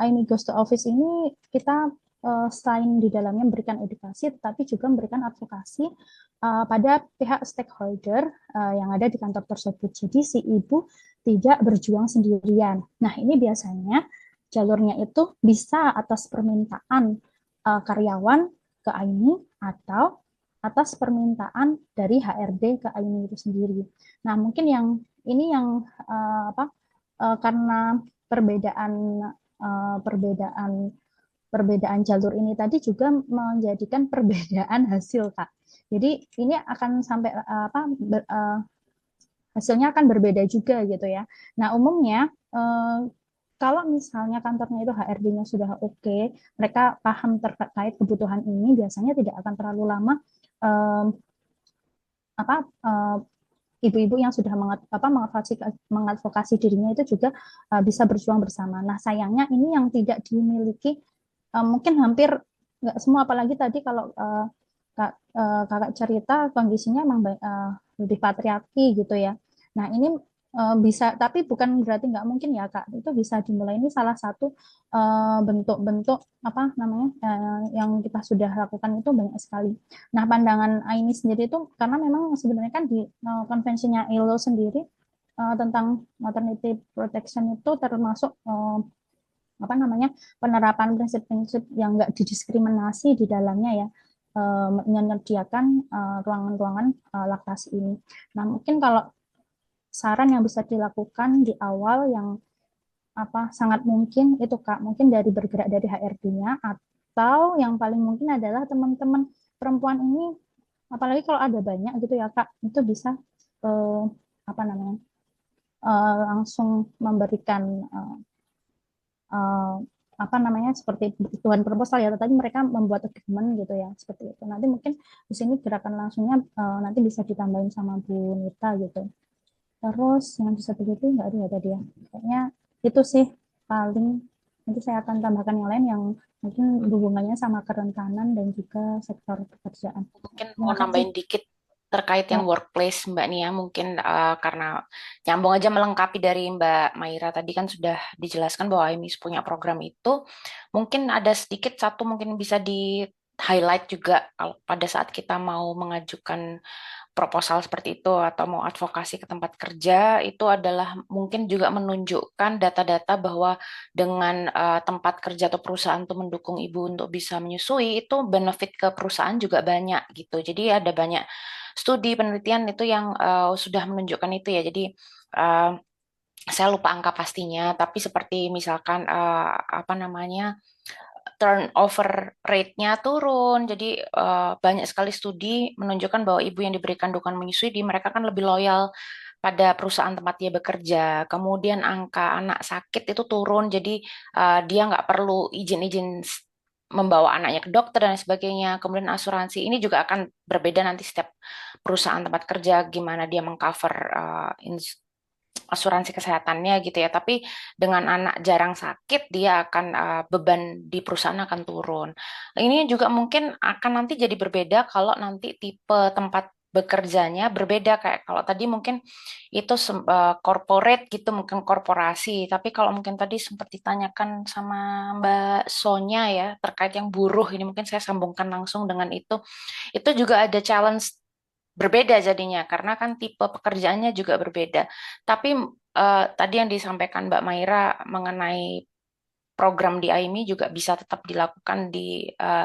[SPEAKER 7] Aimi Goes to Office ini kita selain di dalamnya memberikan edukasi, tetapi juga memberikan advokasi pada pihak stakeholder yang ada di kantor tersebut. Jadi si ibu tidak berjuang sendirian. Nah, ini biasanya jalurnya itu bisa atas permintaan karyawan ke AIMI atau atas permintaan dari HRD ke AIMI itu sendiri. Nah, mungkin yang ini yang karena perbedaan jalur ini tadi juga menjadikan perbedaan hasil, Kak. Jadi ini akan sampai hasilnya akan berbeda juga gitu ya. Nah, umumnya kalau misalnya kantornya itu HRD-nya sudah oke, mereka paham terkait kebutuhan ini, biasanya tidak akan terlalu lama ibu-ibu yang sudah mengadvokasi dirinya itu juga bisa berjuang bersama. Nah, sayangnya ini yang tidak dimiliki mungkin hampir nggak semua, apalagi tadi kalau kakak cerita kondisinya memang lebih patriarki gitu ya. Nah, ini bisa, tapi bukan berarti nggak mungkin ya, Kak. Itu bisa dimulai. Ini salah satu bentuk-bentuk yang kita sudah lakukan itu banyak sekali. Nah, pandangan AIMI sendiri itu karena memang sebenarnya kan di konvensinya ILO sendiri tentang maternity protection itu termasuk penerapan prinsip-prinsip yang nggak didiskriminasi di dalamnya ya, menyediakan ruangan-ruangan laktasi ini. Nah, mungkin kalau saran yang bisa dilakukan di awal yang sangat mungkin itu, Kak, mungkin dari bergerak dari HRD-nya, atau yang paling mungkin adalah teman-teman perempuan ini, apalagi kalau ada banyak gitu ya, Kak, itu bisa langsung memberikan seperti kebutuhan proposal ya, tadi mereka membuat agreement gitu ya, seperti itu. Nanti mungkin di sini gerakan langsungnya nanti bisa ditambahin sama Bu Nita gitu. Terus yang disability nggak ada ya tadi ya, kayaknya itu sih paling. Nanti saya akan tambahkan yang lain yang mungkin hubungannya sama kerentanan dan juga sektor pekerjaan.
[SPEAKER 6] Mungkin mau nambahin dikit terkait yang workplace Mbak Nia, mungkin karena nyambung aja melengkapi dari Mbak Maira tadi kan sudah dijelaskan bahwa AIMI punya program itu. Mungkin ada sedikit satu mungkin bisa di highlight juga kalau pada saat kita mau mengajukan proposal seperti itu atau mau advokasi ke tempat kerja, itu adalah mungkin juga menunjukkan data-data bahwa dengan tempat kerja atau perusahaan itu mendukung ibu untuk bisa menyusui, itu benefit ke perusahaan juga banyak gitu. Jadi ada banyak studi penelitian itu yang sudah menunjukkan itu ya. Jadi saya lupa angka pastinya, tapi seperti misalkan turnover rate-nya turun. Jadi banyak sekali studi menunjukkan bahwa ibu yang diberikan dukungan menyusui mereka kan lebih loyal pada perusahaan tempat dia bekerja. Kemudian angka anak sakit itu turun, jadi dia nggak perlu izin-izin membawa anaknya ke dokter dan sebagainya. Kemudian asuransi ini juga akan berbeda nanti setiap perusahaan tempat kerja, gimana dia mengcover asuransi kesehatannya gitu ya. Tapi dengan anak jarang sakit, dia akan beban di perusahaan akan turun. Ini juga mungkin akan nanti jadi berbeda kalau nanti tipe tempat bekerjanya berbeda, kayak kalau tadi mungkin itu corporate gitu, mungkin korporasi. Tapi kalau mungkin tadi sempat ditanyakan sama Mbak Sonya ya terkait yang buruh, ini mungkin saya sambungkan langsung dengan itu juga ada challenge berbeda jadinya karena kan tipe pekerjaannya juga berbeda. Tapi tadi yang disampaikan Mbak Maira mengenai program di AIMI juga bisa tetap dilakukan,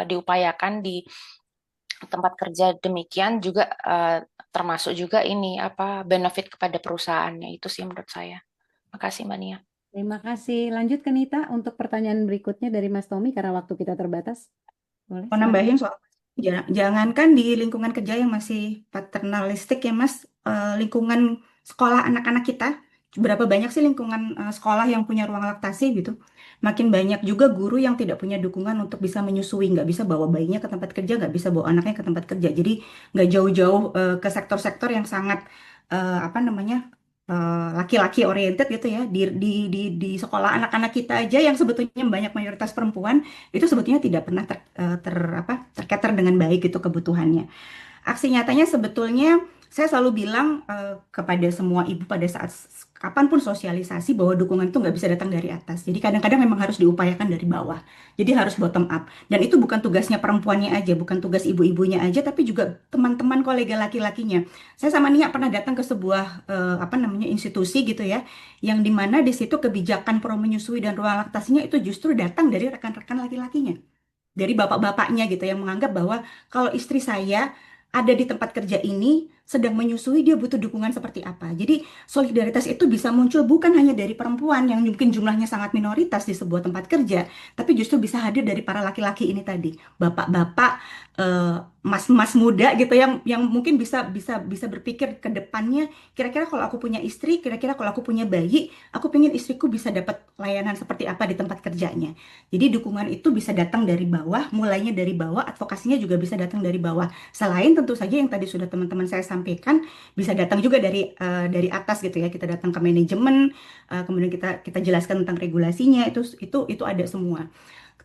[SPEAKER 6] diupayakan di tempat kerja, demikian juga termasuk juga ini benefit kepada perusahaannya. Itu sih menurut saya. Makasih Mbak Nia.
[SPEAKER 3] Terima kasih. Lanjut ke Nita untuk pertanyaan berikutnya dari Mas Tommy karena waktu kita terbatas. Boleh,
[SPEAKER 5] Mau nambahin soal jangankan di lingkungan kerja yang masih paternalistik ya Mas, lingkungan sekolah anak-anak kita, berapa banyak sih lingkungan sekolah yang punya ruang laktasi gitu. Makin banyak juga guru yang tidak punya dukungan untuk bisa menyusui, nggak bisa bawa bayinya ke tempat kerja, nggak bisa bawa anaknya ke tempat kerja. Jadi nggak jauh-jauh ke sektor-sektor yang sangat laki-laki oriented gitu ya, di sekolah anak-anak kita aja yang sebetulnya banyak mayoritas perempuan, itu sebetulnya tidak pernah tercater dengan baik itu kebutuhannya. Aksi nyatanya sebetulnya saya selalu bilang kepada semua ibu pada saat kapanpun sosialisasi bahwa dukungan itu nggak bisa datang dari atas. Jadi kadang-kadang memang harus diupayakan dari bawah. Jadi harus bottom up. Dan itu bukan tugasnya perempuannya aja, bukan tugas ibu-ibunya aja, tapi juga teman-teman kolega laki-lakinya. Saya sama Nia pernah datang ke sebuah institusi gitu ya, yang dimana di situ kebijakan pro menyusui dan ruang laktasinya itu justru datang dari rekan-rekan laki-lakinya, dari bapak-bapaknya gitu yang menganggap bahwa kalau istri saya ada di tempat kerja ini sedang menyusui, dia butuh dukungan seperti apa. Jadi solidaritas itu bisa muncul bukan hanya dari perempuan yang mungkin jumlahnya sangat minoritas di sebuah tempat kerja, tapi justru bisa hadir dari para laki-laki ini tadi, bapak-bapak, mas-mas muda gitu yang mungkin bisa berpikir ke depannya, kira-kira kalau aku punya istri, kira-kira kalau aku punya bayi, aku pengen istriku bisa dapat layanan seperti apa di tempat kerjanya. Jadi dukungan itu bisa datang dari bawah, mulainya dari bawah, advokasinya juga bisa datang dari bawah. Selain tentu saja yang tadi sudah teman-teman saya sampaikan, bisa datang juga dari atas gitu ya. Kita datang ke manajemen, kemudian kita jelaskan tentang regulasinya, itu ada semua.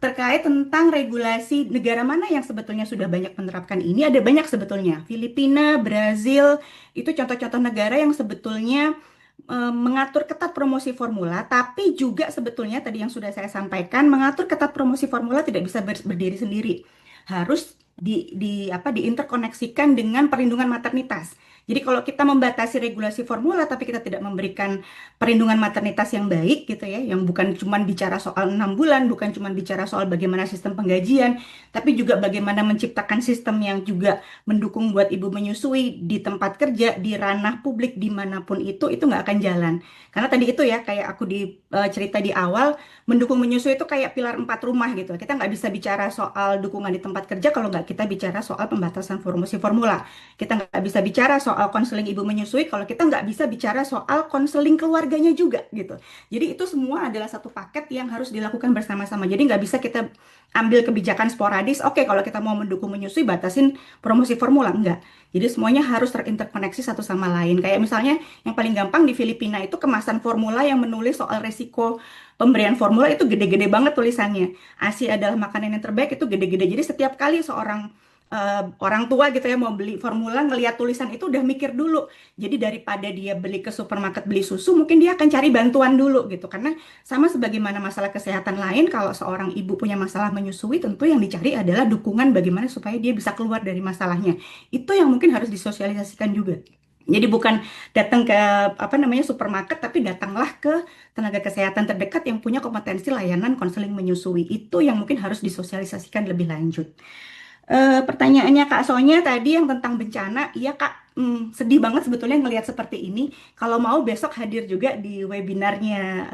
[SPEAKER 5] Terkait tentang regulasi negara mana yang sebetulnya sudah banyak menerapkan ini, ada banyak sebetulnya. Filipina, Brazil, itu contoh-contoh negara yang sebetulnya mengatur ketat promosi formula, tapi juga sebetulnya tadi yang sudah saya sampaikan, mengatur ketat promosi formula tidak bisa berdiri sendiri. Harus diinterkoneksikan dengan perlindungan maternitas. Jadi kalau kita membatasi regulasi formula tapi kita tidak memberikan perlindungan maternitas yang baik gitu ya, yang bukan cuma bicara soal 6 bulan, bukan cuma bicara soal bagaimana sistem penggajian, tapi juga bagaimana menciptakan sistem yang juga mendukung buat ibu menyusui di tempat kerja, di ranah publik, dimanapun itu nggak akan jalan. Karena tadi itu ya, kayak aku cerita di awal, mendukung menyusui itu kayak pilar 4 rumah gitu. Kita nggak bisa bicara soal dukungan di tempat kerja kalau nggak kita bicara soal pembatasan promosi formula. Kita nggak bisa bicara soal konseling ibu menyusui kalau kita nggak bisa bicara soal konseling keluarganya juga gitu. Jadi itu semua adalah satu paket yang harus dilakukan bersama-sama. Jadi nggak bisa kita ambil kebijakan sporadis. Oke, kalau kita mau mendukung menyusui, batasin promosi formula. Enggak. Jadi semuanya harus terinterkoneksi satu sama lain. Kayak misalnya yang paling gampang di Filipina itu kemasan formula yang menulis soal resiko pemberian formula itu gede-gede banget tulisannya. ASI adalah makanan yang terbaik, itu gede-gede. Jadi setiap kali seorang orang tua gitu ya mau beli formula, ngelihat tulisan itu udah mikir dulu. Jadi daripada dia beli ke supermarket beli susu, mungkin dia akan cari bantuan dulu gitu. Karena sama sebagaimana masalah kesehatan lain, kalau seorang ibu punya masalah menyusui, tentu yang dicari adalah dukungan bagaimana supaya dia bisa keluar dari masalahnya. Itu yang mungkin harus disosialisasikan juga. Jadi bukan datang ke supermarket, tapi datanglah ke tenaga kesehatan terdekat yang punya kompetensi layanan konseling menyusui. Itu yang mungkin harus disosialisasikan lebih lanjut. Pertanyaannya Kak Sonya tadi yang tentang bencana, iya Kak, sedih banget sebetulnya ngelihat seperti ini. Kalau mau besok hadir juga di webinarnya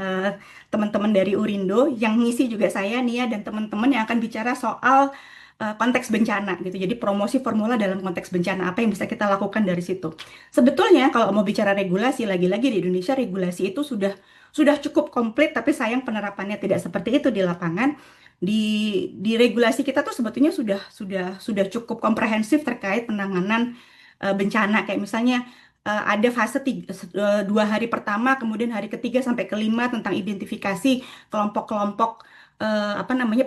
[SPEAKER 5] teman-teman dari Urindo, yang ngisi juga saya, Nia, dan teman-teman yang akan bicara soal konteks bencana gitu. Jadi promosi formula dalam konteks bencana, apa yang bisa kita lakukan dari situ. Sebetulnya kalau mau bicara regulasi, lagi-lagi di Indonesia regulasi itu sudah cukup komplit, tapi sayang penerapannya tidak seperti itu di lapangan. Di regulasi kita tuh sebetulnya sudah cukup komprehensif terkait penanganan bencana. Kayak misalnya ada fase 2 hari pertama, kemudian hari ketiga sampai kelima tentang identifikasi kelompok-kelompok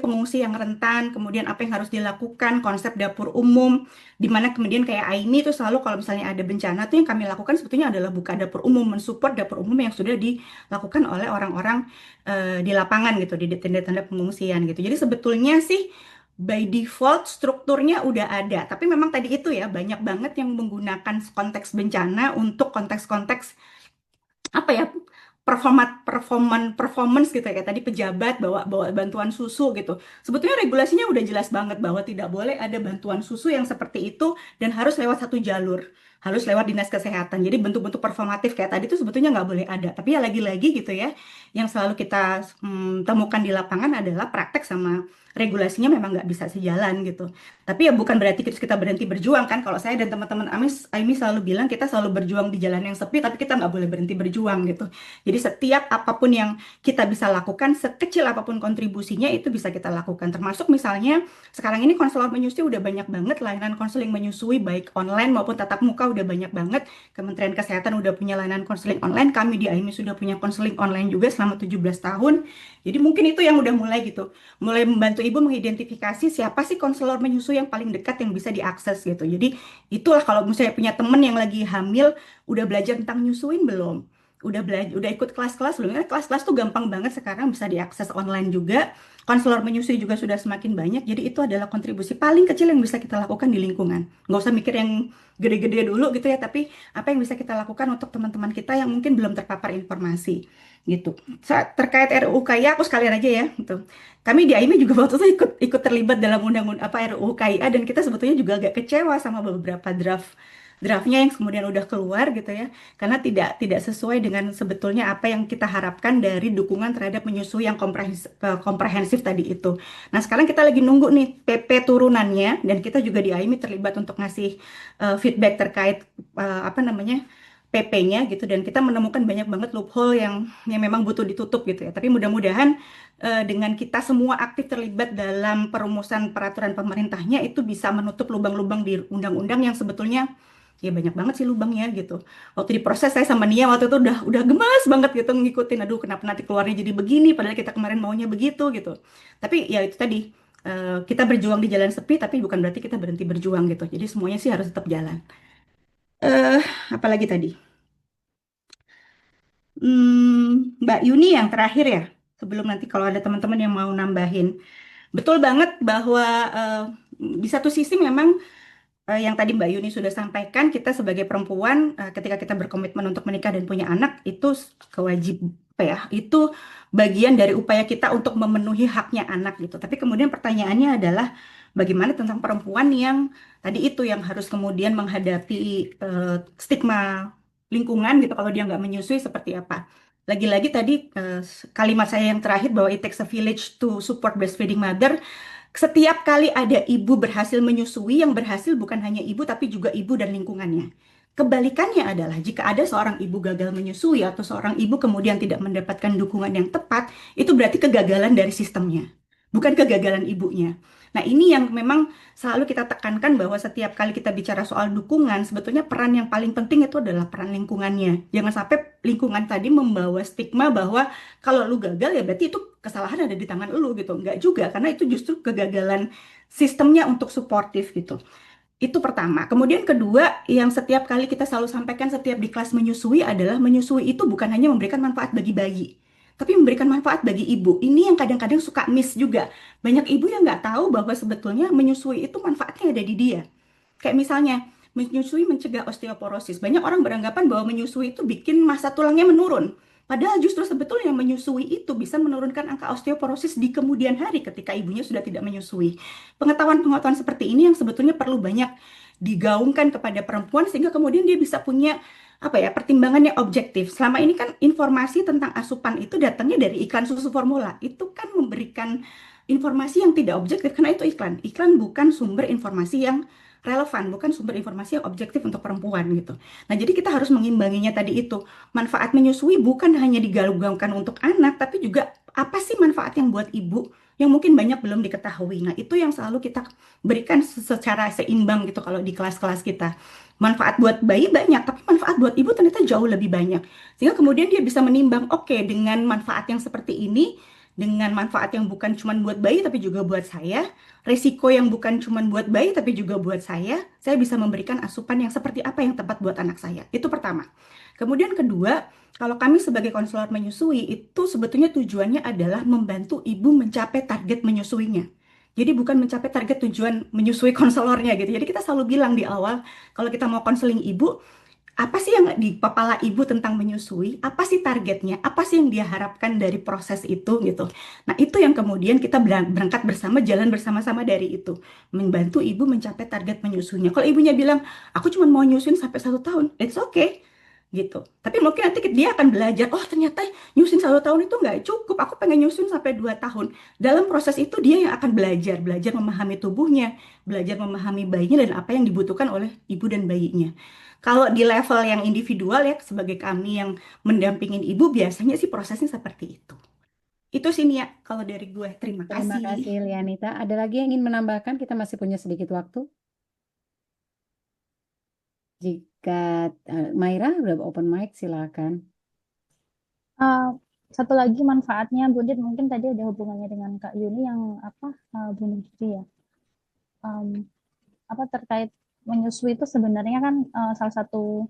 [SPEAKER 5] pengungsi yang rentan, kemudian apa yang harus dilakukan, konsep dapur umum, di mana kemudian kayak Aini itu selalu kalau misalnya ada bencana tuh yang kami lakukan sebetulnya adalah buka dapur umum, mensupport dapur umum yang sudah dilakukan oleh orang-orang di lapangan gitu, di tenda-tenda pengungsian gitu. Jadi sebetulnya sih by default strukturnya udah ada, tapi memang tadi itu ya banyak banget yang menggunakan konteks bencana untuk konteks-konteks performance gitu ya, kayak tadi pejabat bawa bantuan susu gitu. Sebetulnya regulasinya udah jelas banget bahwa tidak boleh ada bantuan susu yang seperti itu dan harus lewat satu jalur, harus lewat dinas kesehatan. Jadi bentuk-bentuk performatif kayak tadi itu sebetulnya nggak boleh ada. Tapi ya lagi-lagi gitu ya, yang selalu kita temukan di lapangan adalah praktek sama regulasinya memang nggak bisa sejalan gitu. Tapi ya bukan berarti kita berhenti berjuang kan. Kalau saya dan teman-teman Aimi selalu bilang kita selalu berjuang di jalan yang sepi, tapi kita nggak boleh berhenti berjuang gitu. Jadi setiap apapun yang kita bisa lakukan, sekecil apapun kontribusinya itu bisa kita lakukan. Termasuk misalnya sekarang ini konselor menyusui udah banyak banget, layanan konseling menyusui baik online maupun tatap muka udah banyak banget. Kementerian Kesehatan udah punya layanan konseling online, kami di Aimi sudah punya konseling online juga selama 17 tahun. Jadi mungkin itu yang udah mulai gitu, mulai membantu ibu mengidentifikasi siapa sih konselor menyusui yang paling dekat yang bisa diakses gitu. Jadi itulah kalau misalnya punya temen yang lagi hamil, udah belajar tentang nyusuin belum? udah ikut kelas-kelas belum? Ya, kelas-kelas tuh gampang banget sekarang, bisa diakses online juga. Konselor menyusui juga sudah semakin banyak. Jadi itu adalah kontribusi paling kecil yang bisa kita lakukan di lingkungan. Nggak usah mikir yang gede-gede dulu gitu ya, tapi apa yang bisa kita lakukan untuk teman-teman kita yang mungkin belum terpapar informasi gitu. Terkait RUU KIA, aku sekalian aja ya gitu. Kami di AIMI juga waktu itu ikut terlibat dalam undang-undang RUU KIA, dan kita sebetulnya juga agak kecewa sama beberapa draftnya yang kemudian udah keluar gitu ya, karena tidak sesuai dengan sebetulnya apa yang kita harapkan dari dukungan terhadap menyusui yang komprehensif tadi itu. Nah, sekarang kita lagi nunggu nih PP turunannya, dan kita juga di AIMI terlibat untuk ngasih feedback terkait apa namanya PP-nya gitu, dan kita menemukan banyak banget loophole yang memang butuh ditutup gitu ya. Tapi mudah-mudahan dengan kita semua aktif terlibat dalam perumusan peraturan pemerintahnya, itu bisa menutup lubang-lubang di undang-undang yang sebetulnya ya banyak banget sih lubangnya gitu. Waktu diproses saya sama Nia waktu itu udah gemas banget gitu ngikutin, aduh kenapa nanti keluarnya jadi begini padahal kita kemarin maunya begitu gitu. Tapi ya itu tadi, kita berjuang di jalan sepi tapi bukan berarti kita berhenti berjuang gitu. Jadi semuanya sih harus tetap jalan. Apalagi tadi? Mbak Yuni yang terakhir ya, sebelum nanti kalau ada teman-teman yang mau nambahin. Betul banget bahwa di satu sisi memang yang tadi Mbak Yuni sudah sampaikan, kita sebagai perempuan ketika kita berkomitmen untuk menikah dan punya anak, itu kewajiban ya, itu bagian dari upaya kita untuk memenuhi haknya anak gitu. Tapi kemudian pertanyaannya adalah bagaimana tentang perempuan yang tadi itu yang harus kemudian menghadapi stigma lingkungan gitu kalau dia nggak menyusui, seperti apa. Lagi-lagi tadi kalimat saya yang terakhir bahwa it takes a village to support breastfeeding mother. Setiap kali ada ibu berhasil menyusui, yang berhasil bukan hanya ibu tapi juga ibu dan lingkungannya. Kebalikannya adalah jika ada seorang ibu gagal menyusui atau seorang ibu kemudian tidak mendapatkan dukungan yang tepat, itu berarti kegagalan dari sistemnya, bukan kegagalan ibunya. Nah, ini yang memang selalu kita tekankan, bahwa setiap kali kita bicara soal dukungan, sebetulnya peran yang paling penting itu adalah peran lingkungannya. Jangan sampai lingkungan tadi membawa stigma bahwa kalau lu gagal ya berarti itu kesalahan ada di tangan lu gitu. Enggak juga, karena itu justru kegagalan sistemnya untuk suportif gitu. Itu pertama. Kemudian kedua, yang setiap kali kita selalu sampaikan setiap di kelas menyusui adalah menyusui itu bukan hanya memberikan manfaat bagi bayi, tapi memberikan manfaat bagi ibu. Ini yang kadang-kadang suka miss juga. Banyak ibu yang nggak tahu bahwa sebetulnya menyusui itu manfaatnya ada di dia. Kayak misalnya, menyusui mencegah osteoporosis. Banyak orang beranggapan bahwa menyusui itu bikin massa tulangnya menurun. Padahal justru sebetulnya menyusui itu bisa menurunkan angka osteoporosis di kemudian hari ketika ibunya sudah tidak menyusui. Pengetahuan-pengetahuan seperti ini yang sebetulnya perlu banyak digaungkan kepada perempuan, sehingga kemudian dia bisa punya apa ya, pertimbangannya objektif. Selama ini kan informasi tentang asupan itu datangnya dari iklan susu formula. Itu kan memberikan informasi yang tidak objektif karena itu iklan. Iklan bukan sumber informasi yang relevan, bukan sumber informasi yang objektif untuk perempuan gitu. Nah, jadi kita harus mengimbanginya tadi itu. Manfaat menyusui bukan hanya digaungkan untuk anak, tapi juga apa sih manfaat yang buat ibu yang mungkin banyak belum diketahui. Nah, itu yang selalu kita berikan secara seimbang gitu kalau di kelas-kelas kita. Manfaat buat bayi banyak, tapi manfaat buat ibu ternyata jauh lebih banyak. Sehingga kemudian dia bisa menimbang, oke, dengan manfaat yang seperti ini, dengan manfaat yang bukan cuma buat bayi tapi juga buat saya, resiko yang bukan cuma buat bayi tapi juga buat saya bisa memberikan asupan yang seperti apa yang tepat buat anak saya. Itu pertama. Kemudian kedua, kalau kami sebagai konselor menyusui, itu sebetulnya tujuannya adalah membantu ibu mencapai target menyusuinya. Jadi bukan mencapai target tujuan menyusui konselornya gitu. Jadi kita selalu bilang di awal, kalau kita mau konseling ibu, apa sih yang di kepala ibu tentang menyusui? Apa sih targetnya? Apa sih yang dia harapkan dari proses itu gitu? Nah, itu yang kemudian kita berangkat bersama, jalan bersama-sama dari itu, membantu ibu mencapai target menyusuinya. Kalau ibunya bilang, aku cuma mau nyusuin sampai 1 tahun, it's okay gitu. Tapi mungkin nanti dia akan belajar, oh ternyata nyusun 1 tahun itu nggak cukup, aku pengen nyusun sampai 2 tahun. Dalam proses itu dia yang akan belajar memahami tubuhnya, belajar memahami bayinya dan apa yang dibutuhkan oleh ibu dan bayinya. Kalau di level yang individual ya, sebagai kami yang mendampingin ibu, biasanya sih prosesnya seperti itu. Itu sih Nia, kalau dari gue. Terima
[SPEAKER 3] Terima
[SPEAKER 5] kasih.
[SPEAKER 3] kasih Lianita. Ada lagi yang ingin menambahkan? Kita masih punya sedikit waktu. Jika Maira udah open mic, silakan.
[SPEAKER 7] Satu lagi manfaatnya, Bu Dit, mungkin tadi ada hubungannya dengan Kak Yuni yang bunuh diri ya. Terkait menyusui itu sebenarnya kan salah satu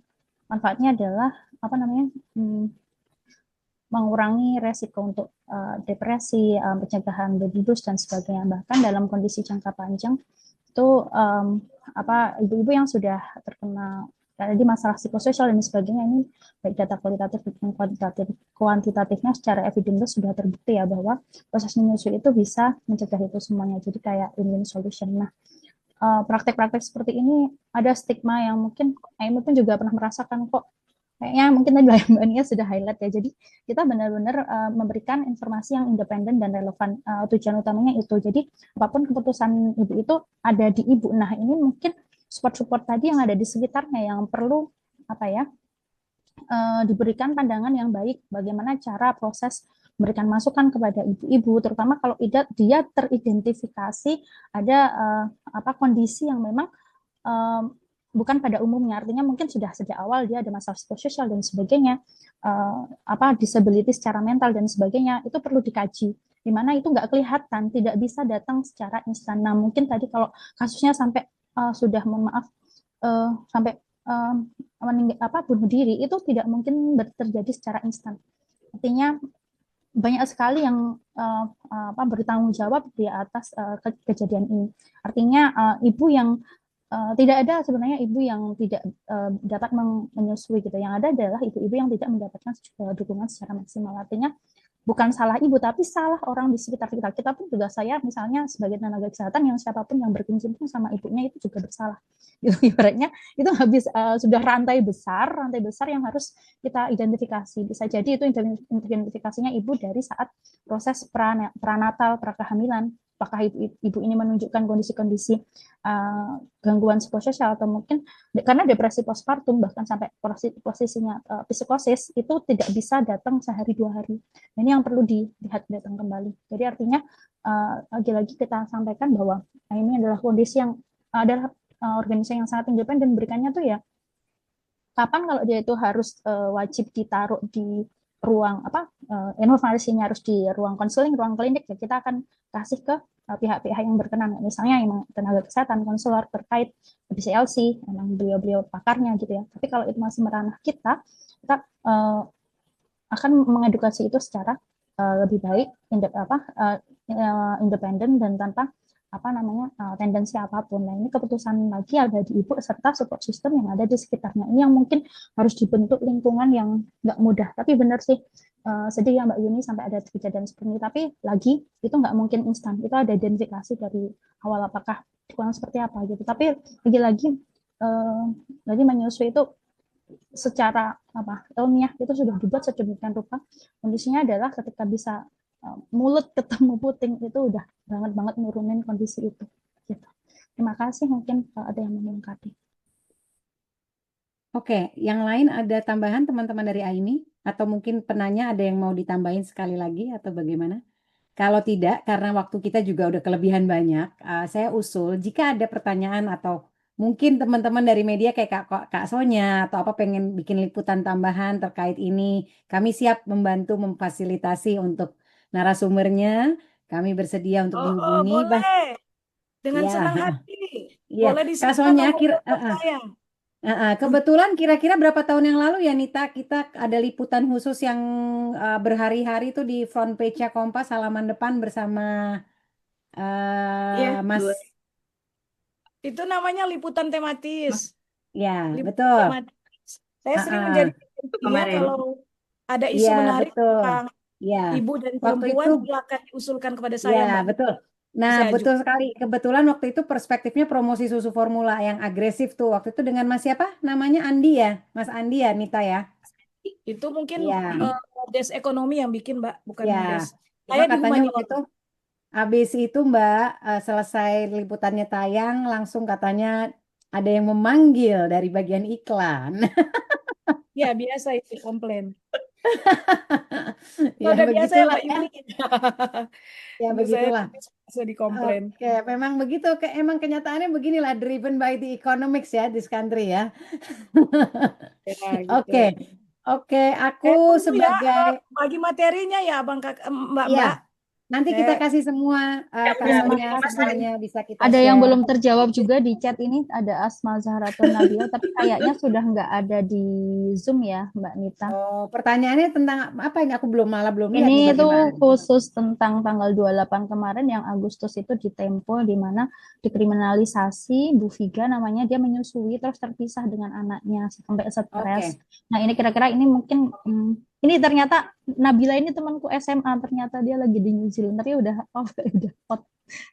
[SPEAKER 7] manfaatnya adalah mengurangi resiko untuk depresi, pencegahan baby blues dan sebagainya. Bahkan dalam kondisi jangka panjang itu ibu-ibu yang sudah terkena tadi masalah psikososial dan sebagainya, ini baik data kualitatif dan kuantitatifnya secara evidence sudah terbukti ya bahwa proses menyusui itu bisa mencegah itu semuanya. Jadi kayak win-win solution. Nah, praktek-praktek seperti ini ada stigma yang mungkin Amy pun juga pernah merasakan kok. Kayaknya mungkin tadi Mbak Nia sudah highlight ya. Jadi kita benar-benar memberikan informasi yang independen dan relevan. Tujuan utamanya itu. Jadi apapun keputusan ibu itu ada di ibu. Nah, ini mungkin support-support tadi yang ada di sekitarnya yang perlu diberikan pandangan yang baik. Bagaimana cara proses memberikan masukan kepada ibu-ibu, terutama kalau dia teridentifikasi ada kondisi yang memang bukan pada umumnya, artinya mungkin sudah sejak awal dia ada masalah psikososial dan sebagainya, disability secara mental dan sebagainya, itu perlu dikaji, di mana itu nggak kelihatan, tidak bisa datang secara instan. Nah, mungkin tadi kalau kasusnya sampai sudah, mohon maaf, sampai bunuh diri, itu tidak mungkin terjadi secara instan. Artinya banyak sekali yang bertanggung jawab di atas kejadian ini. Artinya ibu yang tidak ada sebenarnya ibu yang tidak dapat menyusui gitu. Yang ada adalah ibu-ibu yang tidak mendapatkan dukungan secara maksimal. Artinya bukan salah ibu, tapi salah orang di sekitar kita. Kita pun juga, saya misalnya sebagai tenaga kesehatan, yang siapapun yang berkecimpung sama ibunya itu juga bersalah. Ibaratnya itu habis sudah rantai besar yang harus kita identifikasi. Bisa jadi itu identifikasinya ibu dari saat proses pranatal, prakehamilan. Apakah ibu ini menunjukkan kondisi-kondisi gangguan psikososial, atau mungkin karena depresi postpartum bahkan sampai posisinya psikosis, itu tidak bisa datang sehari 2 hari. Ini yang perlu dilihat datang kembali. Jadi artinya lagi-lagi kita sampaikan bahwa ini adalah kondisi yang adalah organisasi yang sangat independen. Berikannya tuh ya kapan kalau dia itu harus wajib ditaruh di ruang informasinya harus di ruang konseling, ruang klinik, ya kita akan kasih ke pihak-pihak yang berkenan, misalnya yang tenaga kesehatan, konselor terkait BCLC, memang beliau-beliau pakarnya gitu ya. Tapi kalau itu masih meranah kita akan mengedukasi itu secara lebih baik, independen dan tanpa tendensi apapun. Nah, ini keputusan lagi ada di ibu serta support system yang ada di sekitarnya. Ini yang mungkin harus dibentuk lingkungan yang nggak mudah. Tapi benar sih, sedih ya Mbak Yuni sampai ada kejadian seperti ini. Tapi lagi itu nggak mungkin instan. Itu ada identifikasi dari awal apakah kurang seperti apa gitu. Tapi lagi-lagi menyusui itu secara ilmiah itu sudah dibuat sedemikian rupa. Kondisinya adalah ketika bisa mulut ketemu puting, itu udah banget nurunin kondisi itu gitu. Terima kasih, mungkin ada yang mau melengkapi.
[SPEAKER 3] Oke, yang lain ada tambahan teman-teman dari Aimi, atau mungkin penanya ada yang mau ditambahin sekali lagi atau bagaimana? Kalau tidak, karena waktu kita juga udah kelebihan banyak, saya usul jika ada pertanyaan atau mungkin teman-teman dari media kayak Kak Sonya atau pengen bikin liputan tambahan terkait ini, kami siap membantu memfasilitasi untuk narasumbernya. Kami bersedia untuk dihubungi.
[SPEAKER 9] Boleh. Dengan senang hati. Boleh
[SPEAKER 3] Kak Sonya, kebetulan kira-kira berapa tahun yang lalu ya Nita, kita ada liputan khusus yang berhari-hari itu di front page-nya Kompas halaman depan bersama Mas.
[SPEAKER 9] Itu namanya liputan tematis.
[SPEAKER 3] Ya,
[SPEAKER 9] liputan
[SPEAKER 3] betul.
[SPEAKER 9] Tematis. Saya sering menjadi kalau ada isu menarik tentang ibu dan perempuan, silakan diusulkan kepada saya, Mbak.
[SPEAKER 3] Betul. Nah, betul sekali. Kebetulan waktu itu perspektifnya promosi susu formula yang agresif tuh. Waktu itu dengan Mas siapa? Namanya Andi ya? Mas Andi ya, Nita ya?
[SPEAKER 9] Itu mungkin Des Ekonomi yang bikin, Mbak, bukan Des.
[SPEAKER 3] Saya katanya waktu itu, habis itu Mbak, selesai liputannya tayang, langsung katanya ada yang memanggil dari bagian iklan.
[SPEAKER 9] Ya, biasa itu komplain.
[SPEAKER 3] Ya,
[SPEAKER 9] udah biasa ya Mbak Yuni.
[SPEAKER 3] Ya begitulah.
[SPEAKER 9] Saya dikomplain.
[SPEAKER 3] Oke, memang begitu. Emang kenyataannya beginilah, driven by the economics ya, this country ya.
[SPEAKER 9] Gitu.
[SPEAKER 3] Oke, aku sebagai
[SPEAKER 9] bagi materinya ya Mbak.
[SPEAKER 3] Iya. Nanti
[SPEAKER 9] Saya
[SPEAKER 3] kita kasih semua
[SPEAKER 4] Ya,
[SPEAKER 7] Terima
[SPEAKER 3] kasusnya
[SPEAKER 7] kasih.
[SPEAKER 3] semuanya bisa kita
[SPEAKER 7] Ada yang
[SPEAKER 3] share.
[SPEAKER 7] belum terjawab juga di chat ini, ada Asma Zahratun Nabila, tapi kayaknya sudah nggak ada di Zoom ya, Mbak Nita.
[SPEAKER 3] Oh, pertanyaannya tentang apa ini? Aku malah belum lihat
[SPEAKER 7] Ini
[SPEAKER 3] nih
[SPEAKER 7] itu
[SPEAKER 3] bagaimana.
[SPEAKER 7] khusus tentang tanggal 28 kemarin yang Agustus itu di Tempo, di mana dikriminalisasi Bu Viga namanya, dia menyusui terus terpisah dengan anaknya sampai stres.
[SPEAKER 3] Oke.
[SPEAKER 7] Nah ini kira-kira ini mungkin ini ternyata Nabila ini temanku SMA, ternyata dia lagi di New Zealand, tapi udah out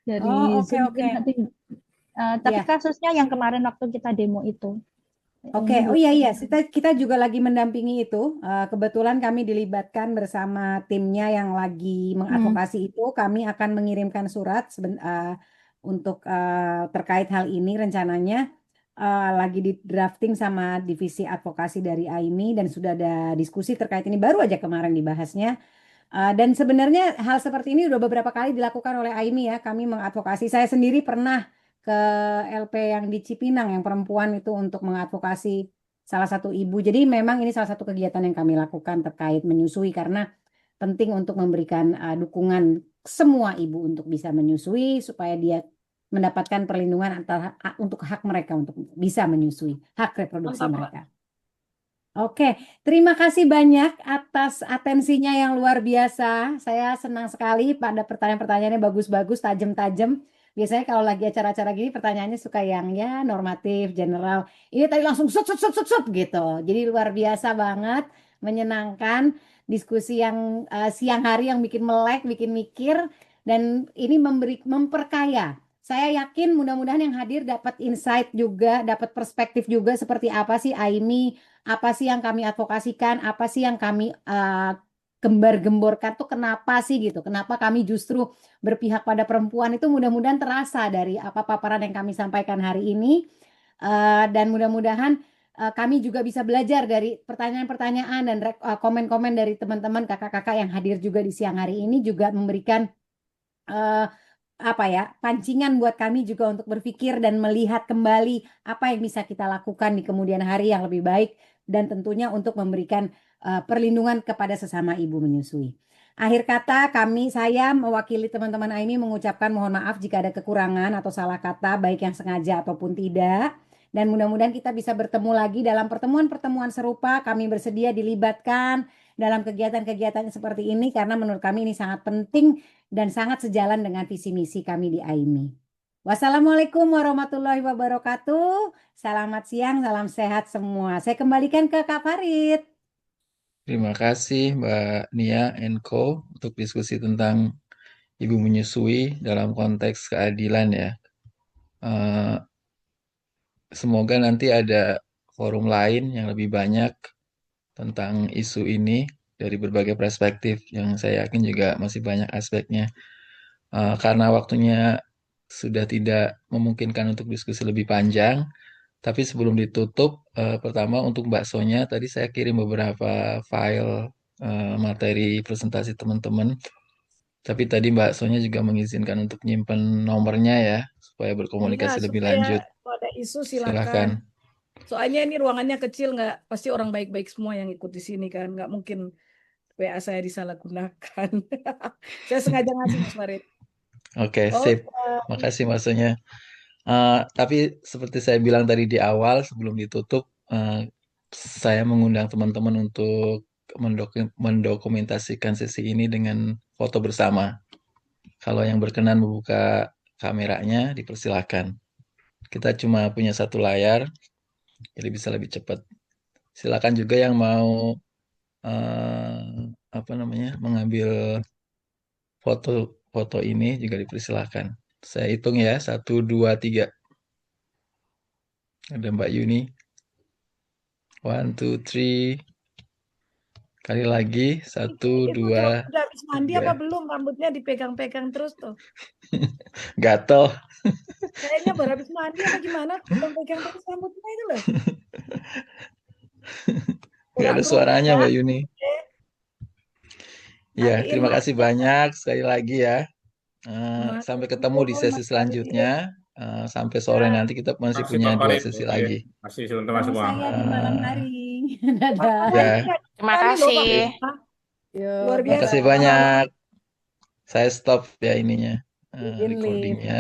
[SPEAKER 7] dari
[SPEAKER 3] Oh, oke,
[SPEAKER 7] Zoom.
[SPEAKER 3] oke.
[SPEAKER 7] Mungkin nanti tapi
[SPEAKER 3] Ya.
[SPEAKER 7] kasusnya yang kemarin waktu kita demo itu.
[SPEAKER 3] Oke,
[SPEAKER 7] Ini
[SPEAKER 3] oh iya kita juga lagi mendampingi itu. Kebetulan kami dilibatkan bersama timnya yang lagi mengadvokasi itu. Kami akan mengirimkan surat untuk terkait hal ini rencananya lagi di drafting sama divisi advokasi dari AIMI dan sudah ada diskusi terkait ini baru aja kemarin dibahasnya. Dan sebenarnya hal seperti ini udah beberapa kali dilakukan oleh AIMI ya. Kami mengadvokasi. Saya sendiri pernah ke LP yang di Cipinang yang perempuan itu untuk mengadvokasi salah satu ibu. Jadi memang ini salah satu kegiatan yang kami lakukan terkait menyusui karena penting untuk memberikan dukungan semua ibu untuk bisa menyusui supaya dia mendapatkan perlindungan untuk hak mereka untuk bisa menyusui, hak reproduksi
[SPEAKER 9] mantap, Mbak.
[SPEAKER 3] mereka. Oke, terima kasih banyak atas atensinya yang luar biasa. Saya senang sekali pada pertanyaan-pertanyaannya bagus-bagus, tajam-tajam. Biasanya kalau lagi acara-acara gini pertanyaannya suka yang ya normatif, general. Ini tadi langsung sut gitu. Jadi luar biasa banget, menyenangkan diskusi yang siang hari yang bikin melek, bikin mikir dan ini memperkaya. Saya yakin mudah-mudahan yang hadir dapat insight juga, dapat perspektif juga seperti apa sih AIMI, apa sih yang kami advokasikan, apa sih yang kami gembar-gemborkan tuh kenapa sih gitu, kenapa kami justru berpihak pada perempuan itu mudah-mudahan terasa dari apa paparan yang kami sampaikan hari ini. Dan mudah-mudahan kami juga bisa belajar dari pertanyaan-pertanyaan dan komen-komen dari teman-teman kakak-kakak yang hadir juga di siang hari ini juga memberikan pancingan buat kami juga untuk berpikir dan melihat kembali apa yang bisa kita lakukan di kemudian hari yang lebih baik dan tentunya untuk memberikan perlindungan kepada sesama ibu menyusui. Akhir kata saya mewakili teman-teman AIMI mengucapkan mohon maaf jika ada kekurangan atau salah kata baik yang sengaja ataupun tidak. Dan mudah-mudahan kita bisa bertemu lagi dalam pertemuan-pertemuan serupa. Kami bersedia dilibatkan dalam kegiatan-kegiatan seperti ini karena menurut kami ini sangat penting dan sangat sejalan dengan visi misi kami di AIMI. Wassalamualaikum warahmatullahi wabarakatuh. Selamat siang, salam sehat semua. Saya kembalikan ke Kak Farid.
[SPEAKER 1] Terima kasih Mbak Nia Enko untuk diskusi tentang ibu menyusui dalam konteks keadilan ya. Semoga nanti ada forum lain yang lebih banyak tentang isu ini dari berbagai perspektif yang saya yakin juga masih banyak aspeknya. Karena waktunya sudah tidak memungkinkan untuk diskusi lebih panjang, tapi sebelum ditutup, pertama untuk baksonya tadi saya kirim beberapa file materi presentasi teman-teman. Tapi tadi Mbak Sonya juga mengizinkan untuk nyimpen nomornya ya, supaya berkomunikasi lebih lanjut.
[SPEAKER 9] Kalau ada isu
[SPEAKER 1] Silakan.
[SPEAKER 9] silakan. Soalnya ini ruangannya kecil, nggak pasti orang baik-baik semua yang ikut di sini kan, nggak mungkin WA saya disalahgunakan. Saya sengaja ngasih Mas Farid.
[SPEAKER 1] Oke, sip. Makasih Mbak Sonya. Tapi seperti saya bilang tadi di awal sebelum ditutup, saya mengundang teman-teman untuk mendokumentasikan sesi ini dengan foto bersama. Kalau yang berkenan membuka kameranya, dipersilakan. Kita cuma punya satu layar, jadi bisa lebih cepat. Silakan juga yang mau mengambil foto ini juga dipersilakan. Saya hitung ya, 1, 2, 3. Ada Mbak Yuni. 1, 2, 3. Kali lagi, 1, 2,
[SPEAKER 9] Udah habis mandi
[SPEAKER 1] 3.
[SPEAKER 9] apa belum? Rambutnya dipegang-pegang terus tuh.
[SPEAKER 1] Gatel.
[SPEAKER 9] Kayaknya baru habis mandi apa gimana? Pegang-pegang terus rambutnya itu loh.
[SPEAKER 1] Nggak ada suaranya Mbak Yuni. Ya, terima kasih banyak sekali lagi ya. Sampai ketemu di sesi selanjutnya. Sampai sore nanti kita masih punya 2 sesi lagi.
[SPEAKER 11] Masih teman-teman semua.
[SPEAKER 3] Saya di malam hari. Dadah.
[SPEAKER 1] Ya.
[SPEAKER 6] Terima kasih.
[SPEAKER 9] Luar biasa.
[SPEAKER 1] Terima kasih banyak. Saya stop ya ininya,
[SPEAKER 3] Izin live.
[SPEAKER 1] recordingnya.